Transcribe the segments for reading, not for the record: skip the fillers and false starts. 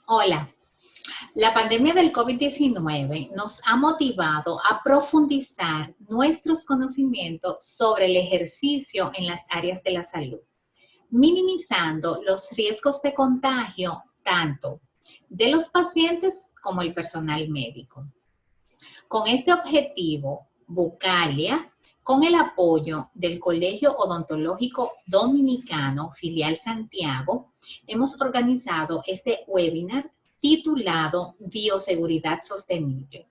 Hola, la pandemia del COVID-19 nos ha motivado a profundizar nuestros conocimientos sobre el ejercicio en las áreas de la salud, minimizando los riesgos de contagio tanto de los pacientes como el personal médico. Con este objetivo, Bucalia, con el apoyo del Colegio Odontológico Dominicano, filial Santiago, hemos organizado este webinar titulado Bioseguridad Sostenible,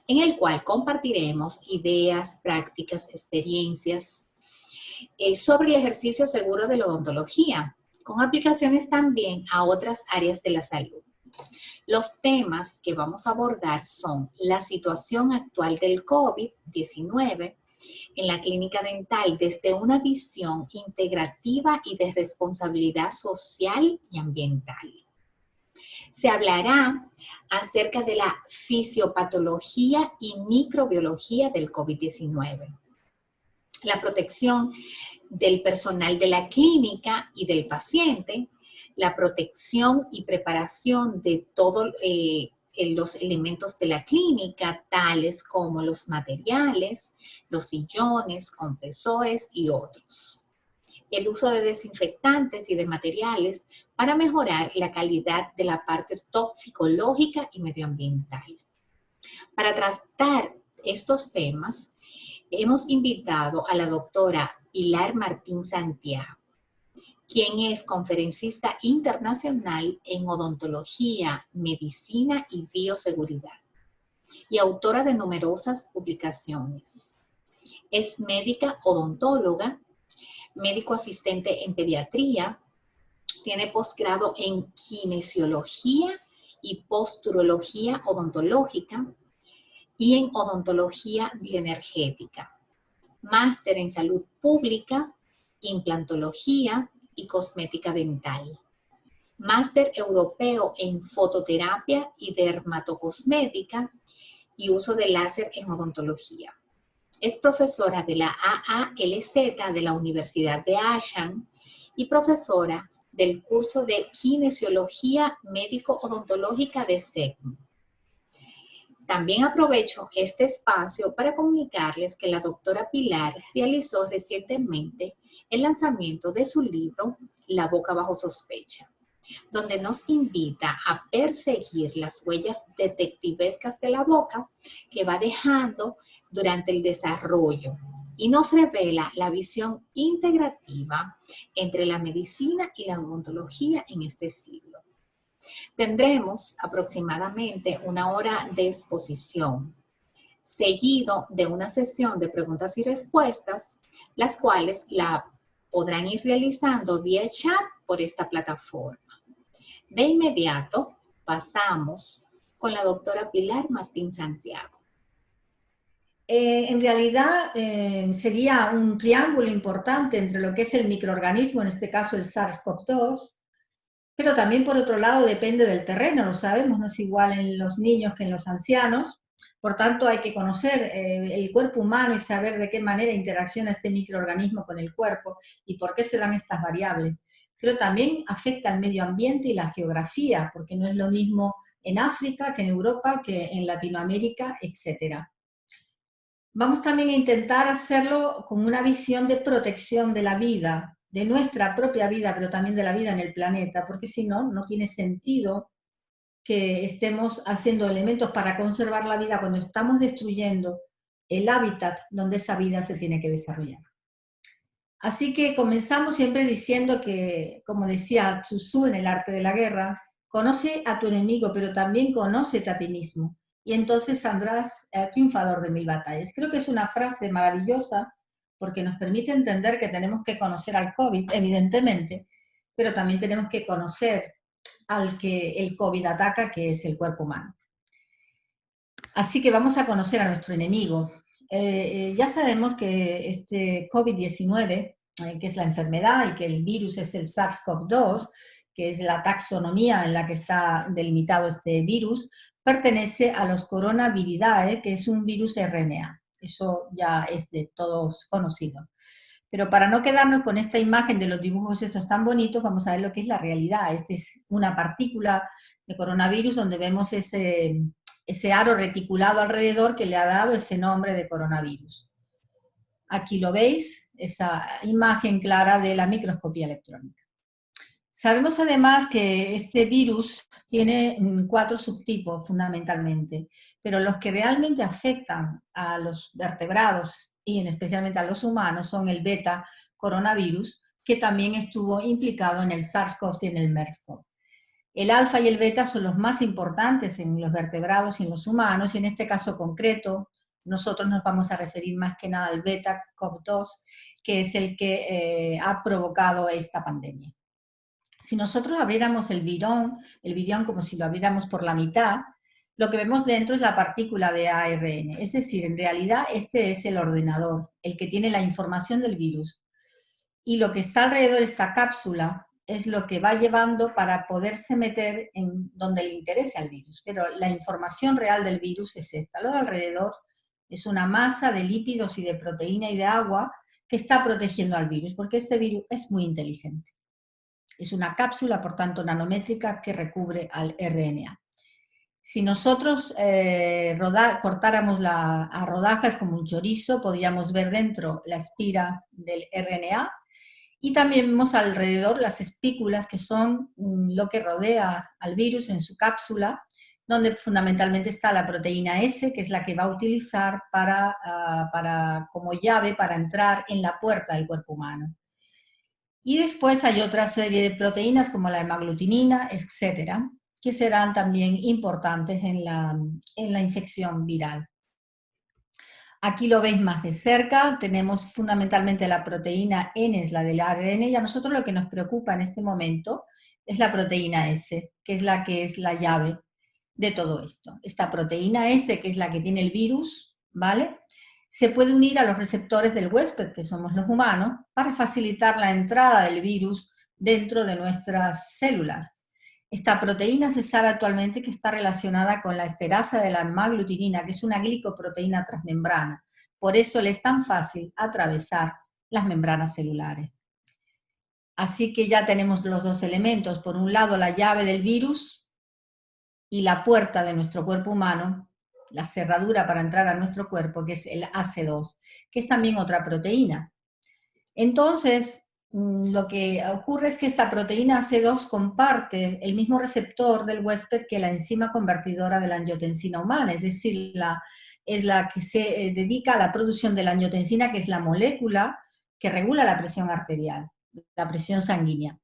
en el cual compartiremos ideas, prácticas, experiencias sobre el ejercicio seguro de la odontología, con aplicaciones también a otras áreas de la salud. Los temas que vamos a abordar son la situación actual del COVID-19 en la clínica dental desde una visión integrativa y de responsabilidad social y ambiental. Se hablará acerca de la fisiopatología y microbiología del COVID-19, la protección del personal de la clínica y del paciente, la protección y preparación de todos los elementos de la clínica, tales como los materiales, los sillones, compresores y otros. El uso de desinfectantes y de materiales para mejorar la calidad de la parte toxicológica y medioambiental. Para tratar estos temas, hemos invitado a la doctora Pilar Martín Santiago, quien es conferencista internacional en odontología, medicina y bioseguridad, y autora de numerosas publicaciones. Es médica odontóloga, médico asistente en pediatría, tiene posgrado en kinesiología y posturología odontológica y en odontología bioenergética, máster en salud pública, implantología y cosmética dental, máster europeo en fototerapia y dermatocosmética y uso de láser en odontología. Es profesora de la AALZ de la Universidad de Ashan y profesora del curso de Kinesiología Médico-Odontológica de SECM. También aprovecho este espacio para comunicarles que la doctora Pilar realizó recientemente el lanzamiento de su libro La boca bajo sospecha, donde nos invita a perseguir las huellas detectivescas de la boca que va dejando durante el desarrollo y nos revela la visión integrativa entre la medicina y la odontología en este siglo. Tendremos aproximadamente una hora de exposición, seguido de una sesión de preguntas y respuestas, las cuales la podrán ir realizando vía chat por esta plataforma. De inmediato, pasamos con la doctora Pilar Martín Santiago. En realidad sería un triángulo importante entre lo que es el microorganismo, en este caso el SARS-CoV-2, pero también por otro lado depende del terreno, lo sabemos, no es igual en los niños que en los ancianos, por tanto hay que conocer el cuerpo humano y saber de qué manera interacciona este microorganismo con el cuerpo y por qué se dan estas variables. Pero también afecta al medio ambiente y la geografía, porque no es lo mismo en África que en Europa, que en Latinoamérica, etcétera. Vamos también a intentar hacerlo con una visión de protección de la vida, de nuestra propia vida, pero también de la vida en el planeta, porque si no, no tiene sentido que estemos haciendo elementos para conservar la vida cuando estamos destruyendo el hábitat donde esa vida se tiene que desarrollar. Así que comenzamos siempre diciendo que, como decía Sun Tzu en El arte de la guerra, conoce a tu enemigo, pero también conócete a ti mismo. Y entonces saldrás triunfador de 1000 batallas. Creo que es una frase maravillosa porque nos permite entender que tenemos que conocer al COVID, evidentemente, pero también tenemos que conocer al que el COVID ataca, que es el cuerpo humano. Así que vamos a conocer a nuestro enemigo. Ya sabemos que este COVID-19, que es la enfermedad y que el virus es el SARS-CoV-2, que es la taxonomía en la que está delimitado este virus, pertenece a los Coronaviridae, que es un virus RNA. Eso ya es de todos conocido. Pero para no quedarnos con esta imagen de los dibujos estos tan bonitos, vamos a ver lo que es la realidad. Esta es una partícula de coronavirus donde vemos ese aro reticulado alrededor que le ha dado ese nombre de coronavirus. Aquí lo veis, esa imagen clara de la microscopía electrónica. Sabemos además que este virus tiene 4 subtipos fundamentalmente, pero los que realmente afectan a los vertebrados y especialmente a los humanos son el beta coronavirus, que también estuvo implicado en el SARS-CoV y en el MERS-CoV. El alfa y el beta son los más importantes en los vertebrados y en los humanos, y en este caso concreto nosotros nos vamos a referir más que nada al beta CoV2, que es el que ha provocado esta pandemia. Si nosotros abriéramos el virión como si lo abriéramos por la mitad, lo que vemos dentro es la partícula de ARN. Es decir, en realidad este es el ordenador, el que tiene la información del virus. Y lo que está alrededor de esta cápsula es lo que va llevando para poderse meter en donde le interese al virus. Pero la información real del virus es esta. Lo de alrededor es una masa de lípidos y de proteína y de agua que está protegiendo al virus, porque este virus es muy inteligente. Es una cápsula, por tanto, nanométrica que recubre al RNA. Si nosotros cortáramos a rodajas como un chorizo, podríamos ver dentro la espira del RNA y también vemos alrededor las espículas, que son lo que rodea al virus en su cápsula, donde fundamentalmente está la proteína S, que es la que va a utilizar como llave para entrar en la puerta del cuerpo humano. Y después hay otra serie de proteínas como la hemaglutinina, etcétera, que serán también importantes en la infección viral. Aquí lo veis más de cerca, tenemos fundamentalmente la proteína N, es la del ARN, y a nosotros lo que nos preocupa en este momento es la proteína S, que es la llave de todo esto. Esta proteína S, que es la que tiene el virus, ¿vale?, se puede unir a los receptores del huésped, que somos los humanos, para facilitar la entrada del virus dentro de nuestras células. Esta proteína se sabe actualmente que está relacionada con la esterasa de la hemaglutinina, que es una glicoproteína transmembrana. Por eso le es tan fácil atravesar las membranas celulares. Así que ya tenemos los dos elementos. Por un lado, la llave del virus y la puerta de nuestro cuerpo humano, la cerradura para entrar a nuestro cuerpo, que es el AC2, que es también otra proteína. Entonces, lo que ocurre es que esta proteína AC2 comparte el mismo receptor del huésped que la enzima convertidora de la angiotensina humana, es decir, es la que se dedica a la producción de la angiotensina, que es la molécula que regula la presión arterial, la presión sanguínea.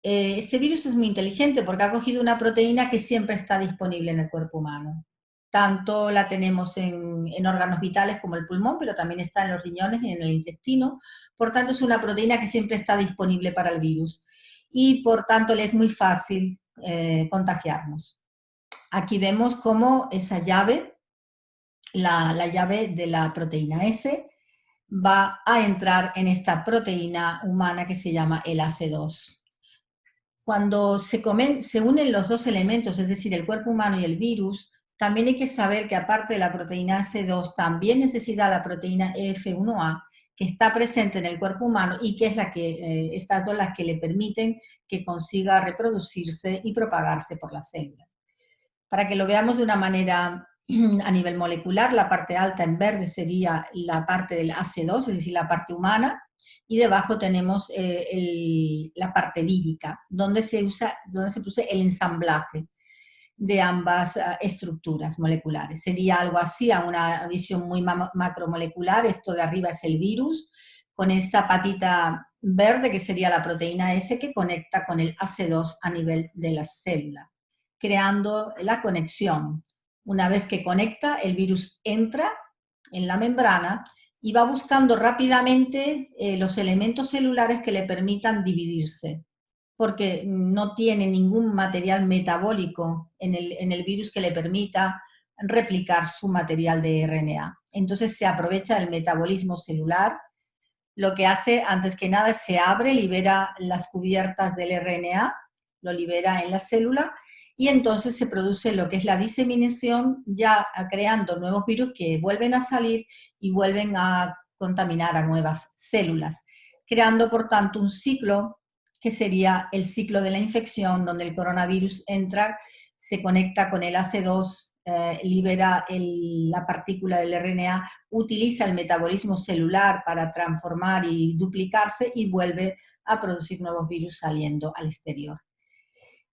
Este virus es muy inteligente porque ha cogido una proteína que siempre está disponible en el cuerpo humano. Tanto la tenemos en órganos vitales como el pulmón, pero también está en los riñones y en el intestino. Por tanto, es una proteína que siempre está disponible para el virus. Y por tanto, le es muy fácil contagiarnos. Aquí vemos cómo esa llave, la llave de la proteína S, va a entrar en esta proteína humana que se llama el AC2. Cuando se unen los dos elementos, es decir, el cuerpo humano y el virus, también hay que saber que aparte de la proteína AC2, también necesita la proteína EF1A, que está presente en el cuerpo humano y que es estas dos las que le permiten que consiga reproducirse y propagarse por las células. Para que lo veamos de una manera a nivel molecular, la parte alta en verde sería la parte del AC2, es decir, la parte humana, y debajo tenemos la parte vírica, donde se produce el ensamblaje de ambas estructuras moleculares. Sería algo así, a una visión muy macromolecular. Esto de arriba es el virus, con esa patita verde que sería la proteína S que conecta con el AC2 a nivel de la célula, creando la conexión. Una vez que conecta, el virus entra en la membrana y va buscando rápidamente los elementos celulares que le permitan dividirse, porque no tiene ningún material metabólico en el virus que le permita replicar su material de RNA. Entonces se aprovecha el metabolismo celular. Lo que hace, antes que nada, es se abre, libera las cubiertas del RNA, lo libera en la célula, y entonces se produce lo que es la diseminación, ya creando nuevos virus que vuelven a salir y vuelven a contaminar a nuevas células, creando por tanto un ciclo que sería el ciclo de la infección, donde el coronavirus entra, se conecta con el AC2, libera la partícula del RNA, utiliza el metabolismo celular para transformar y duplicarse y vuelve a producir nuevos virus saliendo al exterior.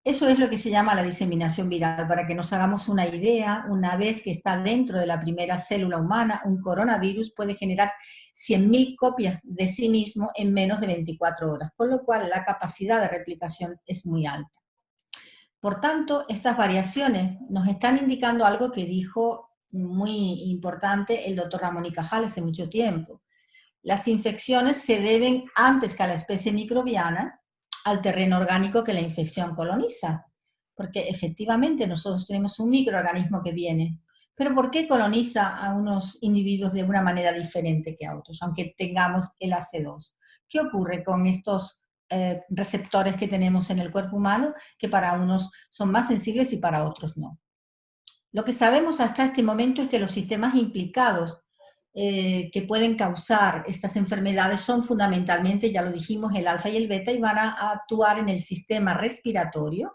Eso es lo que se llama la diseminación viral. Para que nos hagamos una idea, una vez que está dentro de la primera célula humana, un coronavirus puede generar 100.000 copias de sí mismo en menos de 24 horas, con lo cual la capacidad de replicación es muy alta. Por tanto, estas variaciones nos están indicando algo que dijo muy importante el doctor Ramón y Cajal hace mucho tiempo. Las infecciones se deben, antes que a la especie microbiana, al terreno orgánico que la infección coloniza. Porque efectivamente nosotros tenemos un microorganismo que viene. Pero ¿por qué coloniza a unos individuos de una manera diferente que a otros, aunque tengamos el AC2? ¿Qué ocurre con estos receptores que tenemos en el cuerpo humano, que para unos son más sensibles y para otros no? Lo que sabemos hasta este momento es que los sistemas implicados que pueden causar estas enfermedades son fundamentalmente, ya lo dijimos, el alfa y el beta, y van a actuar en el sistema respiratorio,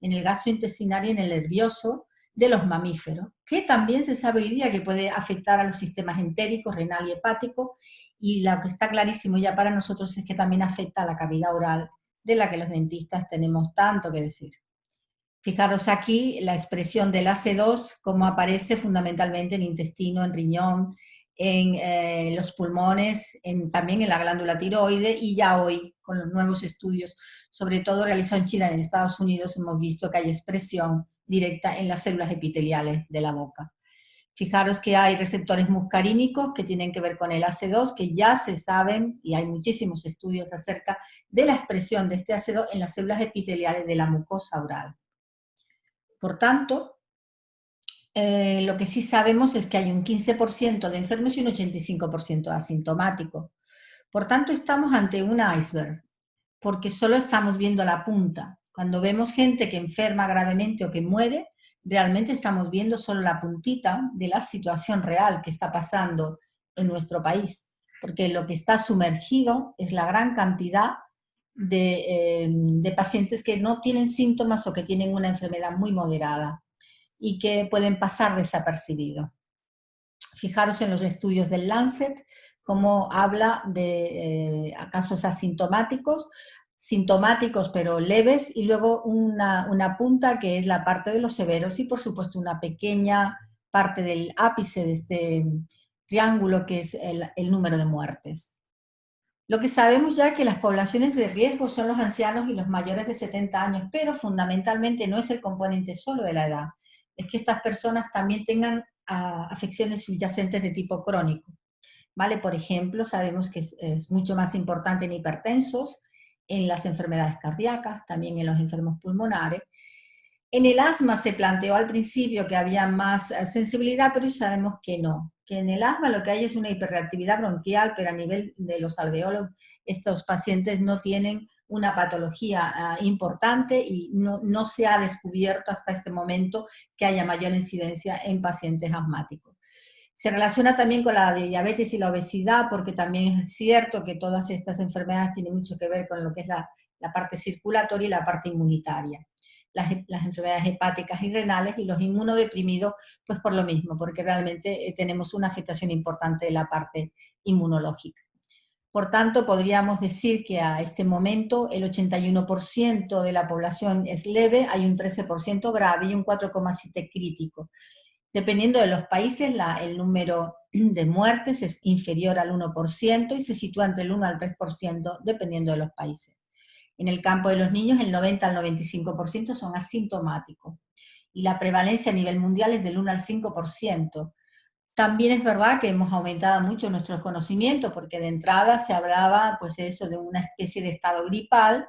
en el gastrointestinal y en el nervioso de los mamíferos, que también se sabe hoy día que puede afectar a los sistemas entérico, renal y hepático, y lo que está clarísimo ya para nosotros es que también afecta a la cavidad oral, de la que los dentistas tenemos tanto que decir. Fijaros aquí la expresión del AC2, como aparece fundamentalmente en intestino, en riñón, en los pulmones, también en la glándula tiroide, y ya hoy, con los nuevos estudios, sobre todo realizados en China y en Estados Unidos, hemos visto que hay expresión directa en las células epiteliales de la boca. Fijaros que hay receptores muscarínicos que tienen que ver con el AC2, que ya se saben, y hay muchísimos estudios acerca de la expresión de este AC2 en las células epiteliales de la mucosa oral. Por tanto, lo que sí sabemos es que hay un 15% de enfermos y un 85% asintomáticos. Por tanto, estamos ante un iceberg, porque solo estamos viendo la punta. Cuando vemos gente que enferma gravemente o que muere, realmente estamos viendo solo la puntita de la situación real que está pasando en nuestro país, porque lo que está sumergido es la gran cantidad de pacientes que no tienen síntomas o que tienen una enfermedad muy moderada y que pueden pasar desapercibidos. Fijaros en los estudios del Lancet, cómo habla de casos asintomáticos, sintomáticos pero leves, y luego una punta que es la parte de los severos y por supuesto una pequeña parte del ápice de este triángulo que es el número de muertes. Lo que sabemos ya es que las poblaciones de riesgo son los ancianos y los mayores de 70 años, pero fundamentalmente no es el componente solo de la edad, es que estas personas también tengan afecciones subyacentes de tipo crónico, ¿vale? Por ejemplo, sabemos que es mucho más importante en hipertensos, en las enfermedades cardíacas, también en los enfermos pulmonares. En el asma se planteó al principio que había más sensibilidad, pero sabemos que no, que en el asma lo que hay es una hiperreactividad bronquial, pero a nivel de los alveolos estos pacientes no tienen una patología importante y no se ha descubierto hasta este momento que haya mayor incidencia en pacientes asmáticos. Se relaciona también con la diabetes y la obesidad, porque también es cierto que todas estas enfermedades tienen mucho que ver con lo que es la parte circulatoria y la parte inmunitaria. Las enfermedades hepáticas y renales, y los inmunodeprimidos, pues por lo mismo, porque realmente tenemos una afectación importante de la parte inmunológica. Por tanto, podríamos decir que a este momento el 81% de la población es leve, hay un 13% grave y un 4,7% crítico. Dependiendo de los países, el número de muertes es inferior al 1% y se sitúa entre el 1 al 3% dependiendo de los países. En el campo de los niños, el 90 al 95% son asintomáticos. Y la prevalencia a nivel mundial es del 1 al 5%. También es verdad que hemos aumentado mucho nuestros conocimientos, porque de entrada se hablaba, pues eso, de una especie de estado gripal,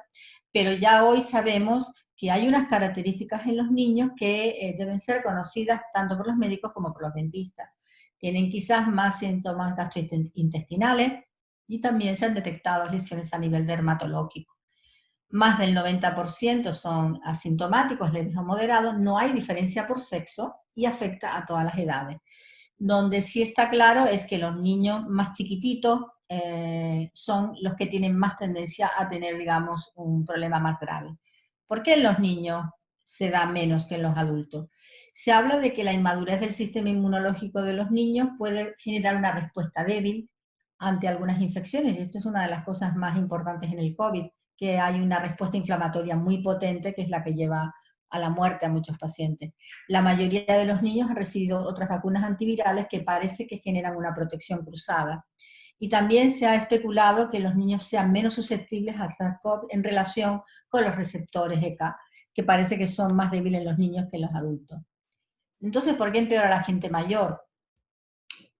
pero ya hoy sabemos que hay unas características en los niños que deben ser conocidas tanto por los médicos como por los dentistas. Tienen quizás más síntomas gastrointestinales y también se han detectado lesiones a nivel dermatológico. Más del 90% son asintomáticos, leves o moderados, no hay diferencia por sexo y afecta a todas las edades. Donde sí está claro es que los niños más chiquititos son los que tienen más tendencia a tener, digamos, un problema más grave. ¿Por qué en los niños se da menos que en los adultos? Se habla de que la inmadurez del sistema inmunológico de los niños puede generar una respuesta débil ante algunas infecciones, y esto es una de las cosas más importantes en el COVID, que hay una respuesta inflamatoria muy potente, que es la que lleva a la muerte a muchos pacientes. La mayoría de los niños han recibido otras vacunas antivirales que parece que generan una protección cruzada. Y también se ha especulado que los niños sean menos susceptibles al SARS-CoV en relación con los receptores ECA, que parece que son más débiles en los niños que en los adultos. Entonces, ¿por qué empeora la gente mayor?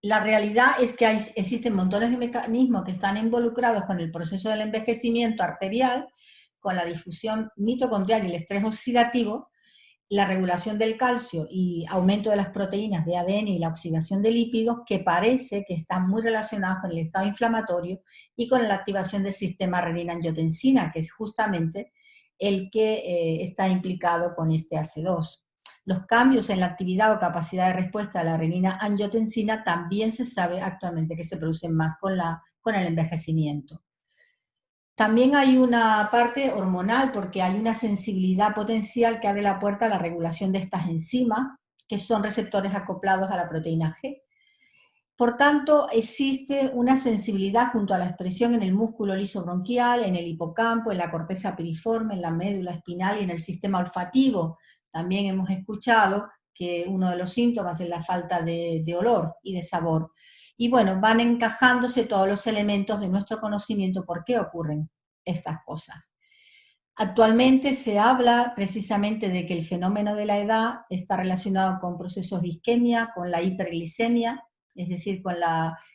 La realidad es que existen montones de mecanismos que están involucrados con el proceso del envejecimiento arterial, con la difusión mitocondrial y el estrés oxidativo, la regulación del calcio y aumento de las proteínas de ADN y la oxidación de lípidos, que parece que están muy relacionados con el estado inflamatorio y con la activación del sistema renina-angiotensina, que es justamente el que está implicado con este ACE2. Los cambios en la actividad o capacidad de respuesta de la renina-angiotensina también se sabe actualmente que se producen más con el envejecimiento. También hay una parte hormonal, porque hay una sensibilidad potencial que abre la puerta a la regulación de estas enzimas, que son receptores acoplados a la proteína G. Por tanto, existe una sensibilidad junto a la expresión en el músculo liso bronquial, en el hipocampo, en la corteza piriforme, en la médula espinal y en el sistema olfativo. También hemos escuchado que uno de los síntomas es la falta de olor y de sabor. Y bueno, van encajándose todos los elementos de nuestro conocimiento por qué ocurren estas cosas. Actualmente se habla precisamente de que el fenómeno de la edad está relacionado con procesos de isquemia, con la hiperglicemia, es decir, con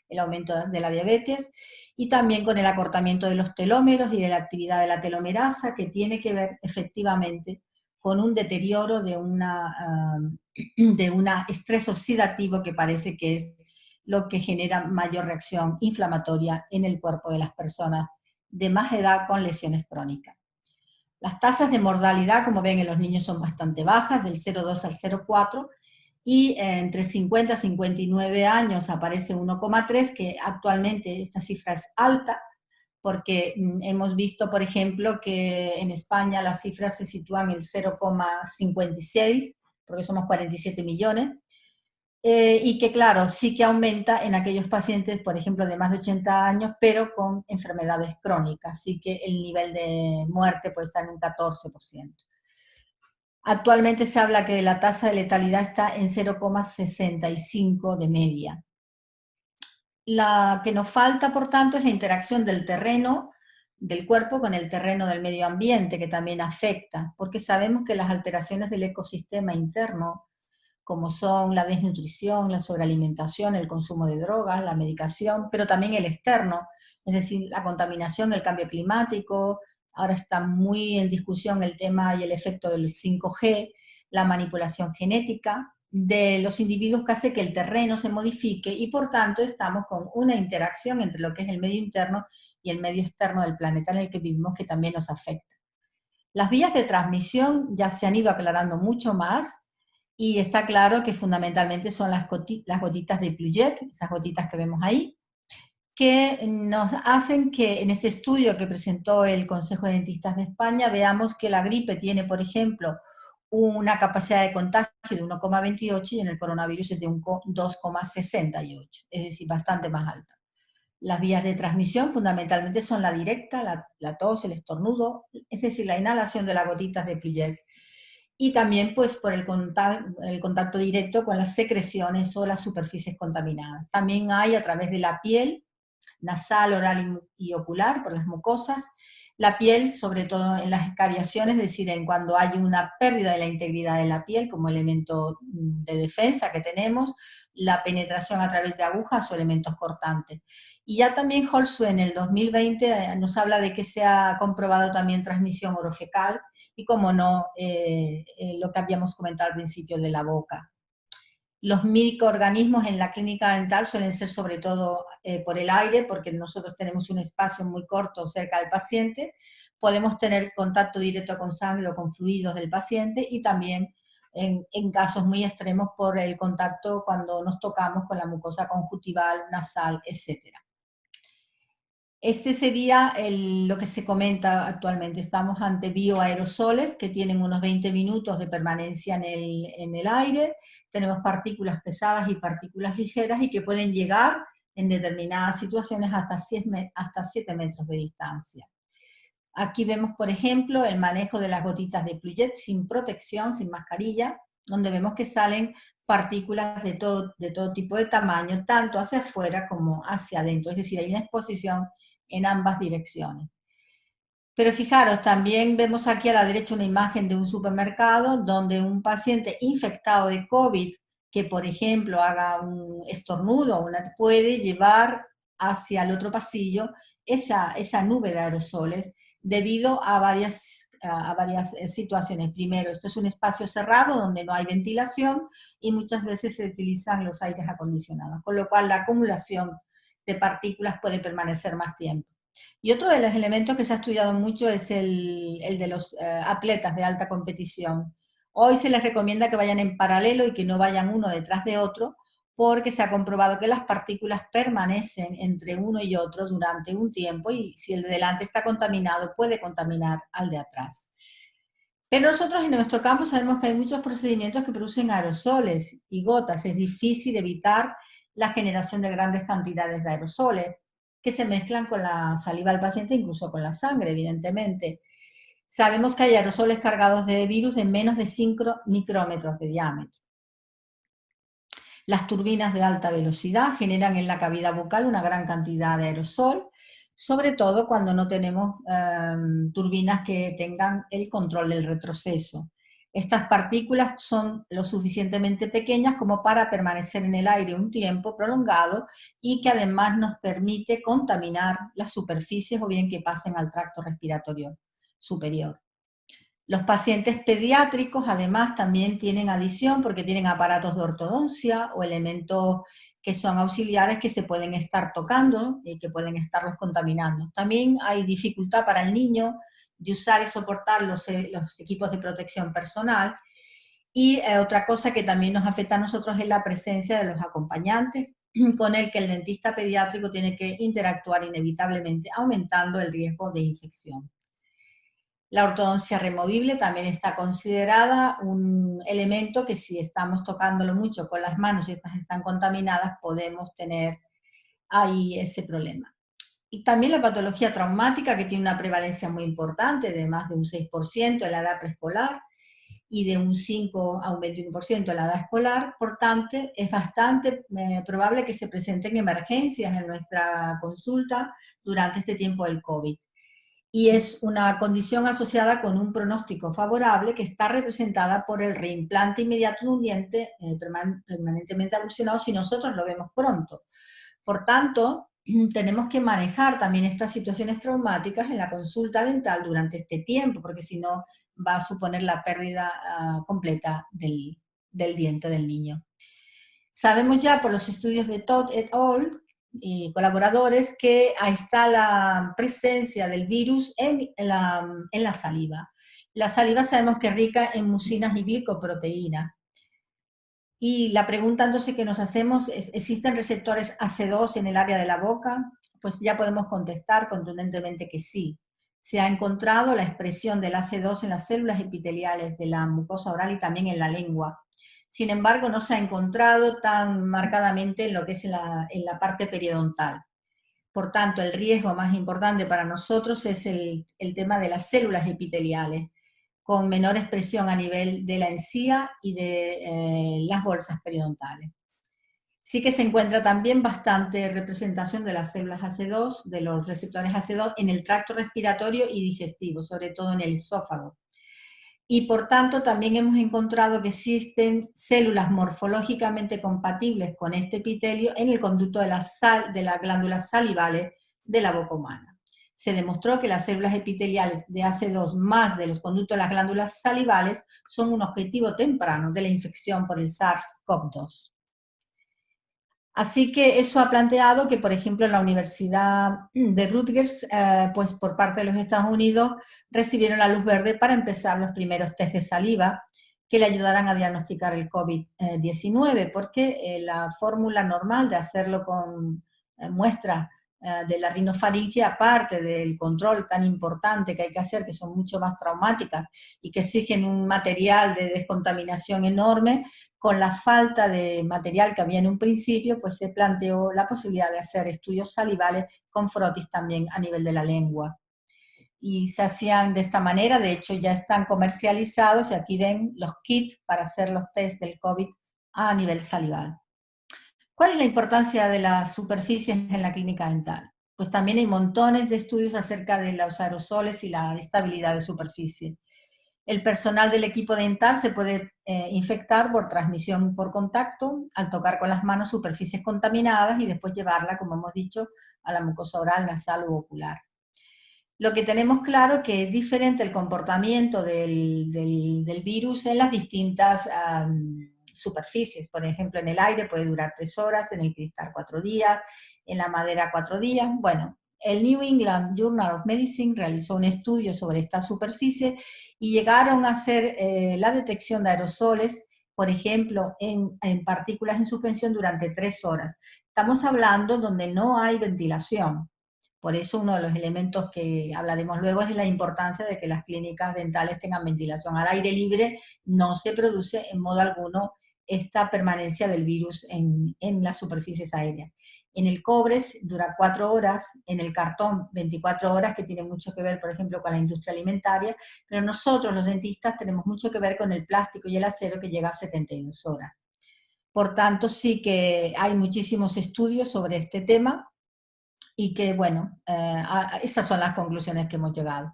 el aumento de la diabetes, y también con el acortamiento de los telómeros y de la actividad de la telomerasa, que tiene que ver efectivamente con un deterioro de un estrés oxidativo que parece que es lo que genera mayor reacción inflamatoria en el cuerpo de las personas de más edad con lesiones crónicas. Las tasas de mortalidad, como ven, en los niños son bastante bajas, del 0,2 al 0,4, y entre 50 y 59 años aparece 1,3, que actualmente esta cifra es alta, porque hemos visto, por ejemplo, que en España las cifras se sitúan en el 0,56, porque somos 47 millones, y que claro, sí que aumenta en aquellos pacientes, por ejemplo, de más de 80 años, pero con enfermedades crónicas, así que el nivel de muerte puede estar en un 14%. Actualmente se habla que la tasa de letalidad está en 0,65 de media. La que nos falta, por tanto, es la interacción del terreno del cuerpo con el terreno del medio ambiente, que también afecta, porque sabemos que las alteraciones del ecosistema interno, como son la desnutrición, la sobrealimentación, el consumo de drogas, la medicación, pero también el externo, es decir, la contaminación, el cambio climático. Ahora está muy en discusión el tema y el efecto del 5G, la manipulación genética de los individuos que hace que el terreno se modifique, y por tanto estamos con una interacción entre lo que es el medio interno y el medio externo del planeta en el que vivimos, que también nos afecta. Las vías de transmisión ya se han ido aclarando mucho más, y está claro que fundamentalmente son las gotitas de Plujet, esas gotitas que vemos ahí, que nos hacen que en este estudio que presentó el Consejo de Dentistas de España veamos que la gripe tiene, por ejemplo, una capacidad de contagio de 1,28 y en el coronavirus es de un 2,68, es decir, bastante más alta. Las vías de transmisión fundamentalmente son la directa, la tos, el estornudo, es decir, la inhalación de las gotitas de Plujet. Y también pues por el contacto directo con las secreciones o las superficies contaminadas. También hay a través de la piel, nasal, oral y ocular, por las mucosas, la piel, sobre todo en las escariaciones, es decir, en cuando hay una pérdida de la integridad de la piel como elemento de defensa que tenemos, la penetración a través de agujas o elementos cortantes. Y ya también Holzhue en el 2020 nos habla de que se ha comprobado también transmisión orofecal y, como no, lo que habíamos comentado al principio de la boca. Los microorganismos en la clínica dental suelen ser sobre todo por el aire, porque nosotros tenemos un espacio muy corto cerca del paciente, podemos tener contacto directo con sangre o con fluidos del paciente, y también en casos muy extremos por el contacto cuando nos tocamos con la mucosa conjuntival, nasal, etcétera. Este sería lo que se comenta actualmente. Estamos ante bioaerosoles que tienen unos 20 minutos de permanencia en el aire. Tenemos partículas pesadas y partículas ligeras y que pueden llegar en determinadas situaciones hasta 7 metros de distancia. Aquí vemos, por ejemplo, el manejo de las gotitas de Plujet sin protección, sin mascarilla, donde vemos que salen partículas de todo tipo de tamaño, tanto hacia afuera como hacia adentro. Es decir, hay una exposición en ambas direcciones. Pero fijaros, también vemos aquí a la derecha una imagen de un supermercado donde un paciente infectado de COVID que, por ejemplo, haga un estornudo, puede llevar hacia el otro pasillo esa nube de aerosoles debido a varias situaciones. Primero, esto es un espacio cerrado donde no hay ventilación y muchas veces se utilizan los aires acondicionados, con lo cual la acumulación de partículas puede permanecer más tiempo. Y otro de los elementos que se ha estudiado mucho es el de los atletas de alta competición. Hoy se les recomienda que vayan en paralelo y que no vayan uno detrás de otro, porque se ha comprobado que las partículas permanecen entre uno y otro durante un tiempo y si el de delante está contaminado puede contaminar al de atrás. Pero nosotros en nuestro campo sabemos que hay muchos procedimientos que producen aerosoles y gotas. Es difícil evitar la generación de grandes cantidades de aerosoles que se mezclan con la saliva del paciente, incluso con la sangre, evidentemente. Sabemos que hay aerosoles cargados de virus de menos de 5 micrómetros de diámetro. Las turbinas de alta velocidad generan en la cavidad bucal una gran cantidad de aerosol, sobre todo cuando no tenemos turbinas que tengan el control del retroceso. Estas partículas son lo suficientemente pequeñas como para permanecer en el aire un tiempo prolongado y que además nos permite contaminar las superficies o bien que pasen al tracto respiratorio superior. Los pacientes pediátricos además también tienen adición porque tienen aparatos de ortodoncia o elementos que son auxiliares que se pueden estar tocando y que pueden estarlos contaminando. También hay dificultad para el niño de usar y soportar los equipos de protección personal. Y otra cosa que también nos afecta a nosotros es la presencia de los acompañantes con el que el dentista pediátrico tiene que interactuar inevitablemente, aumentando el riesgo de infección. La ortodoncia removible también está considerada un elemento que si estamos tocándolo mucho con las manos y estas están contaminadas, podemos tener ahí ese problema. Y también la patología traumática, que tiene una prevalencia muy importante, de más de un 6% en la edad preescolar y de un 5 a un 21% en la edad escolar. Por tanto, es bastante probable que se presenten emergencias en nuestra consulta durante este tiempo del COVID. Y es una condición asociada con un pronóstico favorable que está representada por el reimplante inmediato de un diente permanentemente evolucionado si nosotros lo vemos pronto. Por tanto, tenemos que manejar también estas situaciones traumáticas en la consulta dental durante este tiempo, porque si no va a suponer la pérdida completa del diente del niño. Sabemos ya por los estudios de Todd et al. Y colaboradores que ahí está la presencia del virus en la saliva. La saliva sabemos que es rica en mucinas y glicoproteínas. Y la pregunta entonces que nos hacemos es, ¿existen receptores AC2 en el área de la boca? Pues ya podemos contestar contundentemente que sí. Se ha encontrado la expresión del AC2 en las células epiteliales de la mucosa oral y también en la lengua. Sin embargo, no se ha encontrado tan marcadamente en lo que es en la parte periodontal. Por tanto, el riesgo más importante para nosotros es el tema de las células epiteliales, con menor expresión a nivel de la encía y de las bolsas periodontales. Sí que se encuentra también bastante representación de las células AC2, de los receptores AC2, en el tracto respiratorio y digestivo, sobre todo en el esófago. Y por tanto también hemos encontrado que existen células morfológicamente compatibles con este epitelio en el conducto de las glándulas salivales de la boca humana. Se demostró que las células epiteliales de AC2 más de los conductos de las glándulas salivales son un objetivo temprano de la infección por el SARS-CoV-2. Así que eso ha planteado que, por ejemplo, en la Universidad de Rutgers, pues por parte de los Estados Unidos, recibieron la luz verde para empezar los primeros test de saliva que le ayudaran a diagnosticar el COVID-19, porque la fórmula normal de hacerlo con muestras de la rinofaringe, aparte del control tan importante que hay que hacer, que son mucho más traumáticas y que exigen un material de descontaminación enorme, con la falta de material que había en un principio, pues se planteó la posibilidad de hacer estudios salivales con frotis también a nivel de la lengua. Y se hacían de esta manera, de hecho ya están comercializados, y aquí ven los kits para hacer los test del COVID a nivel salival. ¿Cuál es la importancia de las superficies en la clínica dental? Pues también hay montones de estudios acerca de los aerosoles y la estabilidad de superficie. El personal del equipo dental se puede infectar por transmisión por contacto, al tocar con las manos superficies contaminadas y después llevarla, como hemos dicho, a la mucosa oral, nasal u ocular. Lo que tenemos claro que es diferente el comportamiento del virus en las distintas superficies. Por ejemplo, en el aire puede durar 3 horas, en el cristal 4 días, en la madera 4 días. Bueno, el New England Journal of Medicine realizó un estudio sobre esta superficie y llegaron a hacer la detección de aerosoles, por ejemplo, en partículas en suspensión durante 3 horas. Estamos hablando donde no hay ventilación. Por eso uno de los elementos que hablaremos luego es la importancia de que las clínicas dentales tengan ventilación. Al aire libre no se produce en modo alguno esta permanencia del virus en las superficies aéreas. En el cobre dura 4 horas, en el cartón 24 horas, que tiene mucho que ver, por ejemplo, con la industria alimentaria, pero nosotros los dentistas tenemos mucho que ver con el plástico y el acero, que llega a 72 horas. Por tanto, sí que hay muchísimos estudios sobre este tema, y que, bueno, esas son las conclusiones que hemos llegado.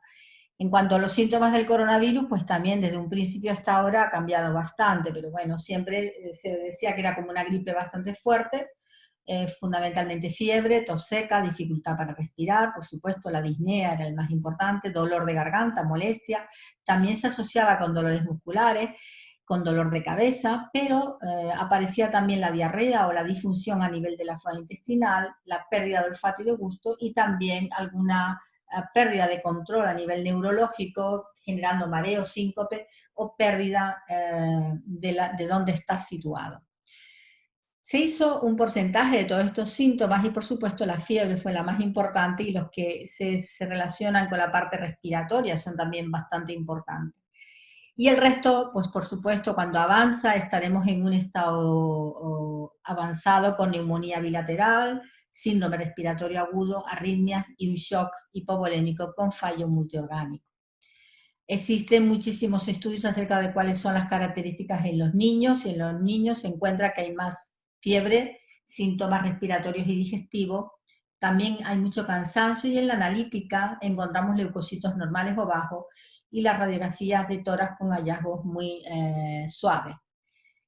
En cuanto a los síntomas del coronavirus, pues también desde un principio hasta ahora ha cambiado bastante, pero bueno, siempre se decía que era como una gripe bastante fuerte, fundamentalmente fiebre, tos seca, dificultad para respirar, por supuesto la disnea era el más importante, dolor de garganta, molestia, también se asociaba con dolores musculares, con dolor de cabeza, pero aparecía también la diarrea o la disfunción a nivel de la flora intestinal, la pérdida de olfato y de gusto, y también alguna pérdida de control a nivel neurológico, generando mareo, síncope o pérdida de dónde está situado. Se hizo un porcentaje de todos estos síntomas y por supuesto la fiebre fue la más importante, y los que se relacionan con la parte respiratoria son también bastante importantes. Y el resto, pues por supuesto, cuando avanza estaremos en un estado avanzado con neumonía bilateral, síndrome respiratorio agudo, arritmias y un shock hipovolémico con fallo multiorgánico. Existen muchísimos estudios acerca de cuáles son las características en los niños, y en los niños se encuentra que hay más fiebre, síntomas respiratorios y digestivos, también hay mucho cansancio, y en la analítica encontramos leucocitos normales o bajos, y las radiografías de tórax con hallazgos muy suaves.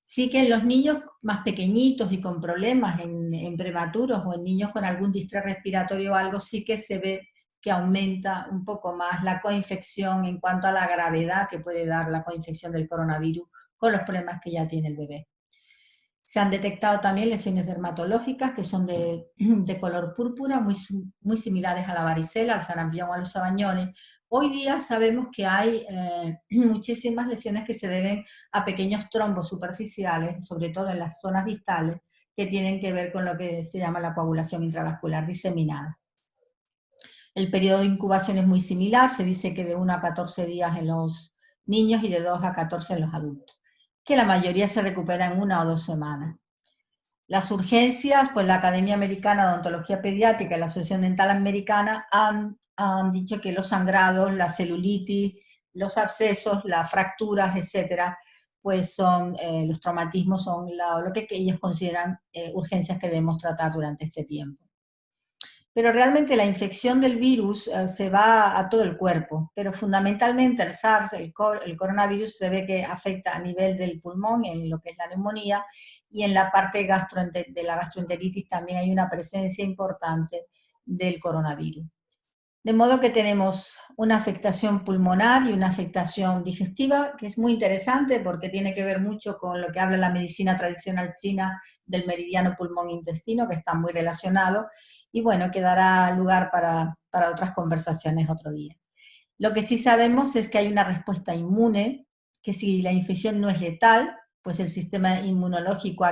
Sí que en los niños más pequeñitos y con problemas, en prematuros o en niños con algún distrés respiratorio o algo, sí que se ve que aumenta un poco más la coinfección en cuanto a la gravedad que puede dar la coinfección del coronavirus con los problemas que ya tiene el bebé. Se han detectado también lesiones dermatológicas que son de color púrpura, muy similares a la varicela, al sarampión o a los sabañones. Hoy día sabemos que hay muchísimas lesiones que se deben a pequeños trombos superficiales, sobre todo en las zonas distales, que tienen que ver con lo que se llama la coagulación intravascular diseminada. El periodo de incubación es muy similar, se dice que de 1 a 14 días en los niños y de 2 a 14 en los adultos, que la mayoría se recupera en 1 o 2 semanas. Las urgencias, pues la Academia Americana de Odontología Pediátrica y la Asociación Dental Americana han dicho que los sangrados, la celulitis, los abscesos, las fracturas, etcétera, pues son, los traumatismos son lo que ellos consideran urgencias que debemos tratar durante este tiempo. Pero realmente la infección del virus se va a todo el cuerpo, pero fundamentalmente el SARS, el coronavirus, se ve que afecta a nivel del pulmón, en lo que es la neumonía, y en la parte de la gastroenteritis también hay una presencia importante del coronavirus. De modo que tenemos una afectación pulmonar y una afectación digestiva, que es muy interesante porque tiene que ver mucho con lo que habla la medicina tradicional china del meridiano pulmón-intestino, que está muy relacionado, y bueno, que dará lugar para otras conversaciones otro día. Lo que sí sabemos es que hay una respuesta inmune que si la infección no es letal, pues el sistema inmunológico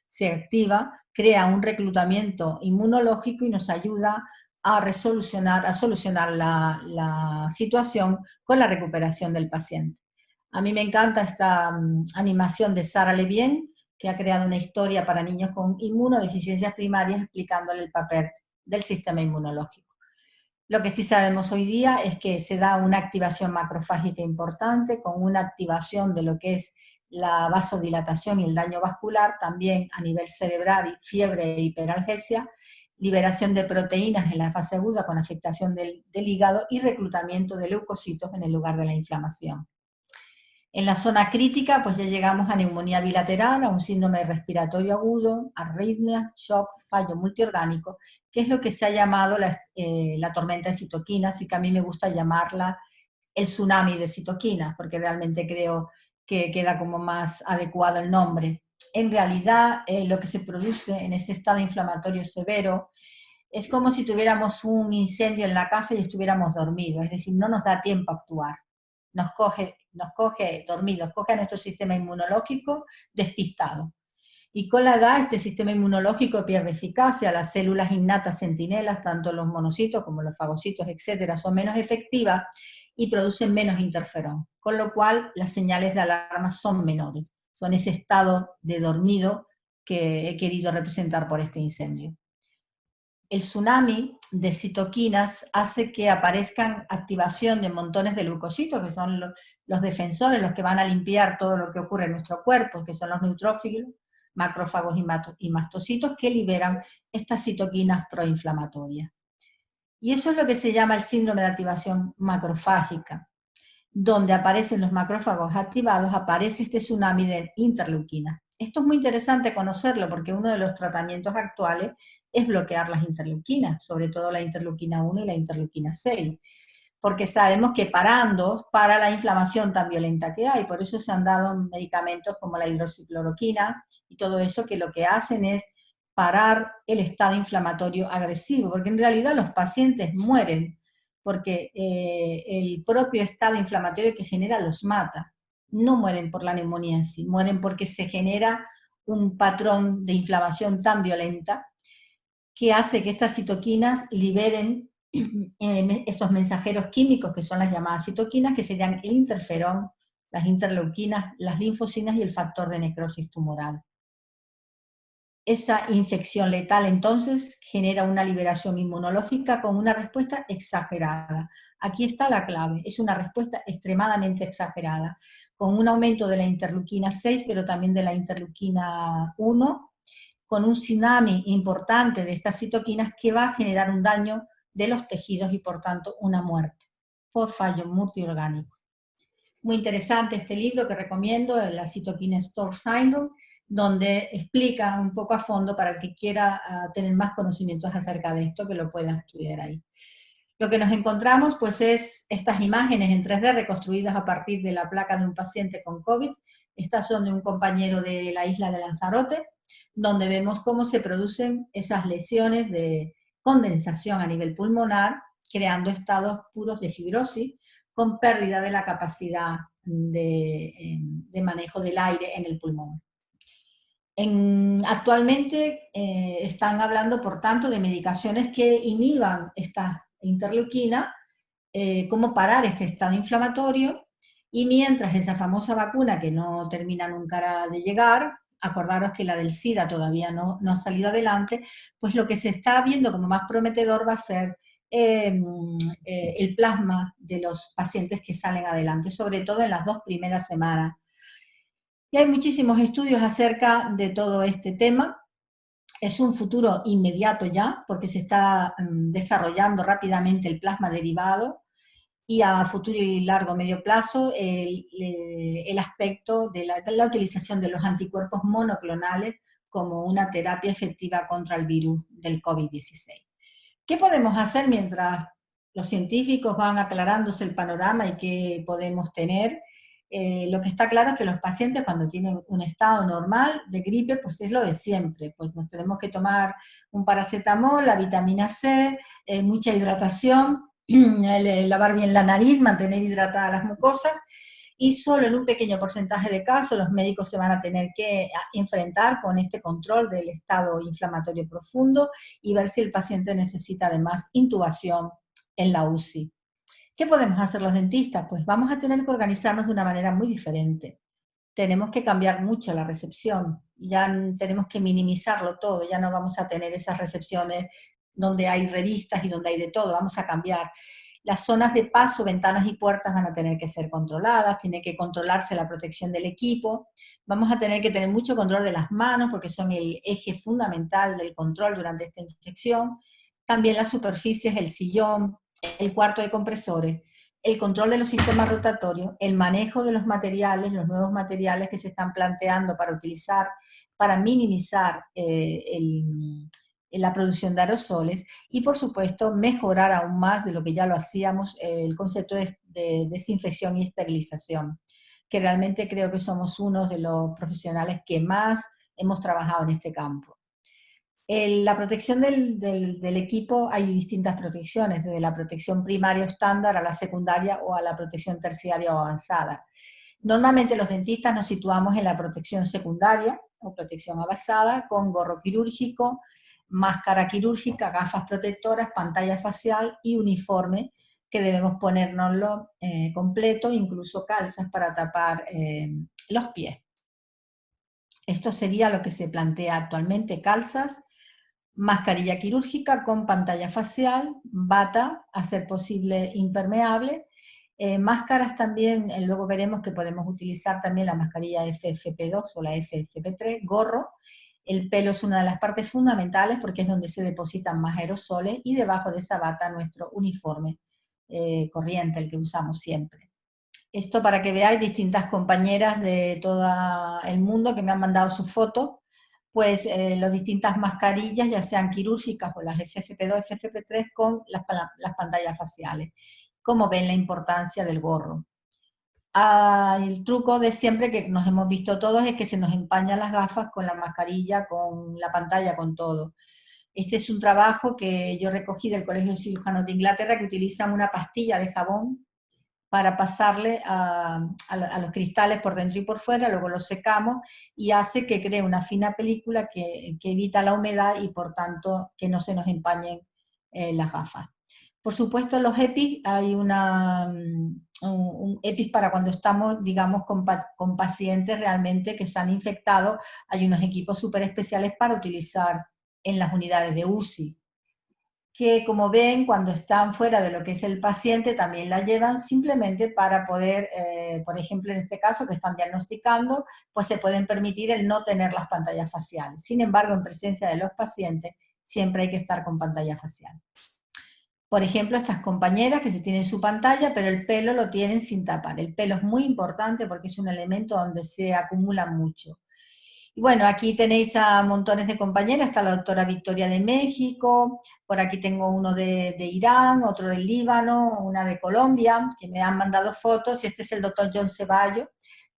se activa, crea un reclutamiento inmunológico y nos ayuda a solucionar la situación con la recuperación del paciente. A mí me encanta esta animación de Sara Levien, que ha creado una historia para niños con inmunodeficiencias primarias explicándole el papel del sistema inmunológico. Lo que sí sabemos hoy día es que se da una activación macrofágica importante, con una activación de lo que es la vasodilatación y el daño vascular, también a nivel cerebral, fiebre e hiperalgesia, liberación de proteínas en la fase aguda con afectación del hígado y reclutamiento de leucocitos en el lugar de la inflamación. En la zona crítica, pues ya llegamos a neumonía bilateral, a un síndrome respiratorio agudo, arritmia, shock, fallo multiorgánico, que es lo que se ha llamado la tormenta de citoquinas, y que a mí me gusta llamarla el tsunami de citoquinas, porque realmente creo que queda como más adecuado el nombre. En realidad, lo que se produce en ese estado inflamatorio severo es como si tuviéramos un incendio en la casa y estuviéramos dormidos, es decir, no nos da tiempo a actuar. Nos coge dormidos, coge a nuestro sistema inmunológico despistado. Y con la edad este sistema inmunológico pierde eficacia, las células innatas centinelas, tanto los monocitos como los fagocitos, etcétera, son menos efectivas y producen menos interferón, con lo cual las señales de alarma son menores, son ese estado de dormido que he querido representar por este incendio. El tsunami de citoquinas hace que aparezcan activación de montones de leucocitos, que son los defensores, los que van a limpiar todo lo que ocurre en nuestro cuerpo, que son los neutrófilos, macrófagos y mastocitos, que liberan estas citoquinas proinflamatorias. Y eso es lo que se llama el síndrome de activación macrofágica. Donde aparecen los macrófagos activados, aparece este tsunami de interleuquinas. Esto es muy interesante conocerlo porque uno de los tratamientos actuales es bloquear las interleuquinas, sobre todo la interleuquina 1 y la interleuquina 6, porque sabemos que parando para la inflamación tan violenta que hay, por eso se han dado medicamentos como la hidroxicloroquina y todo eso, que lo que hacen es parar el estado inflamatorio agresivo, porque en realidad los pacientes mueren porque el propio estado inflamatorio que genera los mata. No mueren por la neumonía en sí, mueren porque se genera un patrón de inflamación tan violenta que hace que estas citoquinas liberen estos mensajeros químicos que son las llamadas citoquinas, que serían el interferón, las interleuquinas, las linfocinas y el factor de necrosis tumoral. Esa infección letal entonces genera una liberación inmunológica con una respuesta exagerada. Aquí está la clave, es una respuesta extremadamente exagerada, con un aumento de la interleuquina 6, pero también de la interleuquina 1, con un tsunami importante de estas citoquinas que va a generar un daño de los tejidos y por tanto una muerte por fallo multiorgánico. Muy interesante este libro que recomiendo, la Cytokine Storm Syndrome, donde explica un poco a fondo para el que quiera tener más conocimientos acerca de esto, que lo pueda estudiar ahí. Lo que nos encontramos pues es estas imágenes en 3D reconstruidas a partir de la placa de un paciente con COVID. Estas son de un compañero de la isla de Lanzarote, donde vemos cómo se producen esas lesiones de condensación a nivel pulmonar, creando estados puros de fibrosis, con pérdida de la capacidad de manejo del aire en el pulmón. Actualmente están hablando, por tanto, de medicaciones que inhiban esta interleuquina, cómo parar este estado inflamatorio, y mientras esa famosa vacuna que no termina nunca de llegar, acordaros que la del SIDA todavía no ha salido adelante, pues lo que se está viendo como más prometedor va a ser el plasma de los pacientes que salen adelante, sobre todo en las 2 primeras semanas. Y hay muchísimos estudios acerca de todo este tema. Es un futuro inmediato ya, porque se está desarrollando rápidamente el plasma derivado, y a futuro y largo medio plazo el aspecto de la utilización de los anticuerpos monoclonales como una terapia efectiva contra el virus del COVID-16. ¿Qué podemos hacer mientras los científicos van aclarándose el panorama y qué podemos tener? Lo que está claro es que los pacientes, cuando tienen un estado normal de gripe, pues es lo de siempre, pues nos tenemos que tomar un paracetamol, la vitamina C, mucha hidratación, lavar bien la nariz, mantener hidratadas las mucosas, y solo en un pequeño porcentaje de casos los médicos se van a tener que enfrentar con este control del estado inflamatorio profundo y ver si el paciente necesita además intubación en la UCI. ¿Qué podemos hacer los dentistas? Pues vamos a tener que organizarnos de una manera muy diferente. Tenemos que cambiar mucho la recepción, ya tenemos que minimizarlo todo, ya no vamos a tener esas recepciones donde hay revistas y donde hay de todo, vamos a cambiar. Las zonas de paso, ventanas y puertas van a tener que ser controladas, tiene que controlarse la protección del equipo, vamos a tener que tener mucho control de las manos porque son el eje fundamental del control durante esta infección, también las superficies, el sillón, el cuarto de compresores, el control de los sistemas rotatorios, el manejo de los materiales, los nuevos materiales que se están planteando para utilizar, para minimizar la producción de aerosoles y, por supuesto, mejorar aún más de lo que ya lo hacíamos, el concepto de desinfección y esterilización, que realmente creo que somos uno de los profesionales que más hemos trabajado en este campo. La protección del equipo, hay distintas protecciones, desde la protección primaria estándar a la secundaria o a la protección terciaria o avanzada. Normalmente los dentistas nos situamos en la protección secundaria o protección avanzada con gorro quirúrgico, máscara quirúrgica, gafas protectoras, pantalla facial y uniforme que debemos ponérnoslo completo, incluso calzas para tapar los pies. Esto sería lo que se plantea actualmente, calzas, mascarilla quirúrgica con pantalla facial, bata, a ser posible impermeable, máscaras también, luego veremos que podemos utilizar también la mascarilla FFP2 o la FFP3, gorro, el pelo es una de las partes fundamentales porque es donde se depositan más aerosoles y debajo de esa bata nuestro uniforme corriente, el que usamos siempre. Esto para que veáis distintas compañeras de todo el mundo que me han mandado sus fotos, pues las distintas mascarillas, ya sean quirúrgicas o las FFP2, FFP3 con las pantallas faciales. Como ven la importancia del gorro. El truco de siempre que nos hemos visto todos es que se nos empañan las gafas con la mascarilla, con la pantalla, con todo. Este es un trabajo que yo recogí del Colegio de Cirujanos de Inglaterra, que utilizan una pastilla de jabón para pasarle a los cristales por dentro y por fuera, luego los secamos y hace que cree una fina película que evita la humedad y por tanto que no se nos empañen las gafas. Por supuesto, los EPIs, hay un EPIs para cuando estamos, digamos, con pacientes realmente que se han infectado, hay unos equipos súper especiales para utilizar en las unidades de UCI, que como ven, cuando están fuera de lo que es el paciente, también la llevan simplemente para poder, por ejemplo, en este caso que están diagnosticando, pues se pueden permitir el no tener las pantallas faciales. Sin embargo, en presencia de los pacientes, siempre hay que estar con pantalla facial. Por ejemplo, estas compañeras que se tienen su pantalla, pero el pelo lo tienen sin tapar. El pelo es muy importante porque es un elemento donde se acumula mucho. Y bueno, aquí tenéis a montones de compañeras, está la doctora Victoria de México, por aquí tengo uno de Irán, otro del Líbano, una de Colombia, que me han mandado fotos, y este es el doctor John Ceballos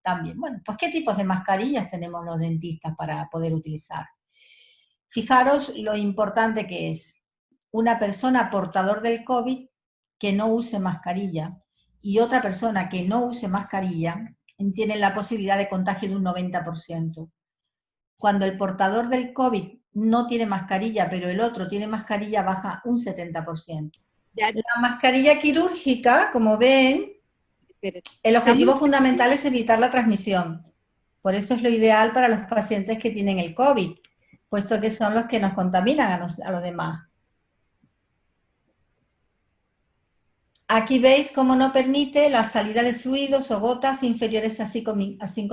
también. Bueno, pues ¿qué tipos de mascarillas tenemos los dentistas para poder utilizar? Fijaros lo importante que es una persona portador del COVID que no use mascarilla y otra persona que no use mascarilla tienen la posibilidad de contagio de un 90%. Cuando el portador del COVID no tiene mascarilla, pero el otro tiene mascarilla, baja un 70%. La mascarilla quirúrgica, como ven, el objetivo fundamental es evitar la transmisión. Por eso es lo ideal para los pacientes que tienen el COVID, puesto que son los que nos contaminan a los demás. Aquí veis cómo no permite la salida de fluidos o gotas inferiores a 5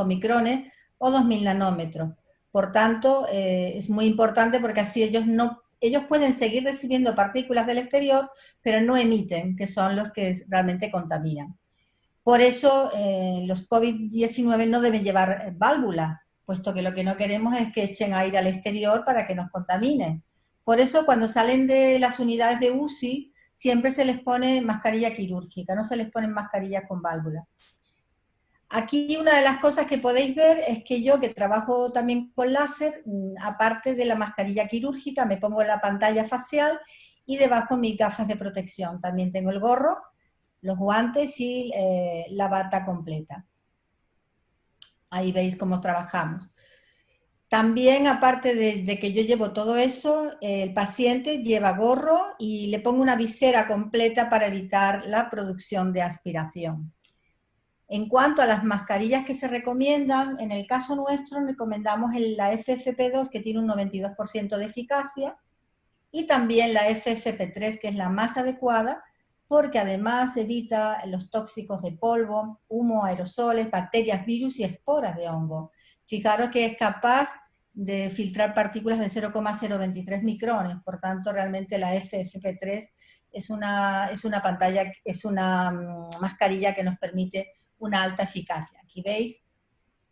micrones o 2000 nanómetros. Por tanto, es muy importante porque así ellos pueden seguir recibiendo partículas del exterior, pero no emiten, que son los que realmente contaminan. Por eso los COVID-19 no deben llevar válvula, puesto que lo que no queremos es que echen aire al exterior para que nos contaminen. Por eso cuando salen de las unidades de UCI, siempre se les pone mascarilla quirúrgica, no se les ponen mascarillas con válvula. Aquí una de las cosas que podéis ver es que yo, que trabajo también con láser, aparte de la mascarilla quirúrgica, me pongo la pantalla facial y debajo mis gafas de protección. También tengo el gorro, los guantes y la bata completa. Ahí veis cómo trabajamos. También, aparte de que yo llevo todo eso, el paciente lleva gorro y le pongo una visera completa para evitar la producción de aspiración. En cuanto a las mascarillas que se recomiendan, en el caso nuestro recomendamos la FFP2, que tiene un 92% de eficacia, y también la FFP3, que es la más adecuada, porque además evita los tóxicos de polvo, humo, aerosoles, bacterias, virus y esporas de hongo. Fijaros que es capaz de filtrar partículas de 0,023 micrones, por tanto realmente la FFP3 es una mascarilla que nos permite una alta eficacia. Aquí veis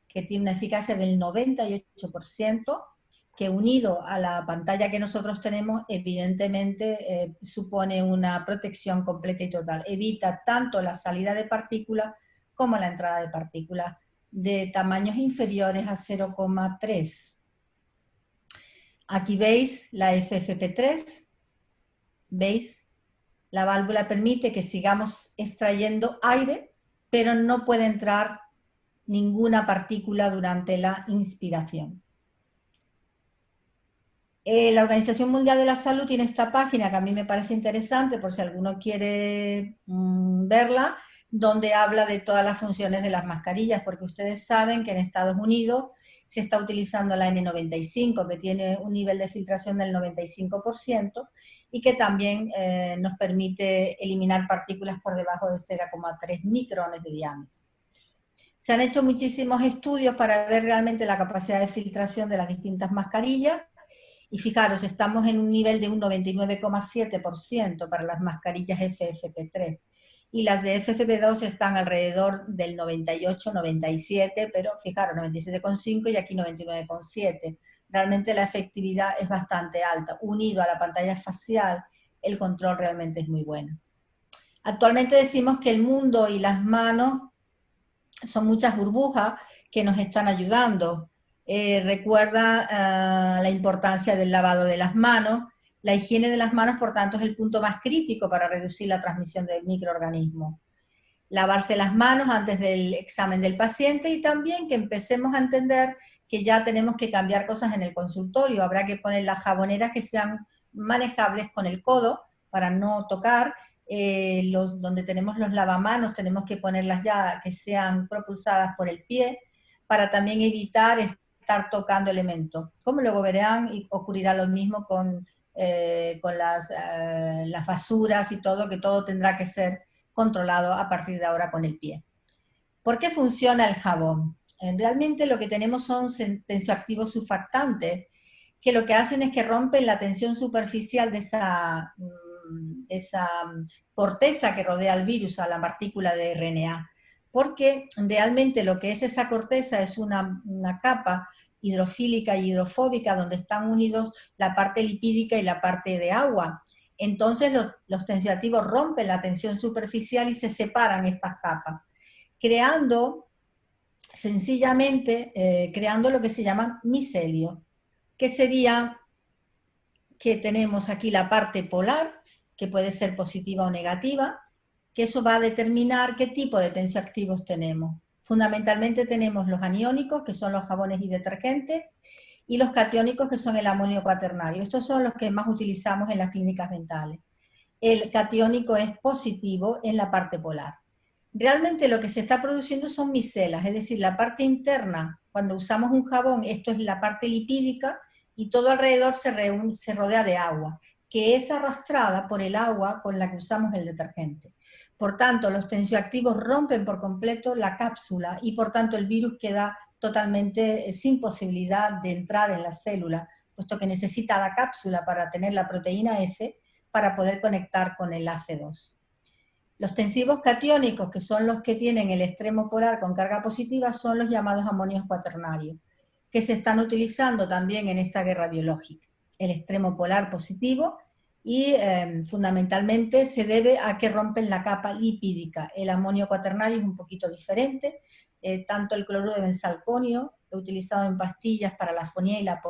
que tiene una eficacia del 98%, que unido a la pantalla que nosotros tenemos, evidentemente supone una protección completa y total. Evita tanto la salida de partículas como la entrada de partículas de tamaños inferiores a 0,3. Aquí veis la FFP3, veis, la válvula permite que sigamos extrayendo aire, pero no puede entrar ninguna partícula durante la inspiración. La Organización Mundial de la Salud tiene esta página que a mí me parece interesante, por si alguno quiere verla, donde habla de todas las funciones de las mascarillas, porque ustedes saben que en Estados Unidos se está utilizando la N95, que tiene un nivel de filtración del 95%, y que también nos permite eliminar partículas por debajo de 0,3 micrones de diámetro. Se han hecho muchísimos estudios para ver realmente la capacidad de filtración de las distintas mascarillas, y fijaros, estamos en un nivel de un 99,7% para las mascarillas FFP3, y las de FFP2 están alrededor del 98-97, pero fijaros, 97,5 y aquí 99,7. Realmente la efectividad es bastante alta. Unido a la pantalla facial, el control realmente es muy bueno. Actualmente decimos que el mundo y las manos son muchas burbujas que nos están ayudando. Recuerda la importancia del lavado de las manos. La higiene de las manos, por tanto, es el punto más crítico para reducir la transmisión del microorganismo. Lavarse las manos antes del examen del paciente, y también que empecemos a entender que ya tenemos que cambiar cosas en el consultorio. Habrá que poner las jaboneras que sean manejables con el codo para no tocar. Donde tenemos los lavamanos tenemos que ponerlas ya que sean propulsadas por el pie, para también evitar estar tocando elementos. Como luego verán, y ocurrirá lo mismo con las basuras y todo, que todo tendrá que ser controlado a partir de ahora con el pie. ¿Por qué funciona el jabón? Realmente lo que tenemos son tensioactivos surfactantes, que lo que hacen es que rompen la tensión superficial de esa corteza que rodea al virus, a la partícula de RNA, porque realmente lo que es esa corteza es una capa hidrofílica y hidrofóbica donde están unidos la parte lipídica y la parte de agua. Entonces los tensioactivos rompen la tensión superficial y se separan estas capas, creando sencillamente, creando lo que se llama micelio, que sería que tenemos aquí la parte polar, que puede ser positiva o negativa, que eso va a determinar qué tipo de tensioactivos tenemos. Fundamentalmente tenemos los aniónicos, que son los jabones y detergentes, y los catiónicos, que son el amonio cuaternario. Estos son los que más utilizamos en las clínicas dentales. El catiónico es positivo en la parte polar. Realmente lo que se está produciendo son micelas, es decir, la parte interna, cuando usamos un jabón, esto es la parte lipídica, y todo alrededor se rodea de agua, que es arrastrada por el agua con la que usamos el detergente. Por tanto, los tensioactivos rompen por completo la cápsula, y por tanto el virus queda totalmente sin posibilidad de entrar en la célula, puesto que necesita la cápsula para tener la proteína S para poder conectar con el AC2. Los tensivos catiónicos, que son los que tienen el extremo polar con carga positiva, son los llamados amonios cuaternarios, que se están utilizando también en esta guerra biológica. El extremo polar positivo, y fundamentalmente se debe a que rompen la capa lipídica. El amonio cuaternario es un poquito diferente, tanto el cloruro de benzalconio, utilizado en pastillas para la afonía y la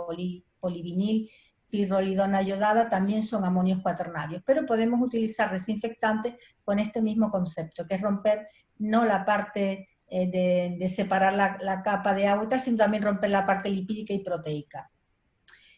polivinil pirrolidona iodada, también son amonios cuaternarios, pero podemos utilizar desinfectantes con este mismo concepto, que es romper no la parte de separar la capa de agua y tal, sino también romper la parte lipídica y proteica.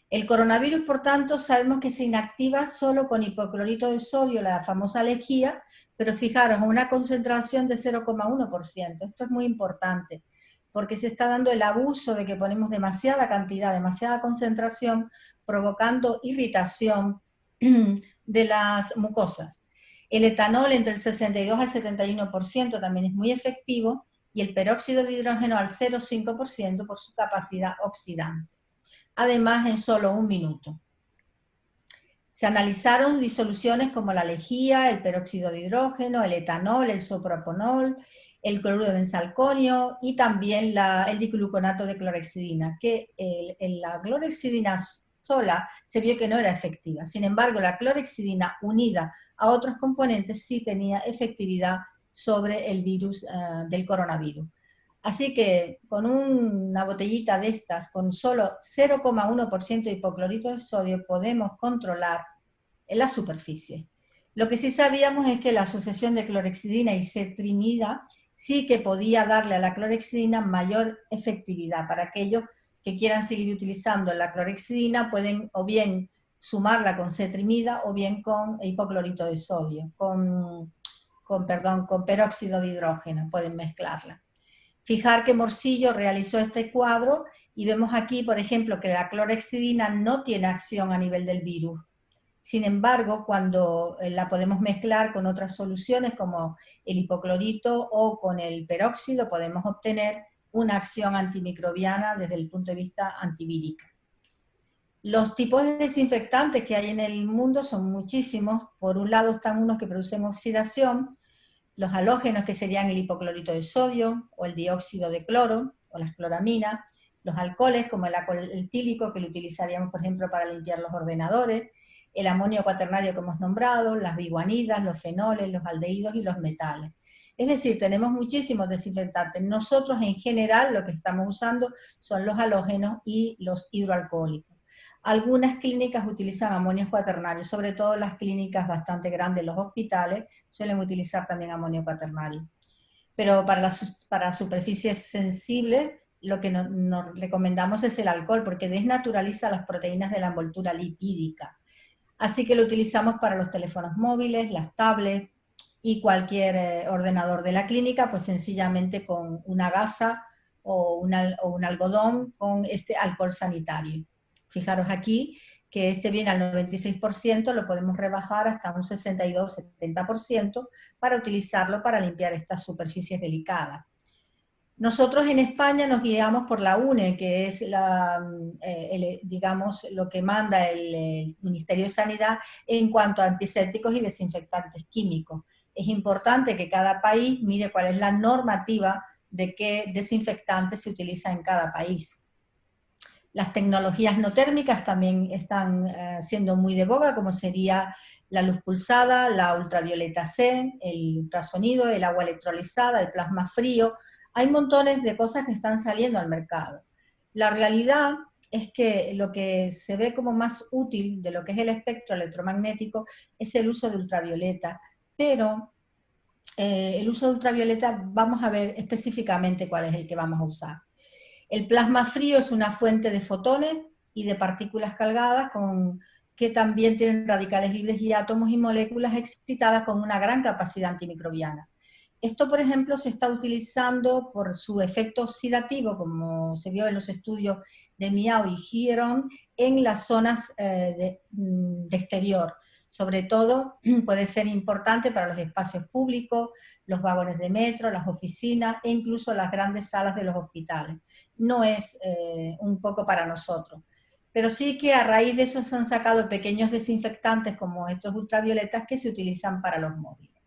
El coronavirus, por tanto, sabemos que se inactiva solo con hipoclorito de sodio, la famosa lejía, pero fijaros, una concentración de 0,1%. Esto es muy importante, porque se está dando el abuso de que ponemos demasiada cantidad, demasiada concentración, provocando irritación de las mucosas. El etanol entre el 62 al 71% también es muy efectivo, y el peróxido de hidrógeno al 0,5% por su capacidad oxidante. Además, en solo un minuto. Se analizaron disoluciones como la lejía, el peróxido de hidrógeno, el etanol, el sopropanol, el cloruro de benzalconio y también el dicloroconato de clorhexidina, que la clorhexidina sola se vio que no era efectiva. Sin embargo, la clorhexidina unida a otros componentes sí tenía efectividad sobre el virus del coronavirus. Así que con una botellita de estas, con solo 0,1% de hipoclorito de sodio, podemos controlar en la superficie. Lo que sí sabíamos es que la asociación de clorhexidina y cetrimida sí que podía darle a la clorhexidina mayor efectividad. Para aquellos que quieran seguir utilizando la clorhexidina, pueden o bien sumarla con cetrimida o bien con hipoclorito de sodio, con peróxido de hidrógeno, pueden mezclarla. Fijar que Morcillo realizó este cuadro y vemos aquí, por ejemplo, que la clorhexidina no tiene acción a nivel del virus. Sin embargo, cuando la podemos mezclar con otras soluciones como el hipoclorito o con el peróxido, podemos obtener una acción antimicrobiana desde el punto de vista antivírica. Los tipos de desinfectantes que hay en el mundo son muchísimos. Por un lado están unos que producen oxidación, los halógenos, que serían el hipoclorito de sodio o el dióxido de cloro o las cloraminas, los alcoholes como el alcohol etílico, que lo utilizaríamos por ejemplo para limpiar los ordenadores, el amonio cuaternario que hemos nombrado, las biguanidas, los fenoles, los aldehídos y los metales. Es decir, tenemos muchísimos desinfectantes. Nosotros en general lo que estamos usando son los halógenos y los hidroalcohólicos. Algunas clínicas utilizan amonio cuaternario, sobre todo las clínicas bastante grandes, los hospitales, suelen utilizar también amonio cuaternario. Pero para superficies sensibles, lo que nos recomendamos es el alcohol, porque desnaturaliza las proteínas de la envoltura lipídica. Así que lo utilizamos para los teléfonos móviles, las tablets y cualquier ordenador de la clínica, pues sencillamente con una gasa o un algodón con este alcohol sanitario. Fijaros aquí que este viene al 96%, lo podemos rebajar hasta un 62-70% para utilizarlo para limpiar estas superficies delicadas. Nosotros en España nos guiamos por la UNE, que es digamos, lo que manda el Ministerio de Sanidad en cuanto a antisépticos y desinfectantes químicos. Es importante que cada país mire cuál es la normativa de qué desinfectantes se utiliza en cada país. Las tecnologías no térmicas también están siendo muy de boga, como sería la luz pulsada, la ultravioleta C, el ultrasonido, el agua electrolizada, el plasma frío. Hay montones de cosas que están saliendo al mercado. La realidad es que lo que se ve como más útil de lo que es el espectro electromagnético es el uso de ultravioleta, pero el uso de ultravioleta vamos a ver específicamente cuál es el que vamos a usar. El plasma frío es una fuente de fotones y de partículas cargadas que también tienen radicales libres y átomos y moléculas excitadas con una gran capacidad antimicrobiana. Esto, por ejemplo, se está utilizando por su efecto oxidativo, como se vio en los estudios de Miao y Hieron, en las zonas de exterior. Sobre todo puede ser importante para los espacios públicos, los vagones de metro, las oficinas e incluso las grandes salas de los hospitales. No es un poco para nosotros. Pero sí que a raíz de eso se han sacado pequeños desinfectantes como estos ultravioletas que se utilizan para los móviles.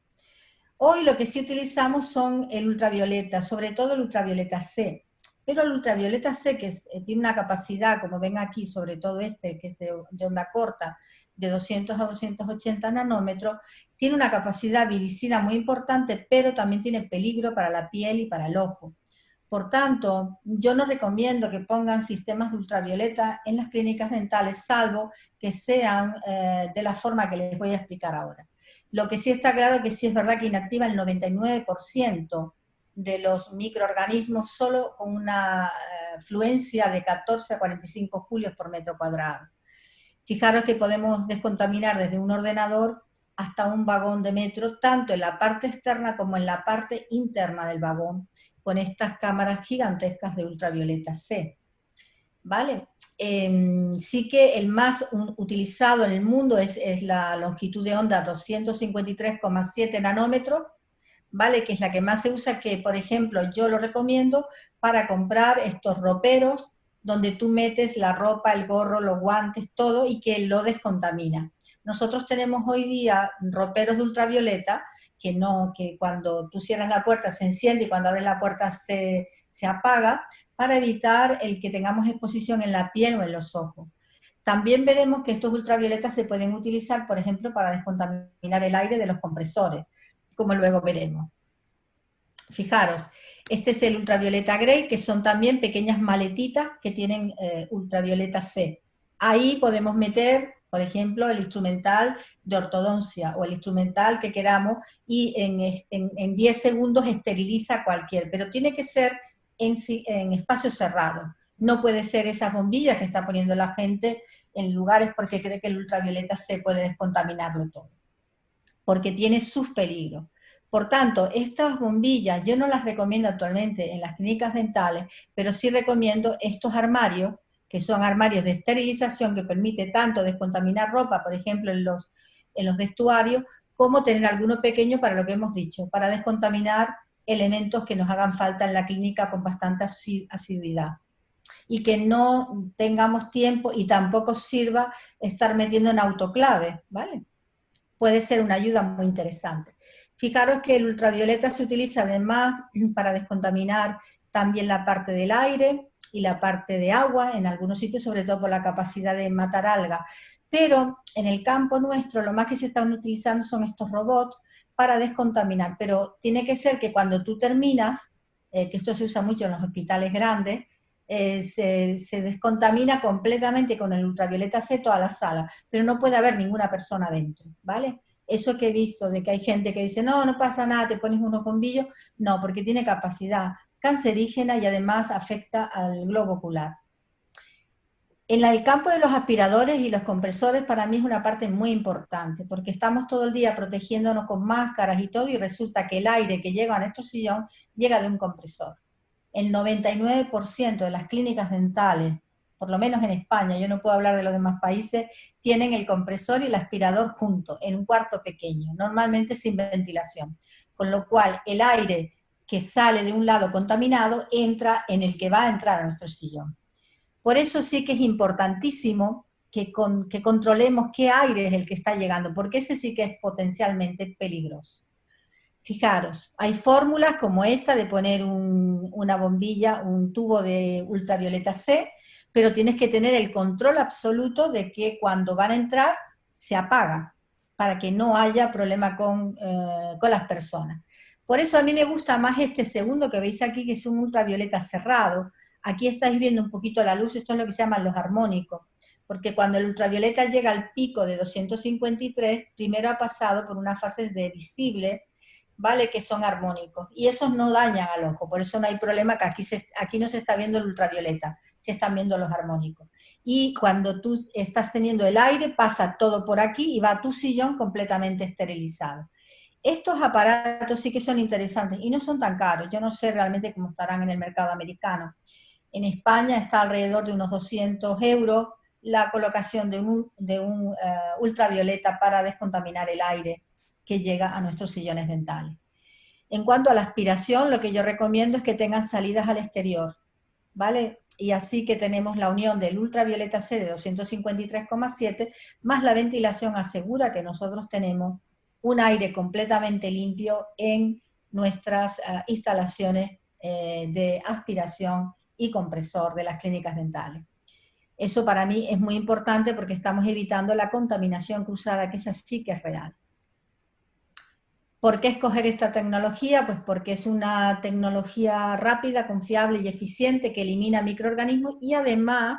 Hoy lo que sí utilizamos son el ultravioleta, sobre todo el ultravioleta C. Pero el ultravioleta C, que tiene una capacidad, como ven aquí, sobre todo este, que es de onda corta, de 200 a 280 nanómetros, tiene una capacidad viricida muy importante, pero también tiene peligro para la piel y para el ojo. Por tanto, yo no recomiendo que pongan sistemas de ultravioleta en las clínicas dentales, salvo que sean de la forma que les voy a explicar ahora. Lo que sí está claro es que sí es verdad que inactiva el 99% de los microorganismos solo con una fluencia de 14 a 45 julios por metro cuadrado. Fijaros que podemos descontaminar desde un ordenador hasta un vagón de metro, tanto en la parte externa como en la parte interna del vagón, con estas cámaras gigantescas de ultravioleta C. ¿Vale? Sí que el más utilizado en el mundo es la longitud de onda 253,7 nanómetros, ¿vale? Que es la que más se usa, que por ejemplo yo lo recomiendo para comprar estos roperos donde tú metes la ropa, el gorro, los guantes, todo, y que lo descontamina. Nosotros tenemos hoy día roperos de ultravioleta que cuando tú cierras la puerta se enciende y cuando abres la puerta se apaga, para evitar el que tengamos exposición en la piel o en los ojos. También veremos que estos ultravioletas se pueden utilizar, por ejemplo, para descontaminar el aire de los compresores, como luego veremos. Fijaros, este es el ultravioleta Grey, que son también pequeñas maletitas que tienen ultravioleta C. Ahí podemos meter, por ejemplo, el instrumental de ortodoncia o el instrumental que queramos y en 10 segundos esteriliza cualquier, pero tiene que ser en espacios cerrados. No puede ser esas bombillas que está poniendo la gente en lugares porque cree que el ultravioleta C puede descontaminarlo todo, porque tiene sus peligros. Por tanto, estas bombillas yo no las recomiendo actualmente en las clínicas dentales, pero sí recomiendo estos armarios, que son armarios de esterilización que permite tanto descontaminar ropa, por ejemplo, en los vestuarios, como tener alguno pequeño para lo que hemos dicho, para descontaminar elementos que nos hagan falta en la clínica con bastante asiduidad. Y que no tengamos tiempo y tampoco sirva estar metiendo en autoclave, ¿vale? Puede ser una ayuda muy interesante. Fijaros que el ultravioleta se utiliza además para descontaminar también la parte del aire y la parte de agua, en algunos sitios, sobre todo por la capacidad de matar algas. Pero en el campo nuestro lo más que se están utilizando son estos robots para descontaminar, pero tiene que ser que cuando tú terminas, que esto se usa mucho en los hospitales grandes, se descontamina completamente con el ultravioleta C toda la sala, pero no puede haber ninguna persona dentro, ¿vale? Eso que he visto de que hay gente que dice, no, no pasa nada, te pones unos bombillos, no, porque tiene capacidad cancerígena y además afecta al globo ocular. En el campo de los aspiradores y los compresores para mí es una parte muy importante, porque estamos todo el día protegiéndonos con máscaras y todo, y resulta que el aire que llega a nuestro sillón llega de un compresor. El 99% de las clínicas dentales, por lo menos en España, yo no puedo hablar de los demás países, tienen el compresor y el aspirador juntos, en un cuarto pequeño, normalmente sin ventilación. Con lo cual, el aire que sale de un lado contaminado entra en el que va a entrar a nuestro sillón. Por eso sí que es importantísimo que controlemos qué aire es el que está llegando, porque ese sí que es potencialmente peligroso. Fijaros, hay fórmulas como esta de poner una bombilla, un tubo de ultravioleta C, pero tienes que tener el control absoluto de que cuando van a entrar se apaga, para que no haya problema con las personas. Por eso a mí me gusta más este segundo que veis aquí, que es un ultravioleta cerrado. Aquí estáis viendo un poquito la luz, esto es lo que se llaman los armónicos, porque cuando el ultravioleta llega al pico de 253, primero ha pasado por unas fases de visible, ¿vale? Que son armónicos, y esos no dañan al ojo, por eso no hay problema que aquí no se está viendo el ultravioleta, se están viendo los armónicos. Y cuando tú estás teniendo el aire, pasa todo por aquí y va a tu sillón completamente esterilizado. Estos aparatos sí que son interesantes y no son tan caros, yo no sé realmente cómo estarán en el mercado americano. En España está alrededor de unos 200 euros la colocación de un ultravioleta para descontaminar el aire que llega a nuestros sillones dentales. En cuanto a la aspiración, lo que yo recomiendo es que tengan salidas al exterior, ¿vale? Y así que tenemos la unión del ultravioleta C de 253,7 más la ventilación asegura que nosotros tenemos un aire completamente limpio en nuestras instalaciones de aspiración y compresor de las clínicas dentales. Eso para mí es muy importante porque estamos evitando la contaminación cruzada, que esa sí que es real. ¿Por qué escoger esta tecnología? Pues porque es una tecnología rápida, confiable y eficiente que elimina microorganismos y además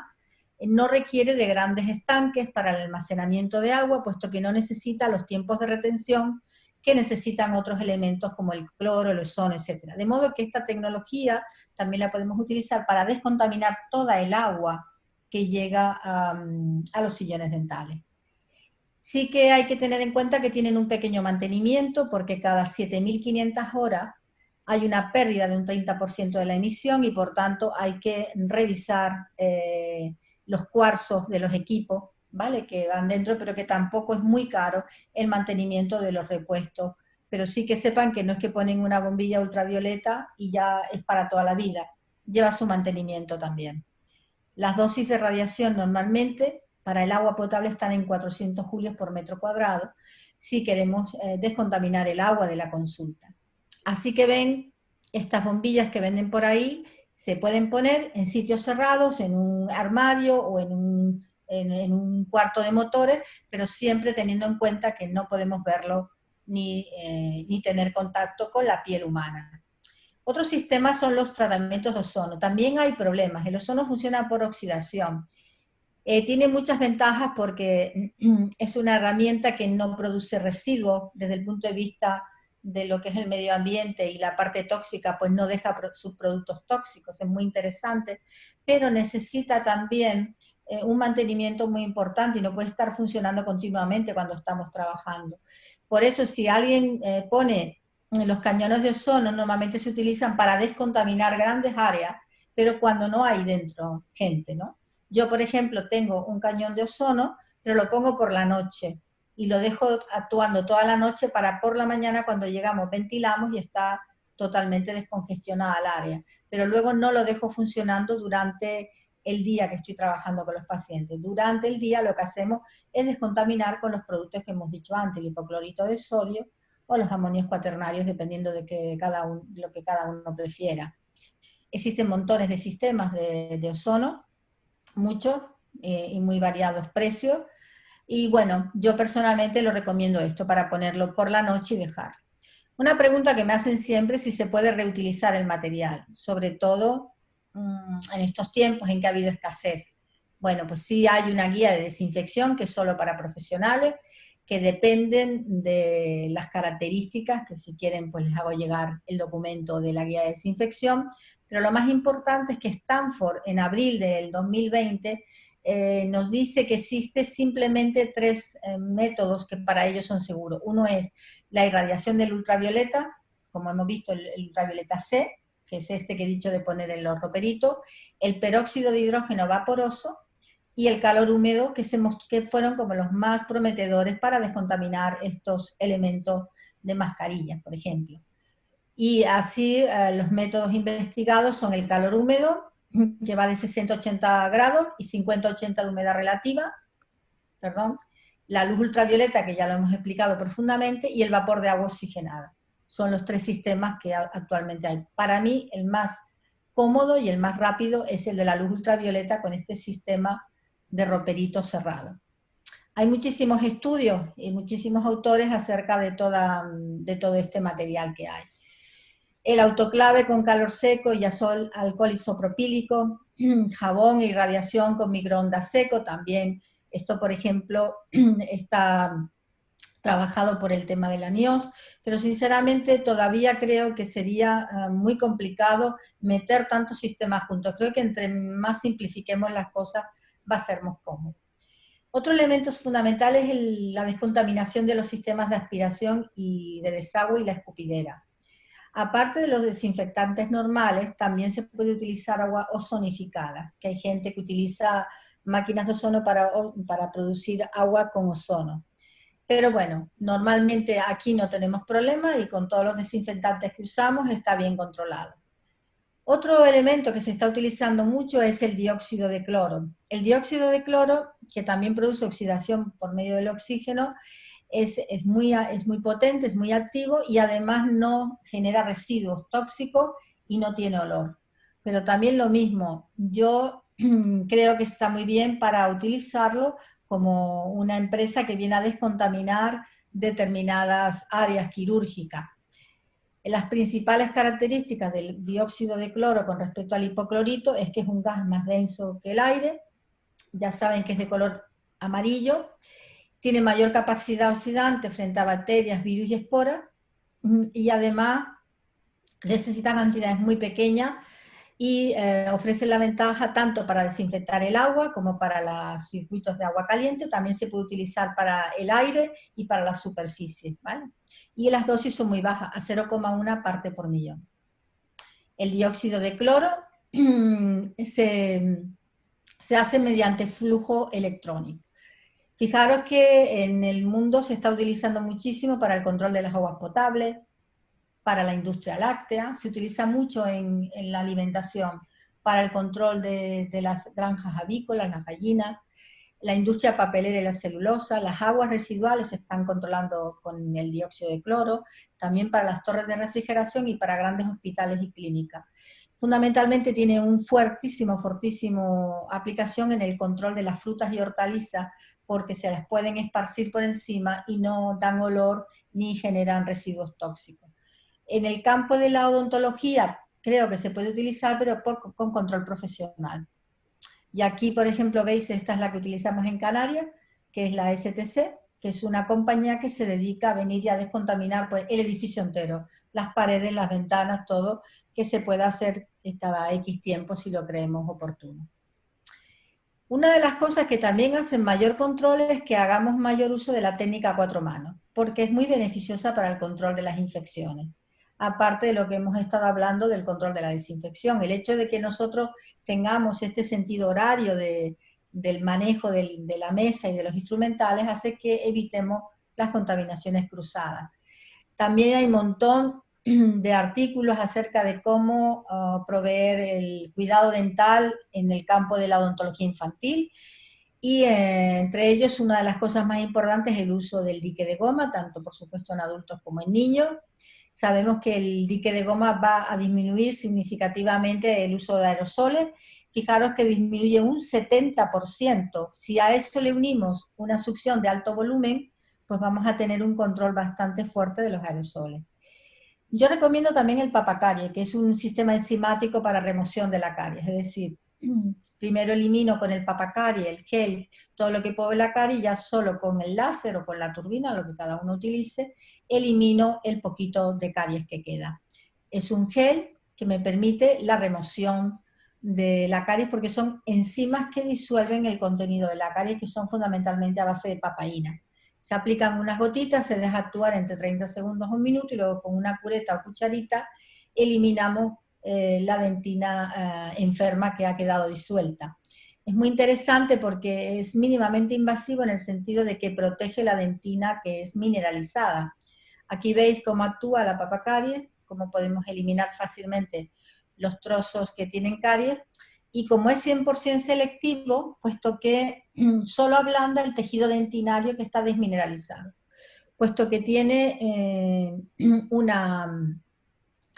no requiere de grandes estanques para el almacenamiento de agua, puesto que no necesita los tiempos de retención que necesitan otros elementos como el cloro, el ozono, etc. De modo que esta tecnología también la podemos utilizar para descontaminar toda el agua que llega a los sillones dentales. Sí que hay que tener en cuenta que tienen un pequeño mantenimiento porque cada 7.500 horas hay una pérdida de un 30% de la emisión y por tanto hay que revisar los cuarzos de los equipos, ¿vale? Que van dentro, pero que tampoco es muy caro el mantenimiento de los repuestos. Pero sí que sepan que no es que ponen una bombilla ultravioleta y ya es para toda la vida, lleva su mantenimiento también. Las dosis de radiación normalmente para el agua potable están en 400 julios por metro cuadrado si queremos descontaminar el agua de la consulta. Así que ven, estas bombillas que venden por ahí se pueden poner en sitios cerrados, en un armario o en un cuarto de motores, pero siempre teniendo en cuenta que no podemos verlo ni tener contacto con la piel humana. Otro sistema son los tratamientos de ozono. También hay problemas. El ozono funciona por oxidación. Tiene muchas ventajas porque es una herramienta que no produce residuos desde el punto de vista de lo que es el medio ambiente y la parte tóxica, pues no deja sus productos tóxicos, es muy interesante, pero necesita también un mantenimiento muy importante y no puede estar funcionando continuamente cuando estamos trabajando. Por eso si alguien pone los cañones de ozono, normalmente se utilizan para descontaminar grandes áreas, pero cuando no hay dentro gente, ¿no? Yo, por ejemplo, tengo un cañón de ozono, pero lo pongo por la noche y lo dejo actuando toda la noche para por la mañana cuando llegamos ventilamos y está totalmente descongestionada el área. Pero luego no lo dejo funcionando durante el día que estoy trabajando con los pacientes. Durante el día lo que hacemos es descontaminar con los productos que hemos dicho antes, el hipoclorito de sodio o los amonios cuaternarios, dependiendo de lo que cada uno prefiera. Existen montones de sistemas de ozono, muchos y muy variados precios, y bueno, yo personalmente lo recomiendo esto para ponerlo por la noche y dejar. Una pregunta que me hacen siempre es si se puede reutilizar el material, sobre todo en estos tiempos en que ha habido escasez. Bueno, pues sí hay una guía de desinfección que es solo para profesionales, que dependen de las características, que si quieren pues les hago llegar el documento de la guía de desinfección, pero lo más importante es que Stanford en abril del 2020 nos dice que existe simplemente tres métodos que para ellos son seguros. Uno es la irradiación del ultravioleta, como hemos visto el ultravioleta C, que es este que he dicho de poner en los roperitos, el peróxido de hidrógeno vaporoso y el calor húmedo, que fueron como los más prometedores para descontaminar estos elementos de mascarillas, por ejemplo. Y así los métodos investigados son el calor húmedo, que va de 60 a 80 grados y 50 a 80 de humedad relativa, perdón, la luz ultravioleta, que ya lo hemos explicado profundamente, y el vapor de agua oxigenada. Son los tres sistemas que actualmente hay. Para mí, el más cómodo y el más rápido es el de la luz ultravioleta con este sistema de roperito cerrado. Hay muchísimos estudios y muchísimos autores acerca de todo este material que hay. El autoclave con calor seco y alcohol isopropílico, jabón e irradiación con microondas seco, también esto, por ejemplo, está trabajado por el tema de la NIOS, pero sinceramente todavía creo que sería muy complicado meter tantos sistemas juntos. Creo que entre más simplifiquemos las cosas va a ser más cómodo. Otro elemento fundamental es la descontaminación de los sistemas de aspiración y de desagüe y la escupidera. Aparte de los desinfectantes normales, también se puede utilizar agua ozonificada, que hay gente que utiliza máquinas de ozono para producir agua con ozono. Pero bueno, normalmente aquí no tenemos problema y con todos los desinfectantes que usamos está bien controlado. Otro elemento que se está utilizando mucho es el dióxido de cloro. El dióxido de cloro, que también produce oxidación por medio del oxígeno, es muy potente, es muy activo y además no genera residuos tóxicos y no tiene olor. Pero también lo mismo, yo creo que está muy bien para utilizarlo como una empresa que viene a descontaminar determinadas áreas quirúrgicas. Las principales características del dióxido de cloro con respecto al hipoclorito es que es un gas más denso que el aire, ya saben que es de color amarillo, tiene mayor capacidad oxidante frente a bacterias, virus y esporas, y además necesita cantidades muy pequeñas y ofrece la ventaja tanto para desinfectar el agua como para los circuitos de agua caliente. También se puede utilizar para el aire y para las superficies, ¿vale? Y las dosis son muy bajas, a 0,1 parte por millón. El dióxido de cloro se hace mediante flujo electrónico. Fijaros que en el mundo se está utilizando muchísimo para el control de las aguas potables, para la industria láctea, se utiliza mucho en la alimentación, para el control de las granjas avícolas, las gallinas, la industria papelera y la celulosa, las aguas residuales se están controlando con el dióxido de cloro, también para las torres de refrigeración y para grandes hospitales y clínicas. Fundamentalmente tiene un fortísimo aplicación en el control de las frutas y hortalizas, porque se las pueden esparcir por encima y no dan olor ni generan residuos tóxicos. En el campo de la odontología creo que se puede utilizar, pero con control profesional. Y aquí, por ejemplo, veis, esta es la que utilizamos en Canarias, que es la STC, que es una compañía que se dedica a venir y a descontaminar pues, el edificio entero, las paredes, las ventanas, todo, que se pueda hacer cada X tiempo si lo creemos oportuno. Una de las cosas que también hacen mayor control es que hagamos mayor uso de la técnica a 4 manos, porque es muy beneficiosa para el control de las infecciones. Aparte de lo que hemos estado hablando del control de la desinfección, el hecho de que nosotros tengamos este sentido horario del manejo de la mesa y de los instrumentales hace que evitemos las contaminaciones cruzadas. También hay un montón de artículos acerca de cómo proveer el cuidado dental en el campo de la odontología infantil, y entre ellos una de las cosas más importantes es el uso del dique de goma, tanto por supuesto en adultos como en niños. Sabemos que el dique de goma va a disminuir significativamente el uso de aerosoles. Fijaros que disminuye un 70%. Si a eso le unimos una succión de alto volumen, pues vamos a tener un control bastante fuerte de los aerosoles. Yo recomiendo también el papacarie, que es un sistema enzimático para remoción de la caries, es decir, primero elimino con el papacarie, el gel, todo lo que puedo la carie, y ya solo con el láser o con la turbina, lo que cada uno utilice, elimino el poquito de caries que queda. Es un gel que me permite la remoción de la caries porque son enzimas que disuelven el contenido de la caries, que son fundamentalmente a base de papaína. Se aplican unas gotitas, se deja actuar entre 30 segundos a un minuto y luego con una cureta o cucharita eliminamos la dentina enferma que ha quedado disuelta. Es muy interesante porque es mínimamente invasivo en el sentido de que protege la dentina que es mineralizada. Aquí veis cómo actúa la papacaries, cómo podemos eliminar fácilmente los trozos que tienen caries, y como es 100% selectivo, puesto que solo ablanda el tejido dentinario que está desmineralizado, puesto que tiene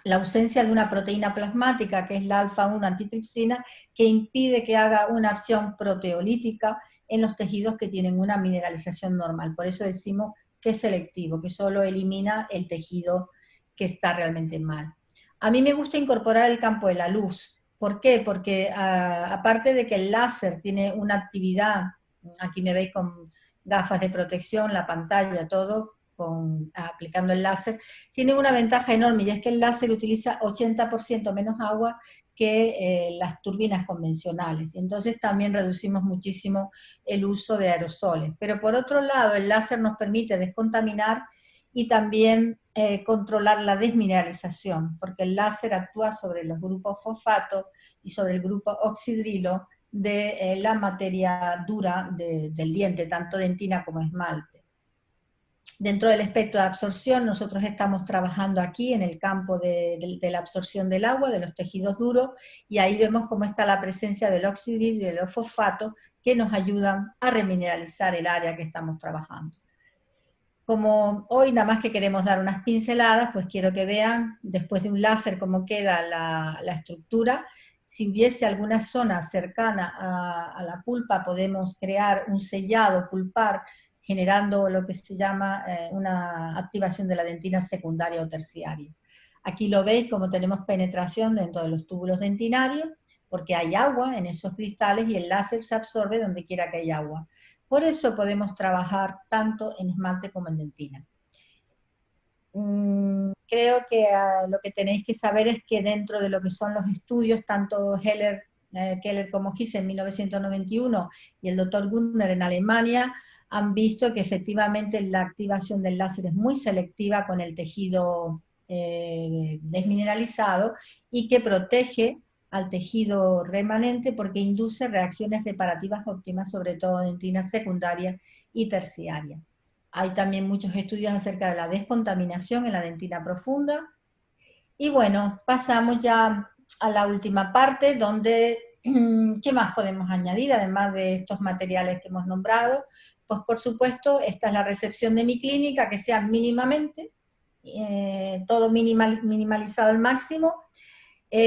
la ausencia de una proteína plasmática, que es la alfa-1 antitripsina, que impide que haga una acción proteolítica en los tejidos que tienen una mineralización normal. Por eso decimos que es selectivo, que solo elimina el tejido que está realmente mal. A mí me gusta incorporar el campo de la luz. ¿Por qué? Porque aparte de que el láser tiene una actividad, aquí me veis con gafas de protección, la pantalla, todo, aplicando el láser, tiene una ventaja enorme, y es que el láser utiliza 80% menos agua que las turbinas convencionales, y entonces también reducimos muchísimo el uso de aerosoles. Pero por otro lado, el láser nos permite descontaminar y también controlar la desmineralización, porque el láser actúa sobre los grupos fosfato y sobre el grupo oxidrilo de la materia dura del diente, tanto dentina como esmalte. Dentro del espectro de absorción, nosotros estamos trabajando aquí en el campo de la absorción del agua, de los tejidos duros, y ahí vemos cómo está la presencia del oxidrilo y de los fosfatos que nos ayudan a remineralizar el área que estamos trabajando. Como hoy nada más que queremos dar unas pinceladas, pues quiero que vean después de un láser cómo queda la estructura. Si hubiese alguna zona cercana a la pulpa, podemos crear un sellado pulpar generando lo que se llama una activación de la dentina secundaria o terciaria. Aquí lo veis como tenemos penetración dentro de los túbulos dentinarios, porque hay agua en esos cristales y el láser se absorbe donde quiera que haya agua. Por eso podemos trabajar tanto en esmalte como en dentina. Creo que lo que tenéis que saber es que dentro de lo que son los estudios, tanto Keller como Hisse en 1991 y el doctor Gunner en Alemania, han visto que efectivamente la activación del láser es muy selectiva con el tejido desmineralizado y que protege al tejido remanente porque induce reacciones reparativas óptimas, sobre todo dentina secundaria y terciaria. Hay también muchos estudios acerca de la descontaminación en la dentina profunda. Y bueno, pasamos ya a la última parte, donde, ¿qué más podemos añadir, además de estos materiales que hemos nombrado? Pues por supuesto, esta es la recepción de mi clínica, que sea mínimamente, todo minimalizado al máximo.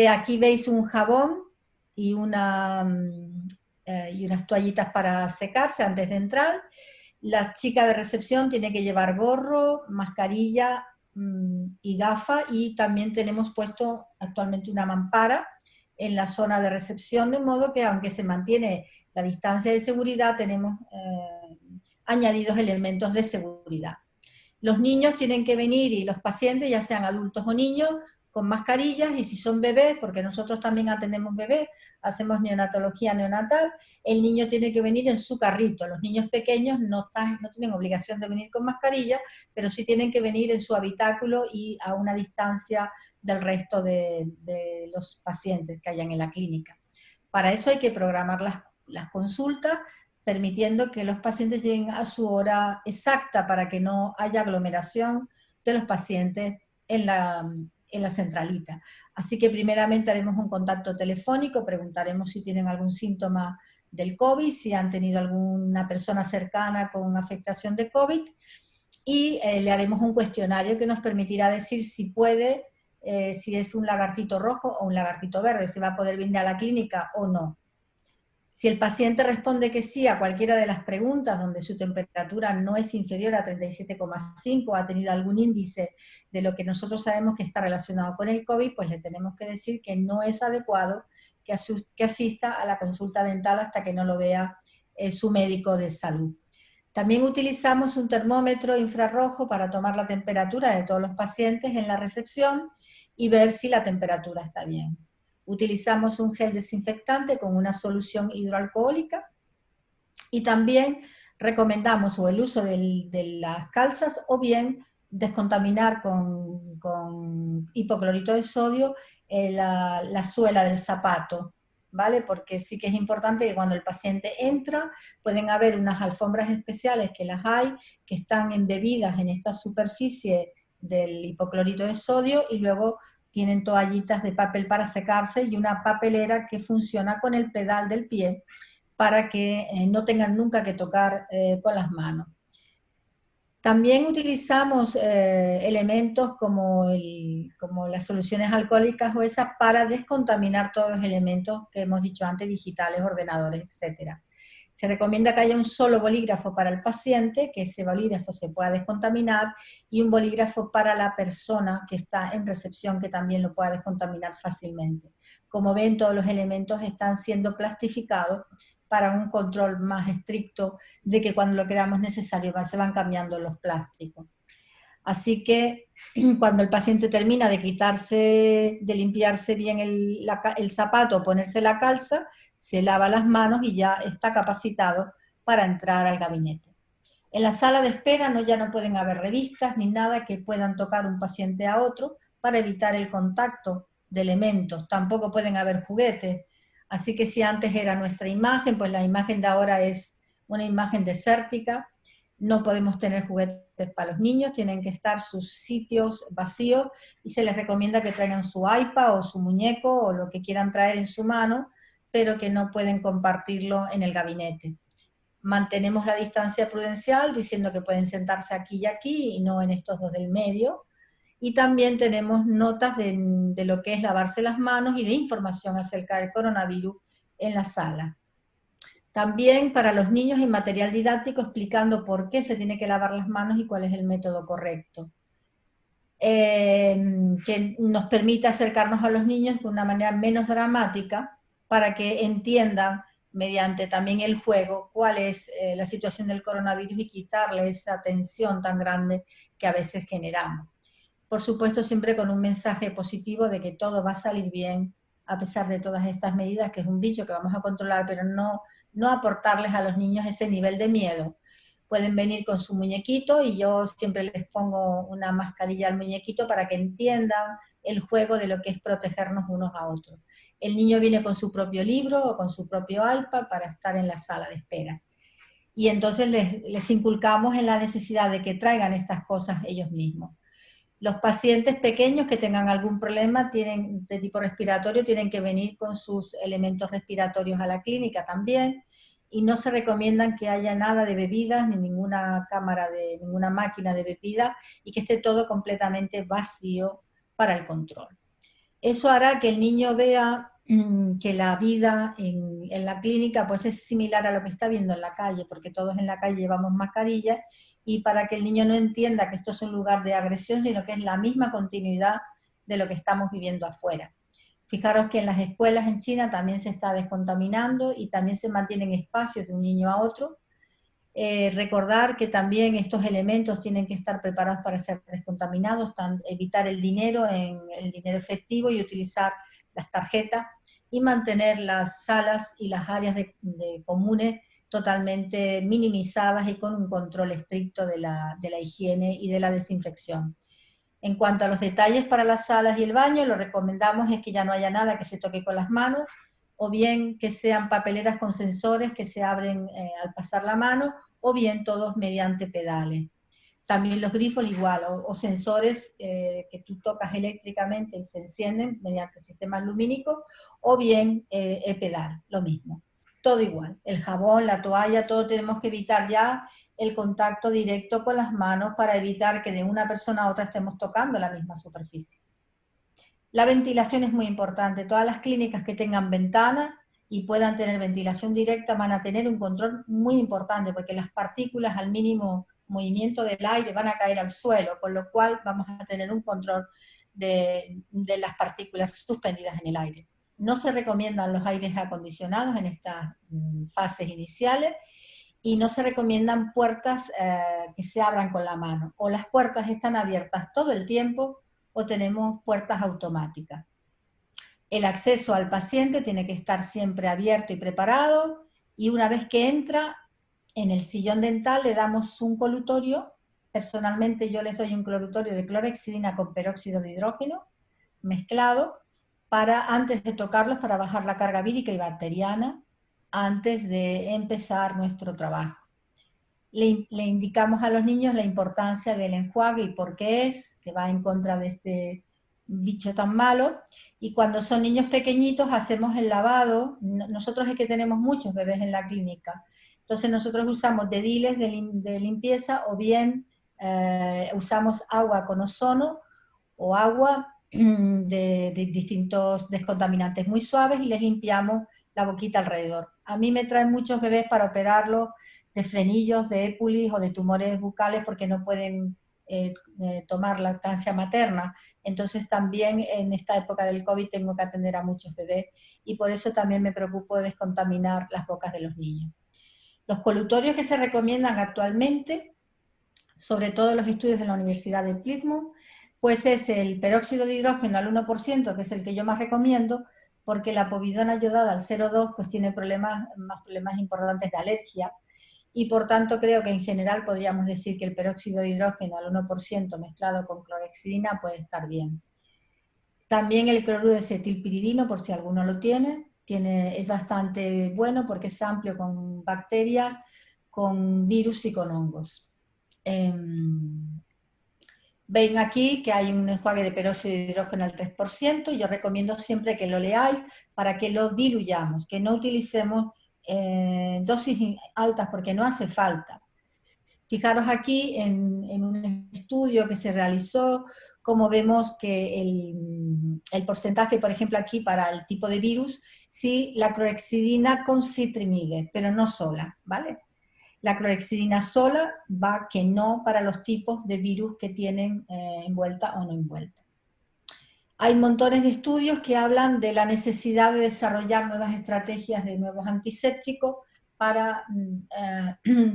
Aquí veis un jabón y, y unas toallitas para secarse antes de entrar. La chica de recepción tiene que llevar gorro, mascarilla y gafa, y también tenemos puesto actualmente una mampara en la zona de recepción, de modo que aunque se mantiene la distancia de seguridad, tenemos añadidos elementos de seguridad. Los niños tienen que venir y los pacientes, ya sean adultos o niños, con mascarillas, y si son bebés, porque nosotros también atendemos bebés, hacemos neonatología neonatal, el niño tiene que venir en su carrito. Los niños pequeños no tienen obligación de venir con mascarilla, pero sí tienen que venir en su habitáculo y a una distancia del resto de los pacientes que hayan en la clínica. Para eso hay que programar las consultas, permitiendo que los pacientes lleguen a su hora exacta para que no haya aglomeración de los pacientes en la centralita. Así que primeramente haremos un contacto telefónico, preguntaremos si tienen algún síntoma del COVID, si han tenido alguna persona cercana con afectación de COVID, y le haremos un cuestionario que nos permitirá decir si puede, si es un lagartito rojo o un lagartito verde, si va a poder venir a la clínica o no. Si el paciente responde que sí a cualquiera de las preguntas donde su temperatura no es inferior a 37,5, ha tenido algún índice de lo que nosotros sabemos que está relacionado con el COVID, pues le tenemos que decir que no es adecuado que asista a la consulta dental hasta que no lo vea su médico de salud. También utilizamos un termómetro infrarrojo para tomar la temperatura de todos los pacientes en la recepción y ver si la temperatura está bien. Utilizamos un gel desinfectante con una solución hidroalcohólica, y también recomendamos o el uso de las calzas o bien descontaminar con hipoclorito de sodio la suela del zapato, ¿vale? Porque sí que es importante que cuando el paciente entra pueden haber unas alfombras especiales, que las hay, que están embebidas en esta superficie del hipoclorito de sodio, y luego tienen toallitas de papel para secarse y una papelera que funciona con el pedal del pie para que no tengan nunca que tocar con las manos. También utilizamos elementos como las soluciones alcohólicas o esas para descontaminar todos los elementos que hemos dicho antes, digitales, ordenadores, etc. Se recomienda que haya un solo bolígrafo para el paciente, que ese bolígrafo se pueda descontaminar, y un bolígrafo para la persona que está en recepción, que también lo pueda descontaminar fácilmente. Como ven, todos los elementos están siendo plastificados para un control más estricto de que cuando lo creamos necesario se van cambiando los plásticos. Así que cuando el paciente termina de quitarse, de limpiarse bien el zapato o ponerse la calza, se lava las manos y ya está capacitado para entrar al gabinete. En la sala de espera ya no pueden haber revistas ni nada que puedan tocar un paciente a otro para evitar el contacto de elementos. Tampoco pueden haber juguetes. Así que si antes era nuestra imagen, pues la imagen de ahora es una imagen desértica. No podemos tener juguetes para los niños, tienen que estar sus sitios vacíos, y se les recomienda que traigan su iPad o su muñeco o lo que quieran traer en su mano, pero que no pueden compartirlo en el gabinete. Mantenemos la distancia prudencial diciendo que pueden sentarse aquí y aquí y no en estos dos del medio. Y también tenemos notas de lo que es lavarse las manos y de información acerca del coronavirus en la sala. También para los niños hay material didáctico explicando por qué se tiene que lavar las manos y cuál es el método correcto. Que nos permite acercarnos a los niños de una manera menos dramática para que entiendan mediante también el juego cuál es la situación del coronavirus y quitarle esa tensión tan grande que a veces generamos. Por supuesto, siempre con un mensaje positivo de que todo va a salir bien a pesar de todas estas medidas, que es un bicho que vamos a controlar, pero no aportarles a los niños ese nivel de miedo. Pueden venir con su muñequito y yo siempre les pongo una mascarilla al muñequito para que entiendan el juego de lo que es protegernos unos a otros. El niño viene con su propio libro o con su propio iPad para estar en la sala de espera. Y entonces les inculcamos en la necesidad de que traigan estas cosas ellos mismos. Los pacientes pequeños que tengan algún problema de tipo respiratorio tienen que venir con sus elementos respiratorios a la clínica también, y no se recomiendan que haya nada de bebidas, ni ninguna ninguna máquina de bebida, y que esté todo completamente vacío para el control. Eso hará que el niño vea que la vida en la clínica pues es similar a lo que está viendo en la calle, porque todos en la calle llevamos mascarillas, y para que el niño no entienda que esto es un lugar de agresión, sino que es la misma continuidad de lo que estamos viviendo afuera. Fijaros que en las escuelas en China también se está descontaminando y también se mantienen espacios de un niño a otro. Recordar que también estos elementos tienen que estar preparados para ser descontaminados, evitar el dinero efectivo y utilizar las tarjetas, y mantener las salas y las áreas de comunes totalmente minimizadas y con un control estricto de la higiene y de la desinfección. En cuanto a los detalles para las salas y el baño, lo recomendamos es que ya no haya nada que se toque con las manos, o bien que sean papeleras con sensores que se abren al pasar la mano, o bien todos mediante pedales. También los grifos igual, o sensores que tú tocas eléctricamente y se encienden mediante sistemas lumínicos, o bien e-pedal, lo mismo. Todo igual, el jabón, la toalla, todo tenemos que evitar ya el contacto directo con las manos para evitar que de una persona a otra estemos tocando la misma superficie. La ventilación es muy importante. Todas las clínicas que tengan ventanas y puedan tener ventilación directa van a tener un control muy importante, porque las partículas al mínimo movimiento del aire van a caer al suelo, con lo cual vamos a tener un control de las partículas suspendidas en el aire. No se recomiendan los aires acondicionados en estas fases iniciales, y no se recomiendan puertas que se abran con la mano. O las puertas están abiertas todo el tiempo, o tenemos puertas automáticas. El acceso al paciente tiene que estar siempre abierto y preparado, y una vez que entra, en el sillón dental le damos un colutorio. Personalmente yo les doy un colutorio de clorhexidina con peróxido de hidrógeno mezclado, antes de tocarlos, para bajar la carga vírica y bacteriana antes de empezar nuestro trabajo. Le indicamos a los niños la importancia del enjuague y por qué que va en contra de este bicho tan malo. Y cuando son niños pequeñitos hacemos el lavado. Nosotros es que tenemos muchos bebés en la clínica, entonces nosotros usamos dediles de limpieza, o bien usamos agua con ozono o agua de distintos descontaminantes muy suaves, y les limpiamos la boquita alrededor. A mí me traen muchos bebés para operarlos de frenillos, de épulis o de tumores bucales, porque no pueden tomar lactancia materna. Entonces también en esta época del COVID tengo que atender a muchos bebés, y por eso también me preocupo de descontaminar las bocas de los niños. Los colutorios que se recomiendan actualmente, sobre todo los estudios de la Universidad de Plymouth, pues es el peróxido de hidrógeno al 1%, que es el que yo más recomiendo, porque la povidona yodada al 0,2 pues tiene más problemas importantes de alergia, y por tanto creo que en general podríamos decir que el peróxido de hidrógeno al 1% mezclado con clorhexidina puede estar bien. También el cloruro de acetilpiridino, por si alguno lo tiene, es bastante bueno porque es amplio con bacterias, con virus y con hongos. Ven aquí que hay un enjuague de peróxido de hidrógeno al 3%, y yo recomiendo siempre que lo leáis para que lo diluyamos, que no utilicemos dosis altas porque no hace falta. Fijaros aquí en un estudio que se realizó, como vemos que el porcentaje, por ejemplo aquí para el tipo de virus, sí, la clorhexidina con citrimide, pero no sola, ¿vale? La clorhexidina sola va que no para los tipos de virus que tienen envuelta o no envuelta. Hay montones de estudios que hablan de la necesidad de desarrollar nuevas estrategias de nuevos antisépticos para,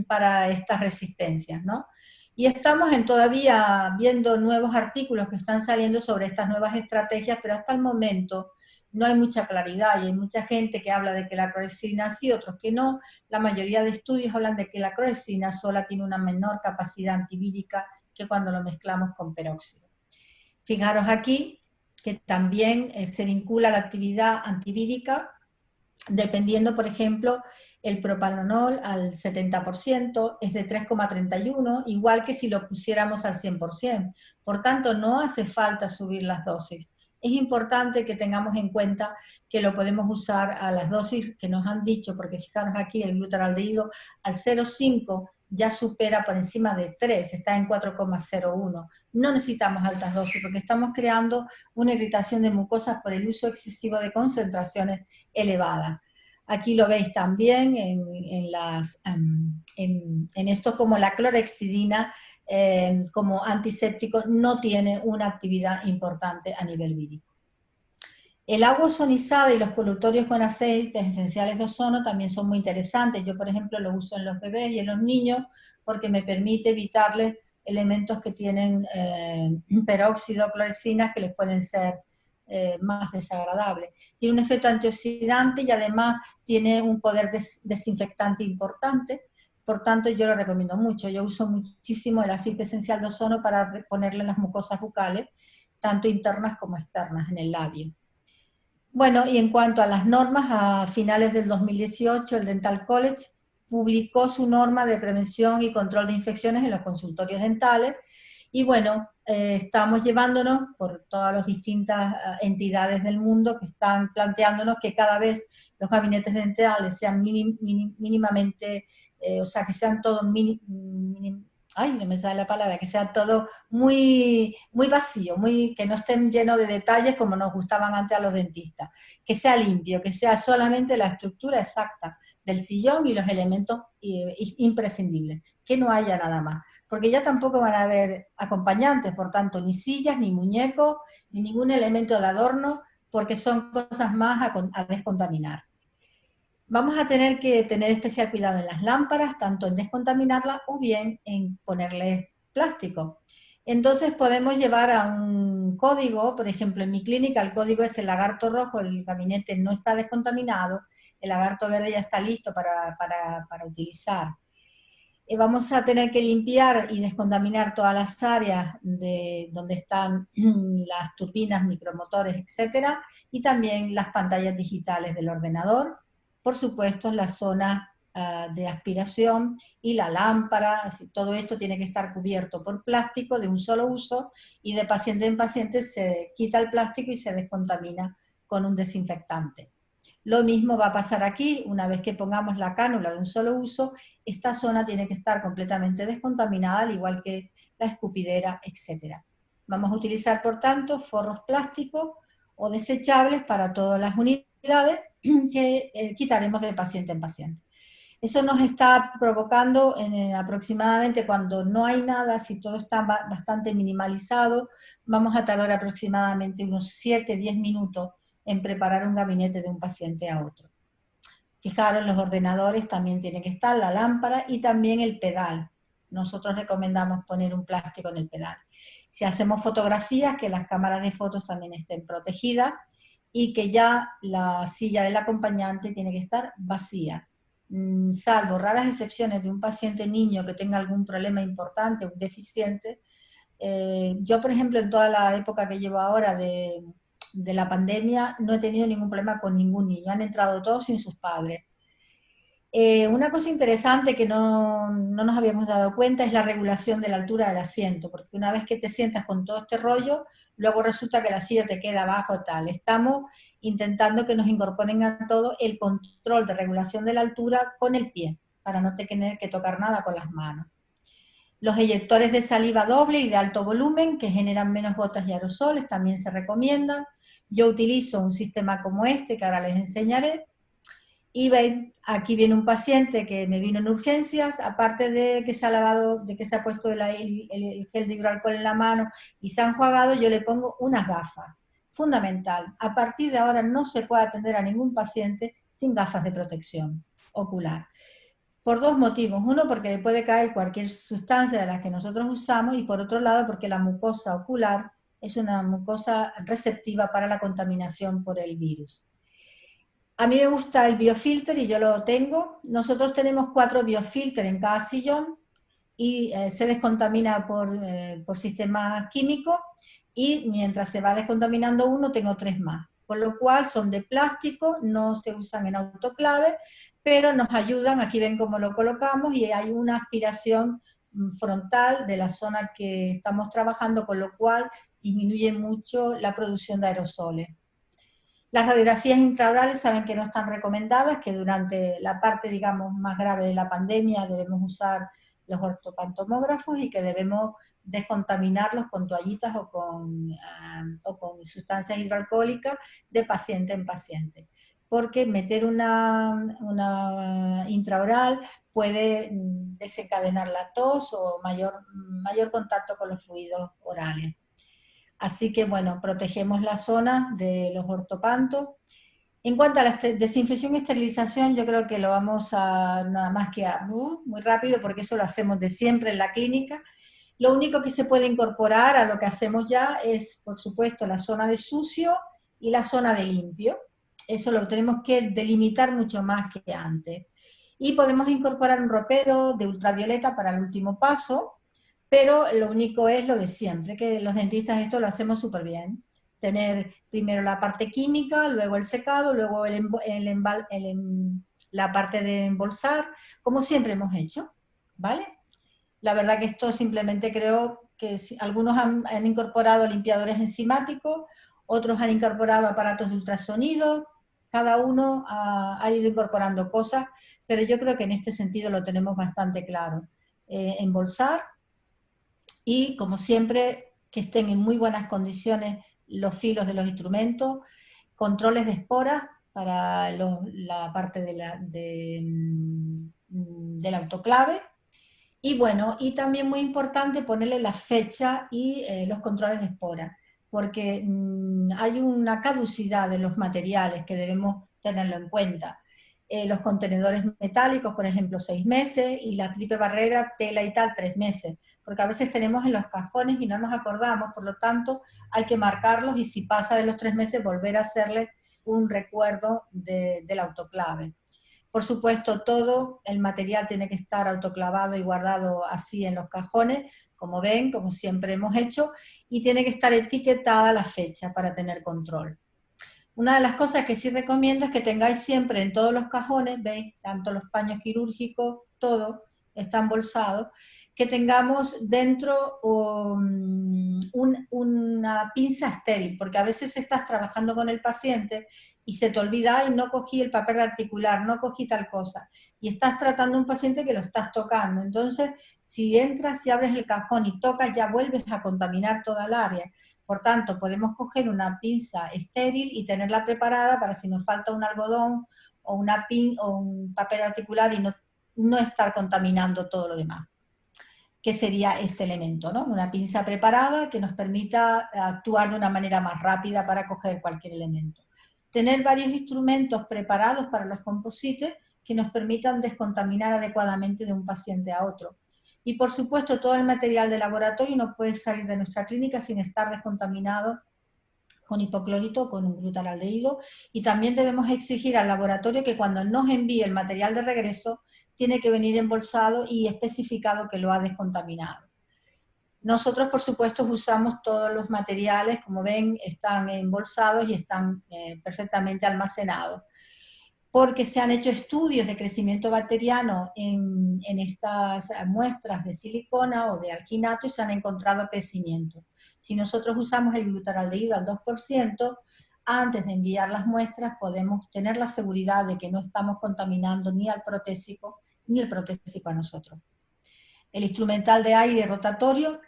para estas resistencias, ¿no? Y estamos todavía viendo nuevos artículos que están saliendo sobre estas nuevas estrategias, pero hasta el momento no hay mucha claridad y hay mucha gente que habla de que la clorexidina sí, otros que no. La mayoría de estudios hablan de que la clorexidina sola tiene una menor capacidad antivírica que cuando lo mezclamos con peróxido. Fijaros aquí que también se vincula la actividad antivírica dependiendo, por ejemplo, el propanolol al 70% es de 3,31, igual que si lo pusiéramos al 100%. Por tanto, no hace falta subir las dosis. Es importante que tengamos en cuenta que lo podemos usar a las dosis que nos han dicho, porque fijaros aquí, el glutaraldehído al 0,5 ya supera por encima de 3, está en 4,01. No necesitamos altas dosis porque estamos creando una irritación de mucosas por el uso excesivo de concentraciones elevadas. Aquí lo veis también en esto como la clorexidina como antiséptico no tiene una actividad importante a nivel vírico. El agua ozonizada y los colutorios con aceites esenciales de ozono también son muy interesantes. Yo, por ejemplo, lo uso en los bebés y en los niños porque me permite evitarles elementos que tienen peróxido o clorexina que les pueden ser más desagradables. Tiene un efecto antioxidante y además tiene un poder desinfectante importante. Por tanto, yo lo recomiendo mucho. Yo uso muchísimo el aceite esencial de ozono para ponerle en las mucosas bucales, tanto internas como externas en el labio. Bueno, y en cuanto a las normas, a finales del 2018 el Dental College publicó su norma de prevención y control de infecciones en los consultorios dentales y bueno, estamos llevándonos por todas las distintas entidades del mundo que están planteándonos que cada vez los gabinetes dentales sean mínimamente, o sea, que sean todos ay, no me sale la palabra, que sea todo muy, muy vacío, que no estén llenos de detalles como nos gustaban antes a los dentistas, que sea limpio, que sea solamente la estructura exacta del sillón y los elementos imprescindibles, que no haya nada más, porque ya tampoco van a haber acompañantes, por tanto, ni sillas, ni muñecos, ni ningún elemento de adorno, porque son cosas más a descontaminar. Vamos a tener que tener especial cuidado en las lámparas, tanto en descontaminarlas o bien en ponerles plástico. Entonces podemos llevar a un código, por ejemplo en mi clínica el código es el lagarto rojo, el gabinete no está descontaminado, el lagarto verde ya está listo para utilizar. Vamos a tener que limpiar y descontaminar todas las áreas donde están las turbinas, micromotores, etcétera, y también las pantallas digitales del ordenador, por supuesto la zona de aspiración y la lámpara, así, todo esto tiene que estar cubierto por plástico de un solo uso y de paciente en paciente se quita el plástico y se descontamina con un desinfectante. Lo mismo va a pasar aquí, una vez que pongamos la cánula de un solo uso, esta zona tiene que estar completamente descontaminada, al igual que la escupidera, etc. Vamos a utilizar, por tanto, forros plásticos o desechables para todas las unidades que quitaremos de paciente en paciente. Eso nos está provocando aproximadamente cuando no hay nada, si todo está bastante minimalizado, vamos a tardar aproximadamente unos 7-10 minutos en preparar un gabinete de un paciente a otro. Fijaros, los ordenadores también tienen que estar, la lámpara y también el pedal. Nosotros recomendamos poner un plástico en el pedal. Si hacemos fotografías, que las cámaras de fotos también estén protegidas y que ya la silla del acompañante tiene que estar vacía. Salvo raras excepciones de un paciente niño que tenga algún problema importante, un deficiente. Yo, por ejemplo, en toda la época que llevo ahora de la pandemia, no he tenido ningún problema con ningún niño, han entrado todos sin sus padres. Una cosa interesante que no nos habíamos dado cuenta es la regulación de la altura del asiento, porque una vez que te sientas con todo este rollo, luego resulta que la silla te queda abajo tal. Estamos intentando que nos incorporen a todo el control de regulación de la altura con el pie, para no tener que tocar nada con las manos. Los eyectores de saliva doble y de alto volumen, que generan menos gotas y aerosoles, también se recomiendan. Yo utilizo un sistema como este, que ahora les enseñaré. Y ven, aquí viene un paciente que me vino en urgencias, aparte de que se ha lavado, de que se ha puesto el gel de hidroalcohol en la mano y se ha enjuagado, yo le pongo unas gafas. fundamental. A partir de ahora no se puede atender a ningún paciente sin gafas de protección ocular. Por dos motivos. Uno, porque le puede caer cualquier sustancia de las que nosotros usamos, y por otro lado, porque la mucosa ocular es una mucosa receptiva para la contaminación por el virus. A mí me gusta el biofilter y yo lo tengo. Nosotros tenemos 4 biofilters en cada sillón y se descontamina por sistema químico, y mientras se va descontaminando uno tengo 3 más. Con lo cual son de plástico, no se usan en autoclave, pero nos ayudan, aquí ven cómo lo colocamos, y hay una aspiración frontal de la zona que estamos trabajando, con lo cual disminuye mucho la producción de aerosoles. Las radiografías intraorales saben que no están recomendadas, que durante la parte, digamos, más grave de la pandemia debemos usar los ortopantomógrafos y que debemos descontaminarlos con toallitas o con sustancias hidroalcohólicas de paciente en paciente. Porque meter una intraoral puede desencadenar la tos o mayor contacto con los fluidos orales. Así que, bueno, protegemos la zona de los ortopantos. En cuanto a la desinfección y esterilización, yo creo que lo vamos a nada más que muy rápido, porque eso lo hacemos de siempre en la clínica. Lo único que se puede incorporar a lo que hacemos ya es, por supuesto, la zona de sucio y la zona de limpio. Eso lo tenemos que delimitar mucho más que antes. Y podemos incorporar un ropero de ultravioleta para el último paso, pero lo único es lo de siempre, que los dentistas esto lo hacemos súper bien. Tener primero la parte química, luego el secado, luego la parte de embolsar, como siempre hemos hecho, ¿vale? La verdad que esto simplemente creo que algunos han incorporado limpiadores enzimáticos, otros han incorporado aparatos de ultrasonido, cada uno ha ido incorporando cosas, pero yo creo que en este sentido lo tenemos bastante claro. Embolsar, y, como siempre, que estén en muy buenas condiciones los filos de los instrumentos, controles de esporas para la parte del autoclave, y bueno, y también muy importante ponerle la fecha y los controles de espora, porque hay una caducidad de los materiales que debemos tenerlo en cuenta. Los contenedores metálicos, por ejemplo, 6 meses, y la triple barrera, tela y tal, 3 meses, porque a veces tenemos en los cajones y no nos acordamos, por lo tanto hay que marcarlos, y si pasa de los 3 meses volver a hacerle un recuerdo del autoclave. Por supuesto, todo el material tiene que estar autoclavado y guardado así en los cajones, como ven, como siempre hemos hecho, y tiene que estar etiquetada la fecha para tener control. Una de las cosas que sí recomiendo es que tengáis siempre en todos los cajones, veis, tanto los paños quirúrgicos, todo está embolsado, que tengamos dentro una pinza estéril, porque a veces estás trabajando con el paciente y se te olvida, ay, no cogí el papel articular, no cogí tal cosa, y estás tratando a un paciente que lo estás tocando. Entonces, si entras y abres el cajón y tocas, ya vuelves a contaminar toda el área. Por tanto, podemos coger una pinza estéril y tenerla preparada para si nos falta un algodón o un papel articular, y no estar contaminando todo lo demás, que sería este elemento, ¿no? Una pinza preparada que nos permita actuar de una manera más rápida para coger cualquier elemento. Tener varios instrumentos preparados para los composites que nos permitan descontaminar adecuadamente de un paciente a otro. Y, por supuesto, todo el material de laboratorio no puede salir de nuestra clínica sin estar descontaminado con hipoclorito o con un glutaraldehído, y también debemos exigir al laboratorio que cuando nos envíe el material de regreso tiene que venir embolsado y especificado que lo ha descontaminado. Nosotros, por supuesto, usamos todos los materiales, como ven, están embolsados y están perfectamente almacenados, porque se han hecho estudios de crecimiento bacteriano en estas muestras de silicona o de alginato y se han encontrado crecimiento. Si nosotros usamos el glutaraldehído al 2%, antes de enviar las muestras podemos tener la seguridad de que no estamos contaminando ni al protésico ni el protésico a nosotros. El instrumental de aire rotatorio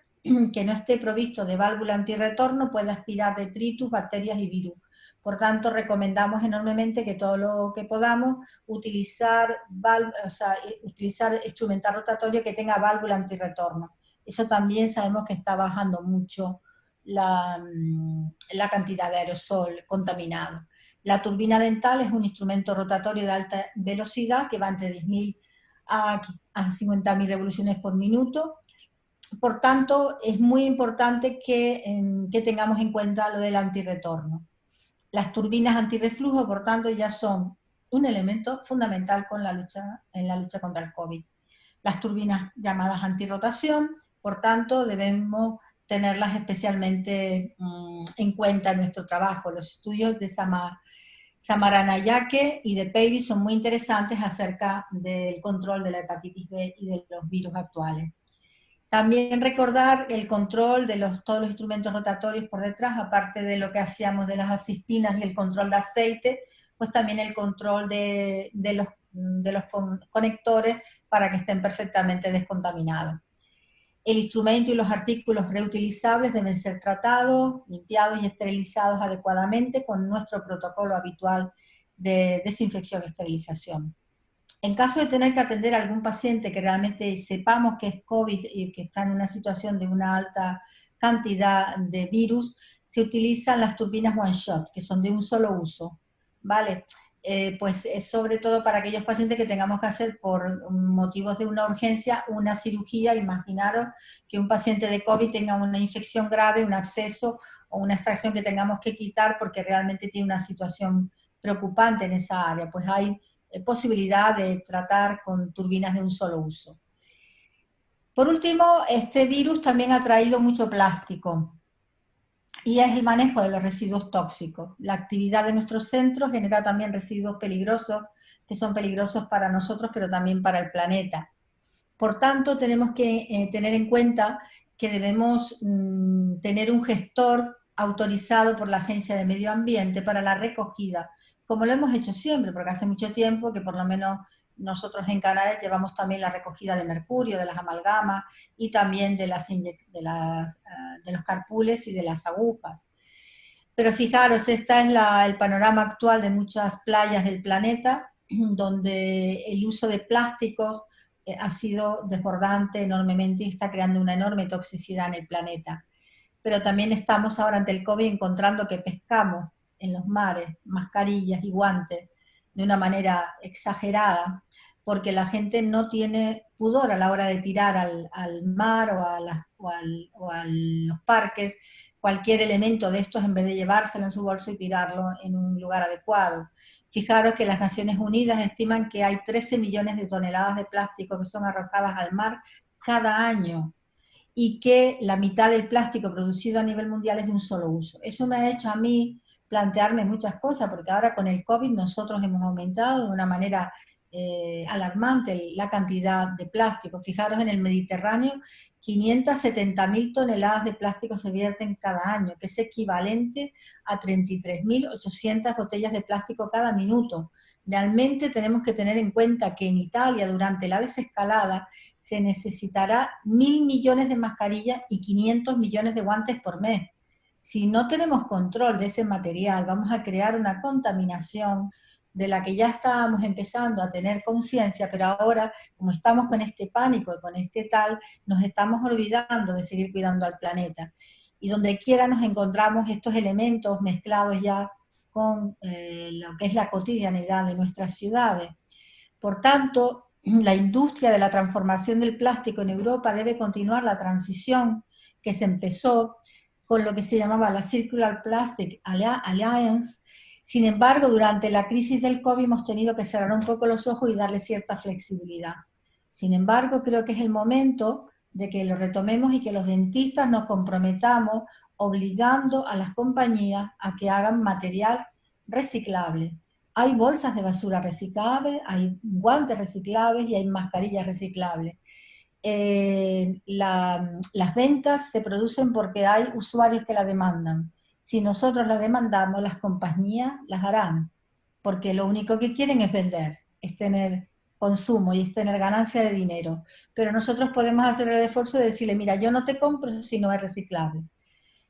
que no esté provisto de válvula antirretorno puede aspirar detritus, bacterias y virus. Por tanto, recomendamos enormemente que todo lo que podamos utilizar instrumental rotatorio que tenga válvula antirretorno. Eso también sabemos que está bajando mucho la cantidad de aerosol contaminado. La turbina dental es un instrumento rotatorio de alta velocidad que va entre 10.000 a 50.000 revoluciones por minuto. Por tanto, es muy importante que tengamos en cuenta lo del antirretorno. Las turbinas antirreflujo, por tanto, ya son un elemento fundamental en la lucha contra el COVID. Las turbinas llamadas antirrotación, por tanto, debemos tenerlas especialmente en cuenta en nuestro trabajo. Los estudios de Samaranayake y de Peiry son muy interesantes acerca del control de la hepatitis B y de los virus actuales. También recordar el control de todos los instrumentos rotatorios por detrás, aparte de lo que hacíamos de las asistinas y el control de aceite, pues también el control de los conectores para que estén perfectamente descontaminados. El instrumento y los artículos reutilizables deben ser tratados, limpiados y esterilizados adecuadamente con nuestro protocolo habitual de desinfección y esterilización. En caso de tener que atender a algún paciente que realmente sepamos que es COVID y que está en una situación de una alta cantidad de virus, se utilizan las turbinas one shot, que son de un solo uso, ¿vale? Pues es sobre todo para aquellos pacientes que tengamos que hacer por motivos de una urgencia, una cirugía. Imaginaros que un paciente de COVID tenga una infección grave, un absceso o una extracción que tengamos que quitar porque realmente tiene una situación preocupante en esa área, pues hay posibilidad de tratar con turbinas de un solo uso. Por último, este virus también ha traído mucho plástico y es el manejo de los residuos tóxicos. La actividad de nuestros centros genera también residuos peligrosos, que son peligrosos para nosotros, pero también para el planeta. Por tanto, tenemos que tener en cuenta que debemos tener un gestor autorizado por la Agencia de Medio Ambiente para la recogida, como lo hemos hecho siempre, porque hace mucho tiempo que por lo menos nosotros en Canarias llevamos también la recogida de mercurio, de las amalgamas y también de los carpules y de las agujas. Pero fijaros, este es el panorama actual de muchas playas del planeta, donde el uso de plásticos ha sido desbordante enormemente y está creando una enorme toxicidad en el planeta. Pero también estamos ahora ante el COVID encontrando que pescamos en los mares mascarillas y guantes de una manera exagerada, porque la gente no tiene pudor a la hora de tirar al mar o a los parques cualquier elemento de estos en vez de llevárselo en su bolso y tirarlo en un lugar adecuado. Fijaros que las Naciones Unidas estiman que hay 13 millones de toneladas de plástico que son arrojadas al mar cada año y que la mitad del plástico producido a nivel mundial es de un solo uso. Eso me ha hecho a mí plantearme muchas cosas, porque ahora con el COVID nosotros hemos aumentado de una manera alarmante la cantidad de plástico. Fijaros, en el Mediterráneo 570.000 toneladas de plástico se vierten cada año, que es equivalente a 33.800 botellas de plástico cada minuto. Realmente tenemos que tener en cuenta que en Italia, durante la desescalada, se necesitará 1.000 millones de mascarillas y 500 millones de guantes por mes. Si no tenemos control de ese material, vamos a crear una contaminación de la que ya estábamos empezando a tener conciencia, pero ahora, como estamos con este pánico y con este tal, nos estamos olvidando de seguir cuidando al planeta. Y donde quiera nos encontramos estos elementos mezclados ya con lo que es la cotidianidad de nuestras ciudades. Por tanto, la industria de la transformación del plástico en Europa debe continuar la transición que se empezó con lo que se llamaba la Circular Plastic Alliance. Sin embargo, durante la crisis del COVID hemos tenido que cerrar un poco los ojos y darle cierta flexibilidad. Sin embargo, creo que es el momento de que lo retomemos y que los dentistas nos comprometamos obligando a las compañías a que hagan material reciclable. Hay bolsas de basura reciclables, hay guantes reciclables y hay mascarillas reciclables. Las ventas se producen porque hay usuarios que la demandan. Si nosotros la demandamos, las compañías las harán, porque lo único que quieren es vender, es tener consumo y es tener ganancia de dinero. Pero nosotros podemos hacer el esfuerzo de decirle, mira, yo no te compro si no es reciclable.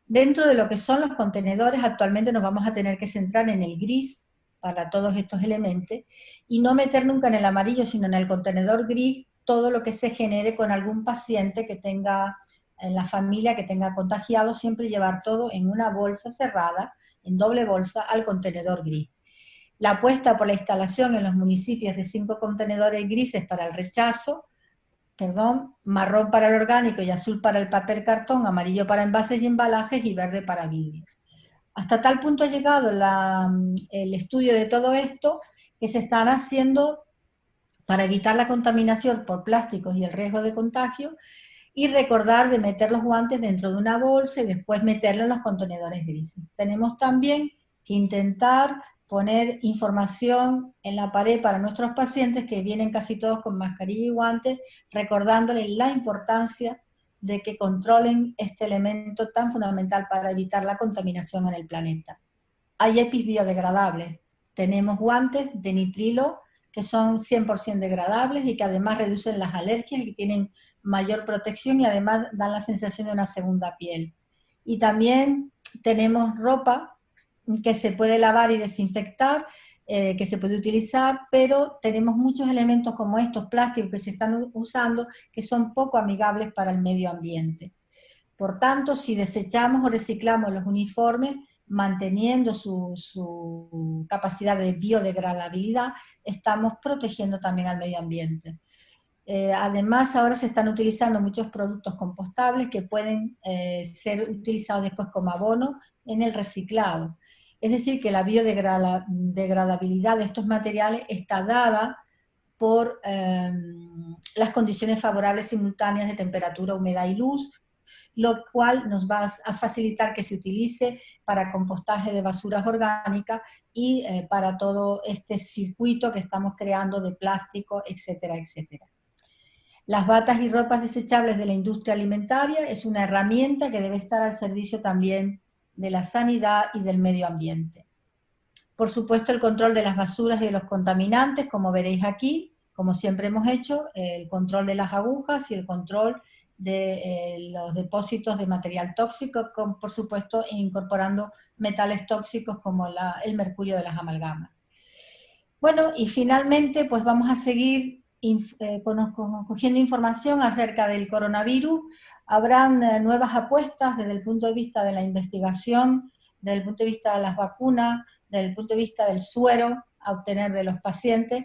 Dentro de lo que son los contenedores, actualmente nos vamos a tener que centrar en el gris para todos estos elementos y no meter nunca en el amarillo, sino en el contenedor gris todo lo que se genere con algún paciente que tenga en la familia que tenga contagiado, siempre llevar todo en una bolsa cerrada, en doble bolsa, al contenedor gris. La apuesta por la instalación en los municipios de 5 contenedores grises para el rechazo, marrón para el orgánico y azul para el papel cartón, amarillo para envases y embalajes y verde para vidrio. Hasta tal punto ha llegado el estudio de todo esto que se están haciendo para evitar la contaminación por plásticos y el riesgo de contagio, y recordar de meter los guantes dentro de una bolsa y después meterlos en los contenedores grises. Tenemos también que intentar poner información en la pared para nuestros pacientes, que vienen casi todos con mascarilla y guantes, recordándoles la importancia de que controlen este elemento tan fundamental para evitar la contaminación en el planeta. Hay EPIs biodegradables. Tenemos guantes de nitrilo que son 100% degradables y que además reducen las alergias y tienen mayor protección y además dan la sensación de una segunda piel. Y también tenemos ropa que se puede lavar y desinfectar, que se puede utilizar, pero tenemos muchos elementos como estos plásticos que se están usando que son poco amigables para el medio ambiente. Por tanto, si desechamos o reciclamos los uniformes, manteniendo su capacidad de biodegradabilidad, estamos protegiendo también al medio ambiente. Además, ahora se están utilizando muchos productos compostables que pueden ser utilizados después como abono en el reciclado. Es decir, que la biodegradabilidad de estos materiales está dada por las condiciones favorables simultáneas de temperatura, humedad y luz, lo cual nos va a facilitar que se utilice para compostaje de basuras orgánicas y para todo este circuito que estamos creando de plástico, etcétera, etcétera. Las batas y ropas desechables de la industria alimentaria es una herramienta que debe estar al servicio también de la sanidad y del medio ambiente. Por supuesto, el control de las basuras y de los contaminantes, como veréis aquí, como siempre hemos hecho, el control de las agujas y el control de los depósitos de material tóxico, con, por supuesto, incorporando metales tóxicos como el mercurio de las amalgamas. Bueno, y finalmente, pues vamos a seguir cogiendo información acerca del coronavirus. Habrán nuevas apuestas desde el punto de vista de la investigación, desde el punto de vista de las vacunas, desde el punto de vista del suero a obtener de los pacientes,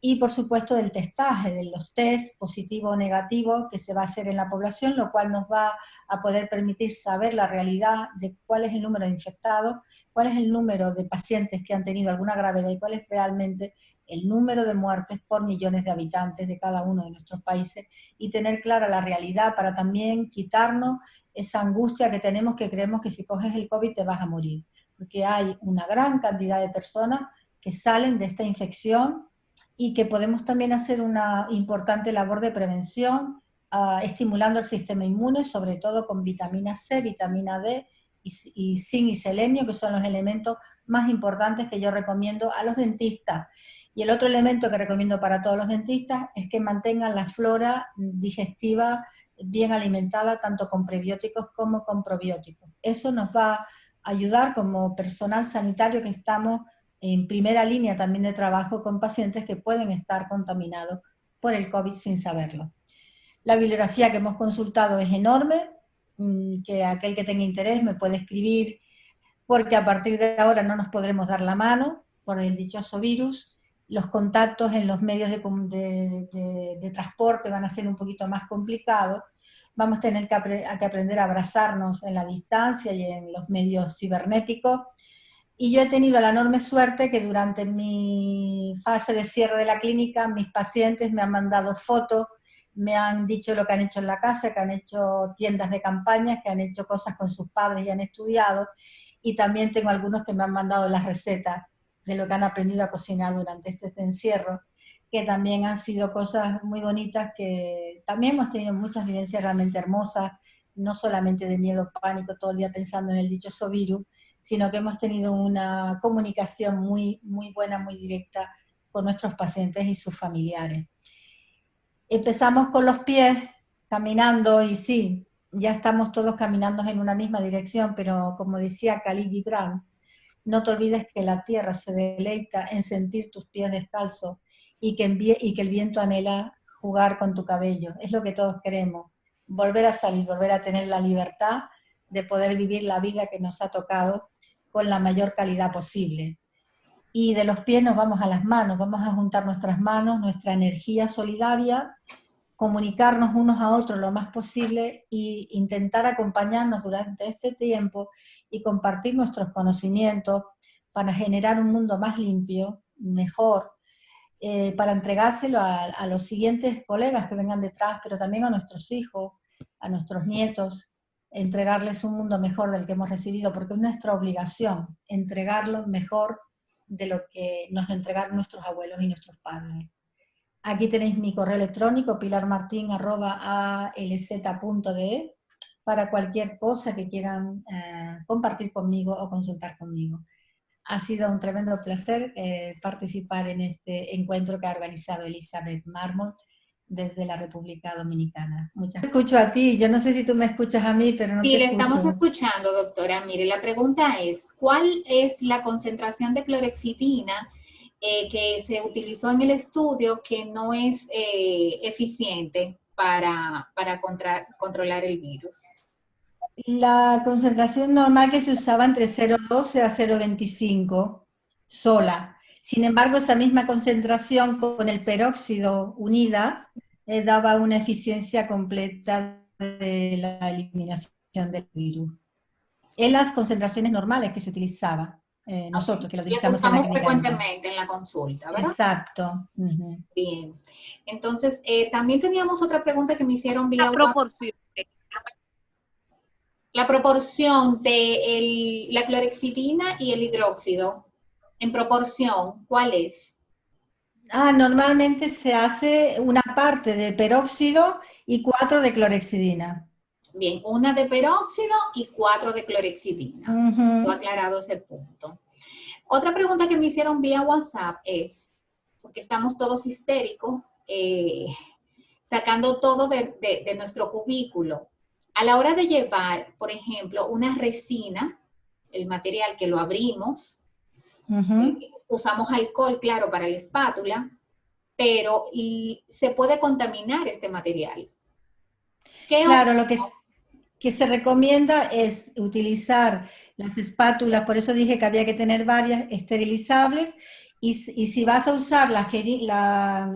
y por supuesto del testaje, de los test positivo o negativo que se va a hacer en la población, lo cual nos va a poder permitir saber la realidad de cuál es el número de infectados, cuál es el número de pacientes que han tenido alguna gravedad y cuál es realmente el número de muertes por millones de habitantes de cada uno de nuestros países, y tener clara la realidad para también quitarnos esa angustia que tenemos, que creemos que si coges el COVID te vas a morir, porque hay una gran cantidad de personas que salen de esta infección y que podemos también hacer una importante labor de prevención, estimulando el sistema inmune, sobre todo con vitamina C, vitamina D y zinc y selenio, que son los elementos más importantes que yo recomiendo a los dentistas. Y el otro elemento que recomiendo para todos los dentistas es que mantengan la flora digestiva bien alimentada, tanto con prebióticos como con probióticos. Eso nos va a ayudar como personal sanitario que estamos en primera línea también de trabajo con pacientes que pueden estar contaminados por el COVID sin saberlo. La bibliografía que hemos consultado es enorme, que aquel que tenga interés me puede escribir, porque a partir de ahora no nos podremos dar la mano por el dichoso virus. Los contactos en los medios de transporte van a ser un poquito más complicados. Vamos a tener que aprender a abrazarnos en la distancia y en los medios cibernéticos. Y yo he tenido la enorme suerte que durante mi fase de cierre de la clínica, mis pacientes me han mandado fotos, me han dicho lo que han hecho en la casa, que han hecho tiendas de campaña, que han hecho cosas con sus padres y han estudiado, y también tengo algunos que me han mandado las recetas de lo que han aprendido a cocinar durante este encierro, que también han sido cosas muy bonitas, que también hemos tenido muchas vivencias realmente hermosas, no solamente de miedo, pánico, todo el día pensando en el dichoso virus, sino que hemos tenido una comunicación muy, muy buena, muy directa con nuestros pacientes y sus familiares. Empezamos con los pies, caminando, y sí, ya estamos todos caminando en una misma dirección, pero como decía Khalil Gibran, no te olvides que la tierra se deleita en sentir tus pies descalzos y que el viento anhela jugar con tu cabello. Es lo que todos queremos, volver a salir, volver a tener la libertad de poder vivir la vida que nos ha tocado con la mayor calidad posible. Y de los pies nos vamos a las manos, vamos a juntar nuestras manos, nuestra energía solidaria, comunicarnos unos a otros lo más posible e intentar acompañarnos durante este tiempo y compartir nuestros conocimientos para generar un mundo más limpio, mejor, para entregárselo a los siguientes colegas que vengan detrás, pero también a nuestros hijos, a nuestros nietos, entregarles un mundo mejor del que hemos recibido, porque es nuestra obligación entregarlo mejor de lo que nos entregaron nuestros abuelos y nuestros padres. Aquí tenéis mi correo electrónico, pilarmartin@alz.de, para cualquier cosa que quieran compartir conmigo o consultar conmigo. Ha sido un tremendo placer participar en este encuentro que ha organizado Elizabeth Marmol desde la República Dominicana. Muchas gracias. Escucho a ti, yo no sé si tú me escuchas a mí, pero no Sí, te le escucho. estamos escuchando, doctora. Mire, la pregunta es, ¿cuál es la concentración de clorexidina que se utilizó en el estudio que no es eficiente para controlar el virus? La concentración normal que se usaba entre 0,12 a 0,25 sola. Sin embargo, esa misma concentración con el peróxido unida daba una eficiencia completa de la eliminación del virus. En las concentraciones normales que se utilizaba, nosotros que lo Lo que utilizamos en la usamos clínica. frecuentemente en la consulta, ¿verdad? Exacto. Bien. Entonces, también teníamos otra pregunta que me hicieron vía La proporción. La proporción de la clorexidina y el hidróxido, en proporción, ¿cuál es? Normalmente se hace una parte de peróxido y 4 de clorexidina. Bien, una de peróxido y 4 de clorexidina. Lo he aclarado ese punto. Otra pregunta que me hicieron vía WhatsApp es, porque estamos todos histéricos, sacando todo de nuestro cubículo. A la hora de llevar, por ejemplo, una resina, el material que lo abrimos, usamos alcohol, claro, para la espátula, pero se puede contaminar este material. Claro, lo que se recomienda es utilizar las espátulas, por eso dije que había que tener varias esterilizables, y si vas a usar la jeringa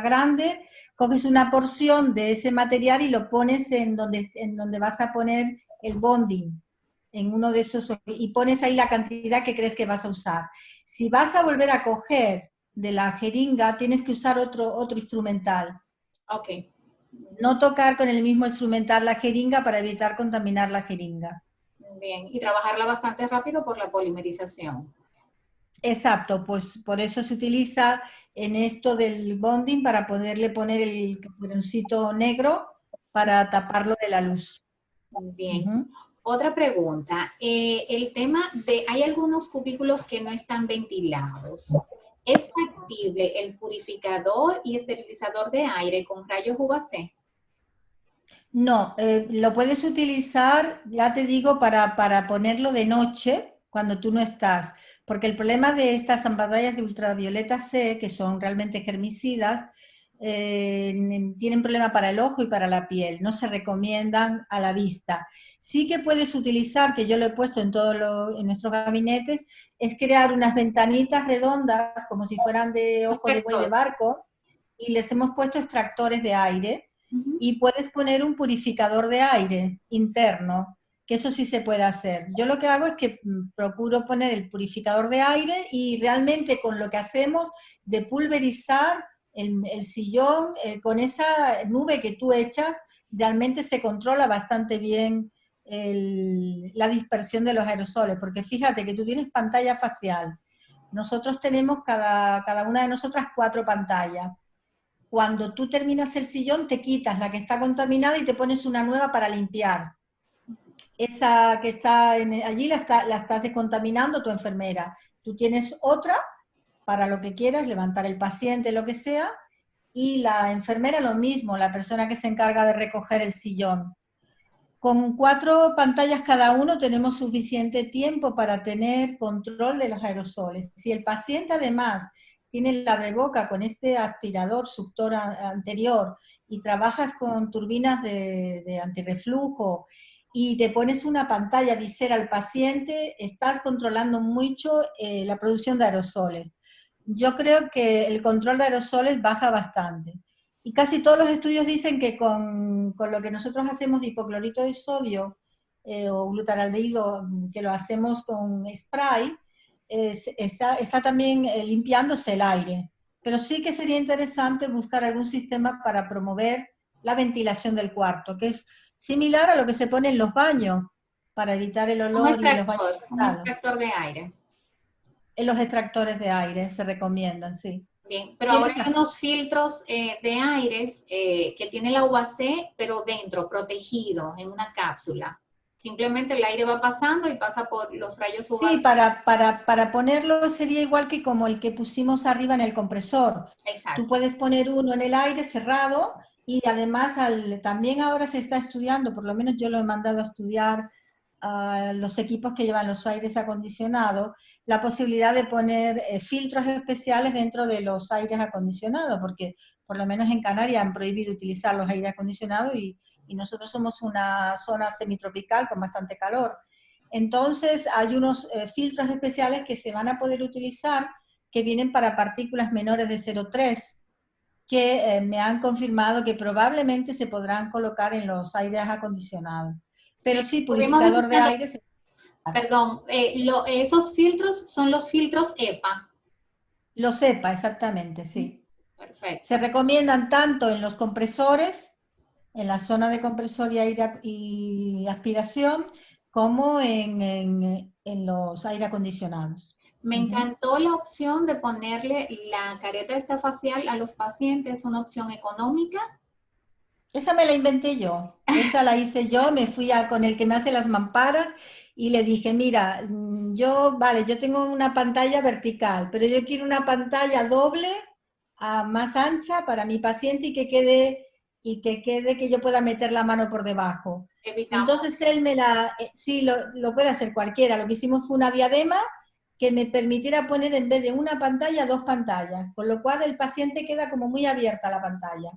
grande, coges una porción de ese material y lo pones en donde vas a poner el bonding, en uno de esos, y pones ahí la cantidad que crees que vas a usar. Si vas a volver a coger de la jeringa, tienes que usar otro instrumental. Ok. No tocar con el mismo instrumental la jeringa para evitar contaminar la jeringa. Bien, y trabajarla bastante rápido por la polimerización. Exacto, pues por eso se utiliza en esto del bonding para poderle poner el capuroncito negro para taparlo de la luz. Bien. Otra pregunta, el tema de, hay algunos cubículos que no están ventilados. ¿Es factible el purificador y esterilizador de aire con rayos UVC? No, lo puedes utilizar, ya te digo, para ponerlo de noche, cuando tú no estás, porque el problema de estas pantallas de ultravioleta C, que son realmente germicidas, tienen problema para el ojo y para la piel, no se recomiendan a la vista. Sí que puedes utilizar, que yo lo he puesto en en nuestros gabinetes, es crear unas ventanitas redondas, como si fueran de ojo de buey de barco, y les hemos puesto extractores de aire, y puedes poner un purificador de aire interno, que eso sí se puede hacer. Yo lo que hago es que procuro poner el purificador de aire y realmente con lo que hacemos de pulverizar el sillón, con esa nube que tú echas, realmente se controla bastante bien la dispersión de los aerosoles, porque fíjate que tú tienes pantalla facial. Nosotros tenemos cada una de nosotras 4 pantallas. Cuando tú terminas el sillón, te quitas la que está contaminada y te pones una nueva para limpiar. Esa que está allí la estás descontaminando tu enfermera. Tú tienes otra para lo que quieras, levantar el paciente, lo que sea, y la enfermera lo mismo, la persona que se encarga de recoger el sillón. Con 4 pantallas cada uno tenemos suficiente tiempo para tener control de los aerosoles. Si el paciente además tiene el abreboca con este aspirador suctor anterior y trabajas con turbinas de antirreflujo y te pones una pantalla visera al paciente, estás controlando mucho la producción de aerosoles. Yo creo que el control de aerosoles baja bastante. Y casi todos los estudios dicen que con lo que nosotros hacemos de hipoclorito de sodio o glutaraldehído, que lo hacemos con spray, está también limpiándose el aire. Pero sí que sería interesante buscar algún sistema para promover la ventilación del cuarto, que es similar a lo que se pone en los baños para evitar el olor y los baños Un cerrados. extractor de aire. En los extractores de aire se recomiendan, sí. Bien, pero ahora Tienes hay unos filtros de aires que tiene la UAC, pero dentro, protegido, en una cápsula. Simplemente el aire va pasando y pasa por los rayos Sí, UVC. para ponerlo sería igual que como el que pusimos arriba en el compresor. Tú Exacto. puedes poner uno en el aire cerrado y además también ahora se está estudiando, por lo menos yo lo he mandado a estudiar a los equipos que llevan los aires acondicionados, la posibilidad de poner filtros especiales dentro de los aires acondicionados, porque por lo menos en Canarias han prohibido utilizar los aires acondicionados y nosotros somos una zona semitropical con bastante calor. Entonces hay unos filtros especiales que se van a poder utilizar que vienen para partículas menores de 0,3 que me han confirmado que probablemente se podrán colocar en los aires acondicionados. Sí, Pero sí, estuvimos purificador de escuchando, aire. perdón, esos filtros son los filtros EPA. Lo sepa, exactamente, sí. Se Perfecto. recomiendan tanto en los compresores, en la zona de compresor y, aire, y aspiración, como en los aire acondicionados. Me Ujú. encantó la opción de ponerle la careta esta facial a los pacientes, una opción económica. Esa me la inventé yo, esa la hice yo, me fui con el que me hace las mamparas y le dije, mira, yo tengo una pantalla vertical, pero yo quiero una pantalla doble, más ancha para mi paciente y que quede que yo pueda meter la mano por debajo. Evitamos. Entonces él sí, lo puede hacer cualquiera, lo que hicimos fue una diadema que me permitiera poner en vez de una pantalla, dos pantallas, con lo cual el paciente queda como muy abierta la pantalla,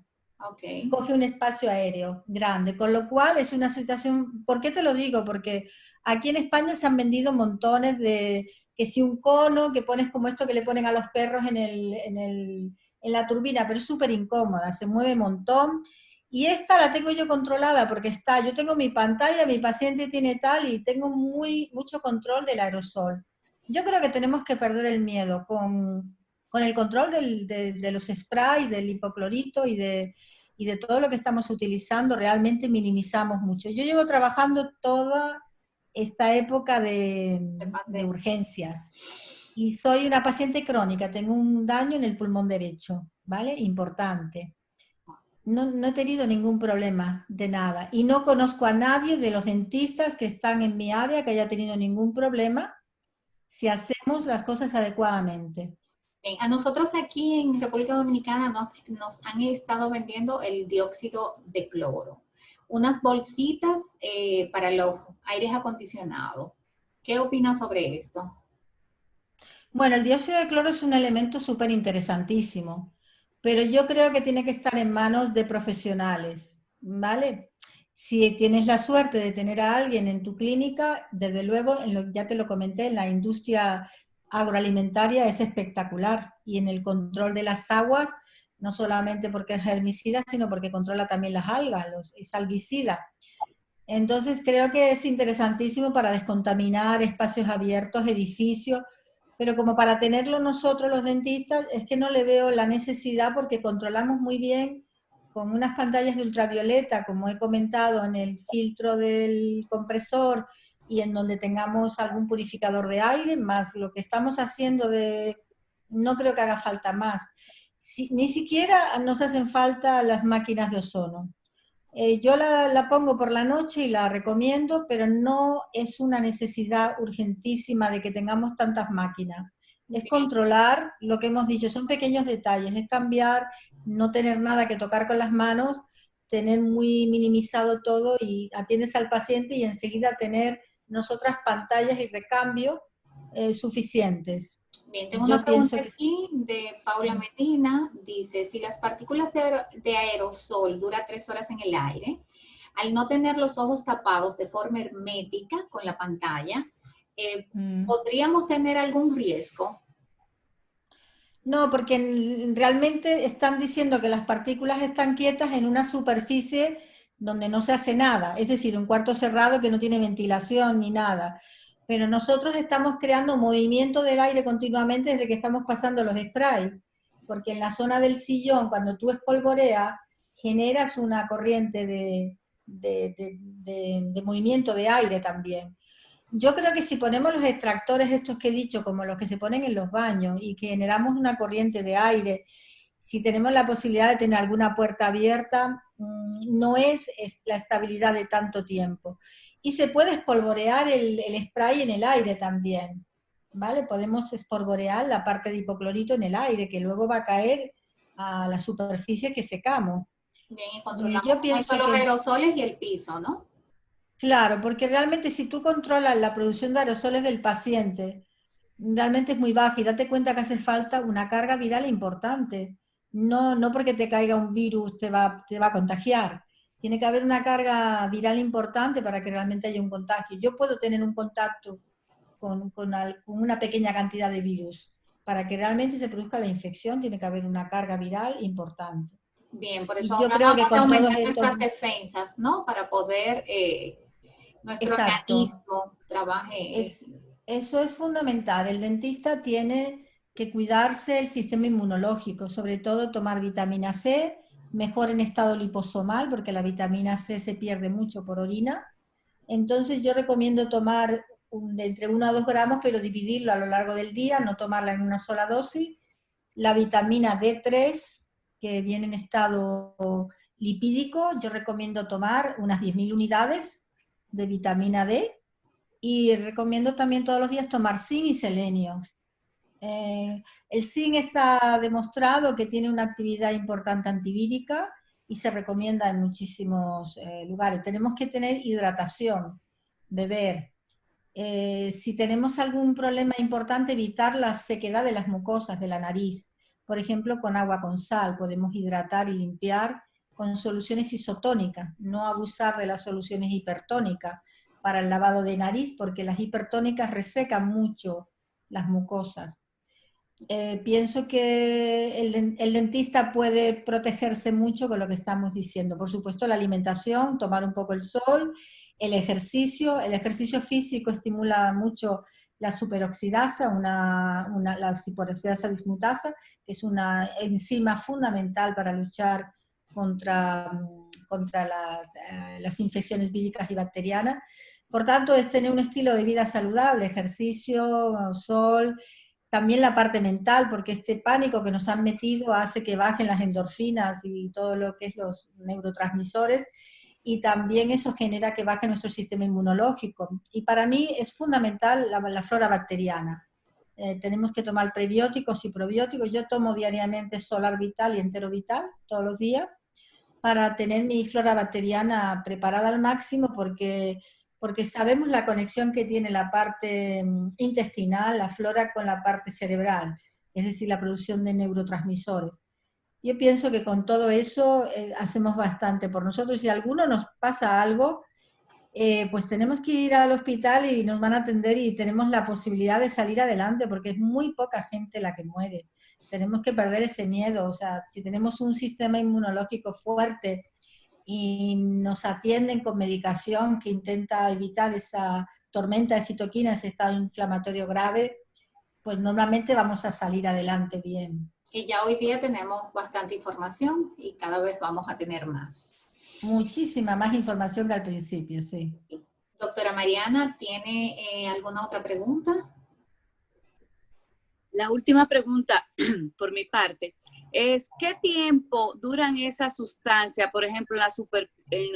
Ok. coge un espacio aéreo grande, con lo cual es una situación, ¿por qué te lo digo? Porque aquí en España se han vendido montones de, que si un cono, que pones como esto que le ponen a los perros en la turbina, pero es súper incómoda, se mueve un montón, y esta la tengo yo controlada porque yo tengo mi pantalla, mi paciente tiene tal, y tengo mucho control del aerosol. Yo creo que tenemos que perder el miedo con el control de los sprays, del hipoclorito y de todo lo que estamos utilizando, realmente minimizamos mucho. Yo llevo trabajando toda esta época de urgencias y soy una paciente crónica, tengo un daño en el pulmón derecho, ¿vale? Importante. No he tenido ningún problema de nada y no conozco a nadie de los dentistas que están en mi área que haya tenido ningún problema si hacemos las cosas adecuadamente. Bien, a nosotros aquí en República Dominicana nos han estado vendiendo el dióxido de cloro, unas bolsitas para los aires acondicionados. ¿Qué opinas sobre esto? Bueno, el dióxido de cloro es un elemento súper interesantísimo, pero yo creo que tiene que estar en manos de profesionales, ¿vale? Si tienes la suerte de tener a alguien en tu clínica, desde luego, ya te lo comenté, en la industria agroalimentaria es espectacular y en el control de las aguas, no solamente porque es herbicida, sino porque controla también las algas, es algicida. Entonces creo que es interesantísimo para descontaminar espacios abiertos, edificios, pero como para tenerlo nosotros los dentistas, es que no le veo la necesidad porque controlamos muy bien con unas pantallas de ultravioleta, como he comentado, en el filtro del compresor y en donde tengamos algún purificador de aire, más lo que estamos haciendo no creo que haga falta más. Ni siquiera nos hacen falta las máquinas de ozono. Yo la pongo por la noche y la recomiendo, pero no es una necesidad urgentísima de que tengamos tantas máquinas. Es Bien, controlar lo que hemos dicho, son pequeños detalles, es cambiar, no tener nada que tocar con las manos, tener muy minimizado todo y atiendes al paciente y enseguida tener nosotras pantallas y recambio suficientes. Bien, tengo una Yo pregunta pienso que aquí de Paula Medina. Dice, si las partículas de aerosol duran 3 horas en el aire, al no tener los ojos tapados de forma hermética con la pantalla, ¿podríamos tener algún riesgo? no, porque realmente están diciendo que las partículas están quietas en una superficie donde no se hace nada, es decir, un cuarto cerrado que no tiene ventilación ni nada. Pero nosotros estamos creando movimiento del aire continuamente desde que estamos pasando los sprays, porque en la zona del sillón, cuando tú espolvoreas, generas una corriente de movimiento de aire también. Yo creo que si ponemos los extractores estos que he dicho, como los que se ponen en los baños, y que generamos una corriente de aire, si tenemos la posibilidad de tener alguna puerta abierta, no es la estabilidad de tanto tiempo. Y se puede espolvorear el spray en el aire también, ¿vale? Podemos espolvorear la parte de hipoclorito en el aire, que luego va a caer a la superficie que secamos. Bien, y controlamos Yo con eso pienso los que aerosoles y el piso, ¿no? claro, porque realmente si tú controlas la producción de aerosoles del paciente, realmente es muy baja y date cuenta que hace falta una carga viral importante. No, no porque te caiga un virus te va a contagiar. Tiene que haber una carga viral importante para que realmente haya un contagio. Yo puedo tener un contacto con una pequeña cantidad de virus. Para que realmente se produzca la infección tiene que haber una carga viral importante. Bien, por eso Y yo creo hablamos que de con todos aumentar estos, nuestras defensas, ¿no? Para poder nuestro exacto, organismo trabaje. eso es fundamental. El dentista tiene que cuidarse el sistema inmunológico, sobre todo tomar vitamina C, mejor en estado liposomal, porque la vitamina C se pierde mucho por orina. Entonces yo recomiendo tomar de entre 1 a 2 gramos, pero dividirlo a lo largo del día, no tomarla en una sola dosis. La vitamina D3, que viene en estado lipídico, yo recomiendo tomar unas 10.000 unidades de vitamina D y recomiendo también todos los días tomar zinc y selenio. El zinc está demostrado que tiene una actividad importante antivírica y se recomienda en muchísimos lugares. Tenemos que tener hidratación, beber. Si tenemos algún problema importante, evitar la sequedad de las mucosas de la nariz. Por ejemplo, con agua con sal podemos hidratar y limpiar con soluciones isotónicas, no abusar de las soluciones hipertónicas para el lavado de nariz, porque las hipertónicas resecan mucho las mucosas. Pienso que el dentista puede protegerse mucho con lo que estamos diciendo. Por supuesto, la alimentación, tomar un poco el sol, el ejercicio físico estimula mucho la superoxidasa, la superoxidasa dismutasa, que es una enzima fundamental para luchar contra las infecciones víricas y bacterianas. Por tanto, es tener un estilo de vida saludable, ejercicio, sol, también la parte mental, porque este pánico que nos han metido hace que bajen las endorfinas y todo lo que es los neurotransmisores, y también eso genera que baje nuestro sistema inmunológico. Y para mí es fundamental la flora bacteriana. Tenemos que tomar prebióticos y probióticos. Yo tomo diariamente Solar Vital y Entero Vital todos los días para tener mi flora bacteriana preparada al máximo, porque sabemos la conexión que tiene la parte intestinal, la flora, con la parte cerebral, es decir, la producción de neurotransmisores. Yo pienso que con todo eso hacemos bastante por nosotros. Si a alguno nos pasa algo, pues tenemos que ir al hospital y nos van a atender y tenemos la posibilidad de salir adelante, porque es muy poca gente la que muere. Tenemos que perder ese miedo. O sea, si tenemos un sistema inmunológico fuerte y nos atienden con medicación que intenta evitar esa tormenta de citoquinas, ese estado inflamatorio grave, pues normalmente vamos a salir adelante bien. Y ya hoy día tenemos bastante información y cada vez vamos a tener más. Muchísima más información que al principio, sí. Doctora Mariana, ¿tiene alguna otra pregunta? La última pregunta por mi parte es, ¿qué tiempo duran esas sustancias, por ejemplo, en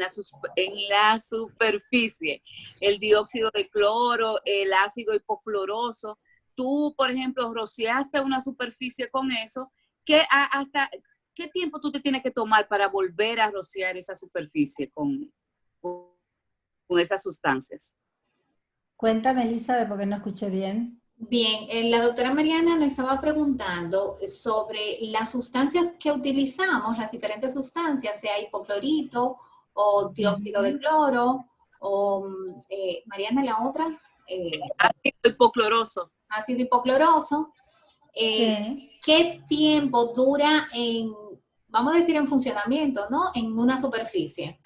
la superficie? El dióxido de cloro, el ácido hipocloroso. Tú, por ejemplo, rociaste una superficie con eso. ¿Hasta qué tiempo tú te tienes que tomar para volver a rociar esa superficie con esas sustancias? Cuéntame, Elizabeth, porque no escuché bien. Bien, la doctora Mariana nos estaba preguntando sobre las sustancias que utilizamos, las diferentes sustancias, sea hipoclorito o dióxido de cloro, o Mariana, la otra, Ácido hipocloroso. ácido hipocloroso. Sí. ¿Qué tiempo dura en, vamos a decir, en funcionamiento, ¿no? En una superficie.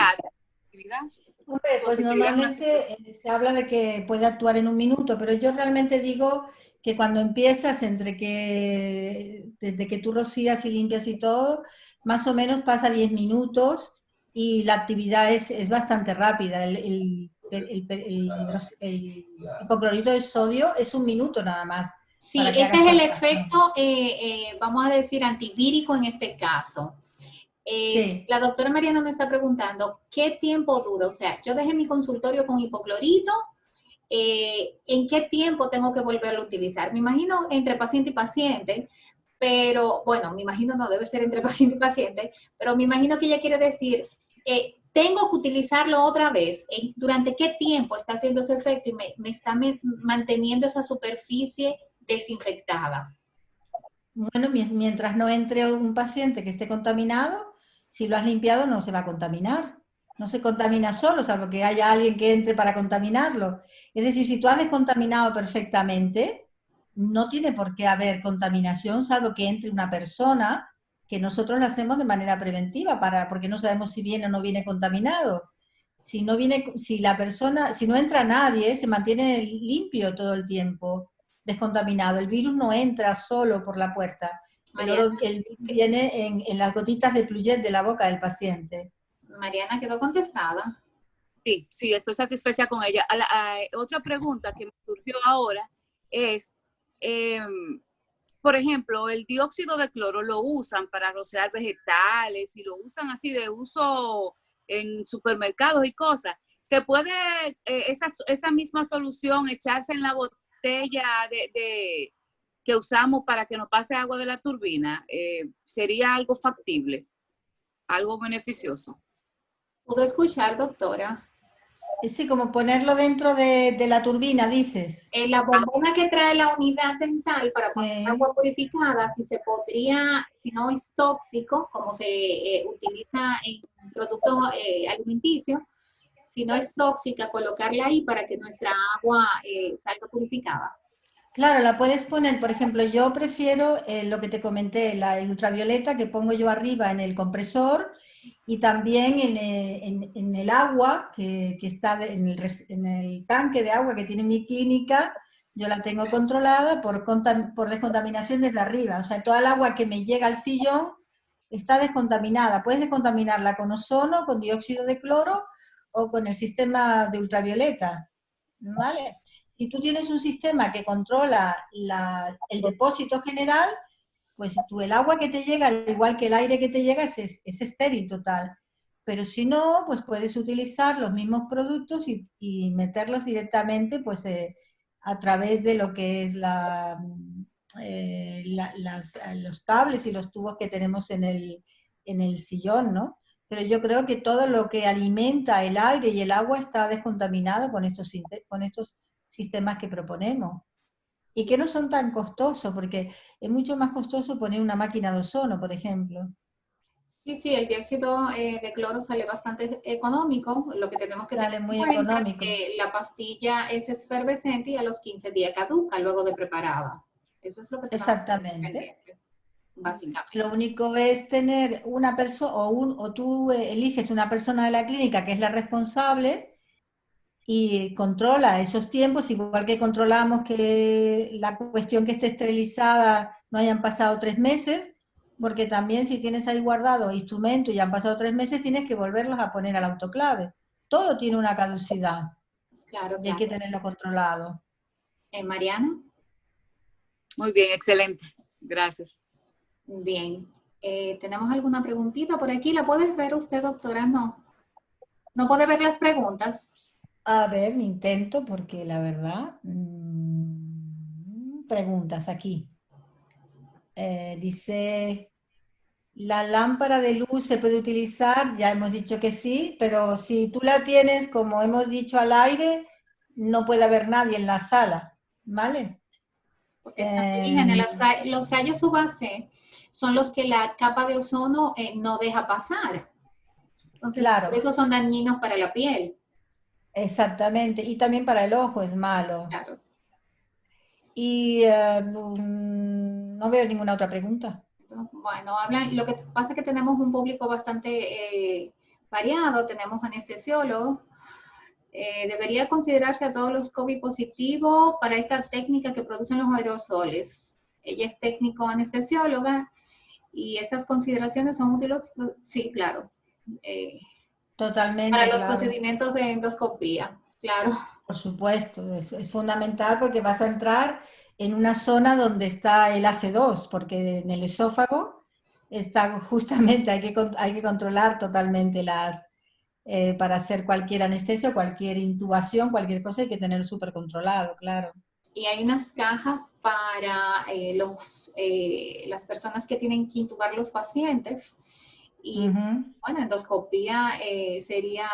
Hombre, pues normalmente se habla de que puede actuar en un minuto, pero yo realmente digo que cuando empiezas, desde que tú rocías y limpias y todo, más o menos pasa 10 minutos y la actividad es bastante rápida. El hipoclorito de sodio es un minuto nada más Sí, para que ese haga es su el actuación. efecto, vamos a decir, antivírico en este caso. Sí. La doctora Mariana me está preguntando, ¿qué tiempo dura? O sea, yo dejé mi consultorio con hipoclorito, ¿en qué tiempo tengo que volverlo a utilizar? Me imagino entre paciente y paciente, pero, bueno, me imagino no debe ser entre paciente y paciente, pero me imagino que ella quiere decir, tengo que utilizarlo otra vez. ¿Durante qué tiempo está haciendo ese efecto y me está manteniendo esa superficie desinfectada? Bueno, mientras no entre un paciente que esté contaminado, si lo has limpiado no se va a contaminar. No se contamina solo, salvo que haya alguien que entre para contaminarlo. Es decir, si tú has descontaminado perfectamente, no tiene por qué haber contaminación, salvo que entre una persona, que nosotros lo hacemos de manera preventiva, porque no sabemos si viene o no viene contaminado. Si no viene, si la persona, si no entra nadie, se mantiene limpio todo el tiempo, descontaminado. El virus no entra solo por la puerta. Mariana, El virus viene en las gotitas de Plouget de la boca del paciente. Mariana quedó contestada. Sí, sí, estoy satisfecha con ella. Otra pregunta que me surgió ahora es, por ejemplo, el dióxido de cloro lo usan para rociar vegetales y lo usan así de uso en supermercados y cosas. ¿Se puede esa misma solución echarse en la botella que usamos para que nos pase agua de la turbina? ¿Sería algo factible, algo beneficioso? ¿Pudo escuchar, doctora? Sí, como ponerlo dentro de la turbina, dices. La bombona que trae la unidad dental para poner Sí. agua purificada, si se podría, si no es tóxico, como se utiliza en productos alimenticios, si no es tóxica, colocarla ahí para que nuestra agua salga purificada. Claro, la puedes poner, por ejemplo, yo prefiero lo que te comenté, el ultravioleta que pongo yo arriba en el compresor y también en el agua que está en el tanque de agua que tiene mi clínica, yo la tengo controlada por descontaminación desde arriba. O sea, toda el agua que me llega al sillón está descontaminada. Puedes descontaminarla con ozono, con dióxido de cloro o con el sistema de ultravioleta, ¿vale? Si tú tienes un sistema que controla el depósito general, pues el agua que te llega, al igual que el aire que te llega, es estéril total. Pero si no, pues puedes utilizar los mismos productos y meterlos directamente pues, a través de lo que es los cables y los tubos que tenemos en el sillón, ¿no? Pero yo creo que todo lo que alimenta el aire y el agua está descontaminado con estos sistemas que proponemos. Y que no son tan costosos, porque es mucho más costoso poner una máquina de ozono, por ejemplo. Sí, sí, el dióxido de cloro sale bastante económico. Lo que tenemos que tener Sale en muy cuenta es económico. que la pastilla es efervescente y a los 15 días caduca luego de preparada. Eso es lo que tenemos que tener Exactamente. pendiente, básicamente. Lo único es tener una persona, o tú eliges una persona de la clínica que es la responsable y controla esos tiempos, igual que controlamos que la cuestión que esté esterilizada no hayan pasado 3 meses, porque también si tienes ahí guardado instrumentos y han pasado 3 meses, tienes que volverlos a poner al autoclave. Todo tiene una caducidad Claro, y hay claro. que tenerlo controlado. Mariana, Muy bien, excelente. Gracias. bien. ¿Tenemos alguna preguntita por aquí? ¿La puedes ver usted, doctora? No. ¿No puede ver las preguntas? A ver, me intento porque la verdad, preguntas aquí. Dice, ¿la lámpara de luz se puede utilizar? Ya hemos dicho que sí, pero si tú la tienes, como hemos dicho, al aire, no puede haber nadie en la sala, ¿vale? Porque es cancerígena. Los rayos UVC son los que la capa de ozono no deja pasar. Entonces, claro, por eso son dañinos para la piel. exactamente. Y también para el ojo es malo. Claro. Y no veo ninguna otra pregunta. Bueno, lo que pasa es que tenemos un público bastante variado, tenemos anestesiólogos. Debería considerarse a todos los COVID positivos para esta técnica que producen los aerosoles. Ella es técnico anestesióloga y estas consideraciones son útiles, sí, claro. Totalmente, Para los claro. procedimientos de endoscopía, claro. Por supuesto, es fundamental porque vas a entrar en una zona donde está el AC2, porque en el esófago está justamente, hay que controlar totalmente para hacer cualquier anestesia, cualquier intubación, cualquier cosa hay que tenerlo súper controlado, claro. Y hay unas cajas para las personas que tienen que intubar los pacientes. Y bueno, endoscopía sería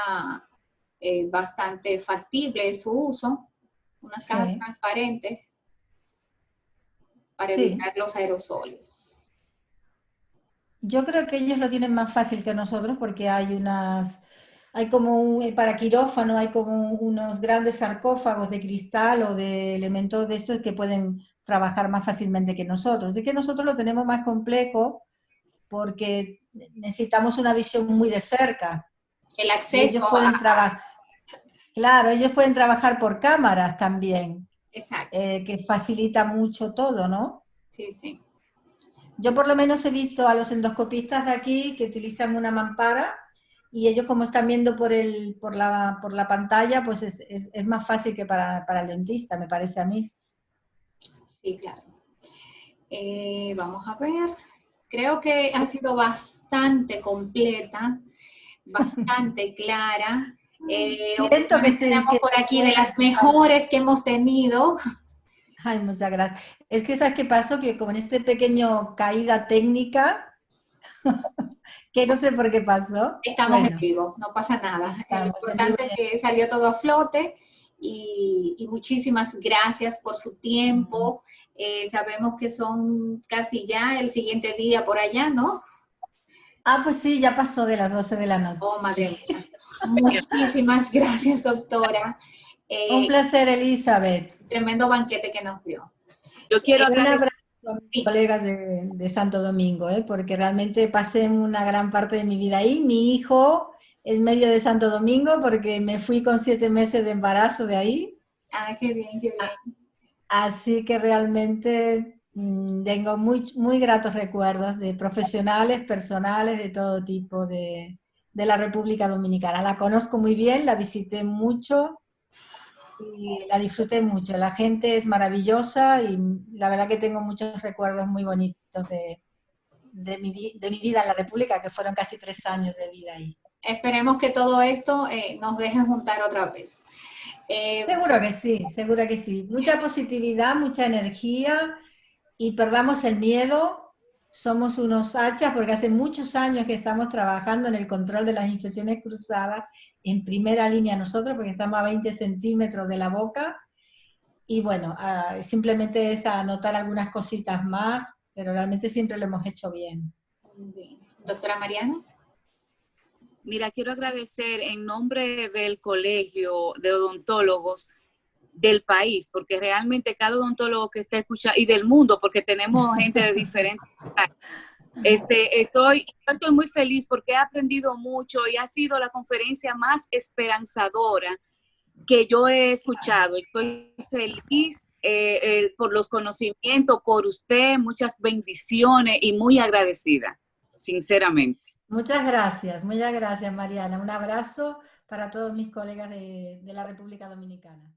bastante factible su uso. Unas cajas transparentes para evitar los aerosoles. Yo creo que ellos lo tienen más fácil que nosotros porque hay como para quirófano hay como unos grandes sarcófagos de cristal o de elementos de estos que pueden trabajar más fácilmente que nosotros. Es que nosotros lo tenemos más complejo porque necesitamos una visión muy de cerca. El acceso ellos pueden trabajar. Claro, ellos pueden trabajar por cámaras también. Exacto. Que facilita mucho todo, ¿no? Sí, sí. Yo por lo menos he visto a los endoscopistas de aquí que utilizan una mampara y ellos como están viendo por la pantalla, pues es más fácil que para el dentista, me parece a mí. Sí, claro. Vamos a ver. Creo que ha sido bastante completa, bastante clara. Siento que tenemos por aquí de las mejores que hemos tenido. Ay, muchas gracias. Es que ¿sabes qué pasó? Que como en este pequeño caída técnica, que no sé por qué pasó. Estamos en vivo, no pasa nada. Lo importante es que salió todo a flote y muchísimas gracias por su tiempo. Sabemos que son casi ya el siguiente día por allá, ¿no? Ah, pues sí, ya pasó de las 12 de la noche. Oh, madre mía. Muchísimas gracias, doctora. Un placer, Elizabeth. Tremendo banquete que nos dio. Yo quiero agradecer un abrazo a mis colegas de Santo Domingo, porque realmente pasé una gran parte de mi vida ahí. Mi hijo es medio de Santo Domingo porque me fui con 7 meses de embarazo de ahí. Ah, qué bien, qué bien. Así que realmente tengo muy gratos recuerdos de profesionales, personales, de todo tipo de la República Dominicana. La conozco muy bien, la visité mucho y la disfruté mucho. La gente es maravillosa y la verdad que tengo muchos recuerdos muy bonitos de mi vida en la República, que fueron casi 3 años de vida ahí. Esperemos que todo esto nos deje juntar otra vez. Seguro que sí, seguro que sí. Mucha positividad, mucha energía y perdamos el miedo. Somos unos hachas porque hace muchos años que estamos trabajando en el control de las infecciones cruzadas en primera línea nosotros porque estamos a 20 centímetros de la boca y bueno, simplemente es anotar algunas cositas más, pero realmente siempre lo hemos hecho bien. Bien. Doctora Mariana. Mira, quiero agradecer en nombre del Colegio de Odontólogos del país, porque realmente cada odontólogo que está escuchando, y del mundo, porque tenemos gente de diferentes países, estoy muy feliz porque he aprendido mucho y ha sido la conferencia más esperanzadora que yo he escuchado. Estoy feliz por los conocimientos, por usted, muchas bendiciones y muy agradecida, sinceramente. Muchas gracias, Mariana. Un abrazo para todos mis colegas de la República Dominicana.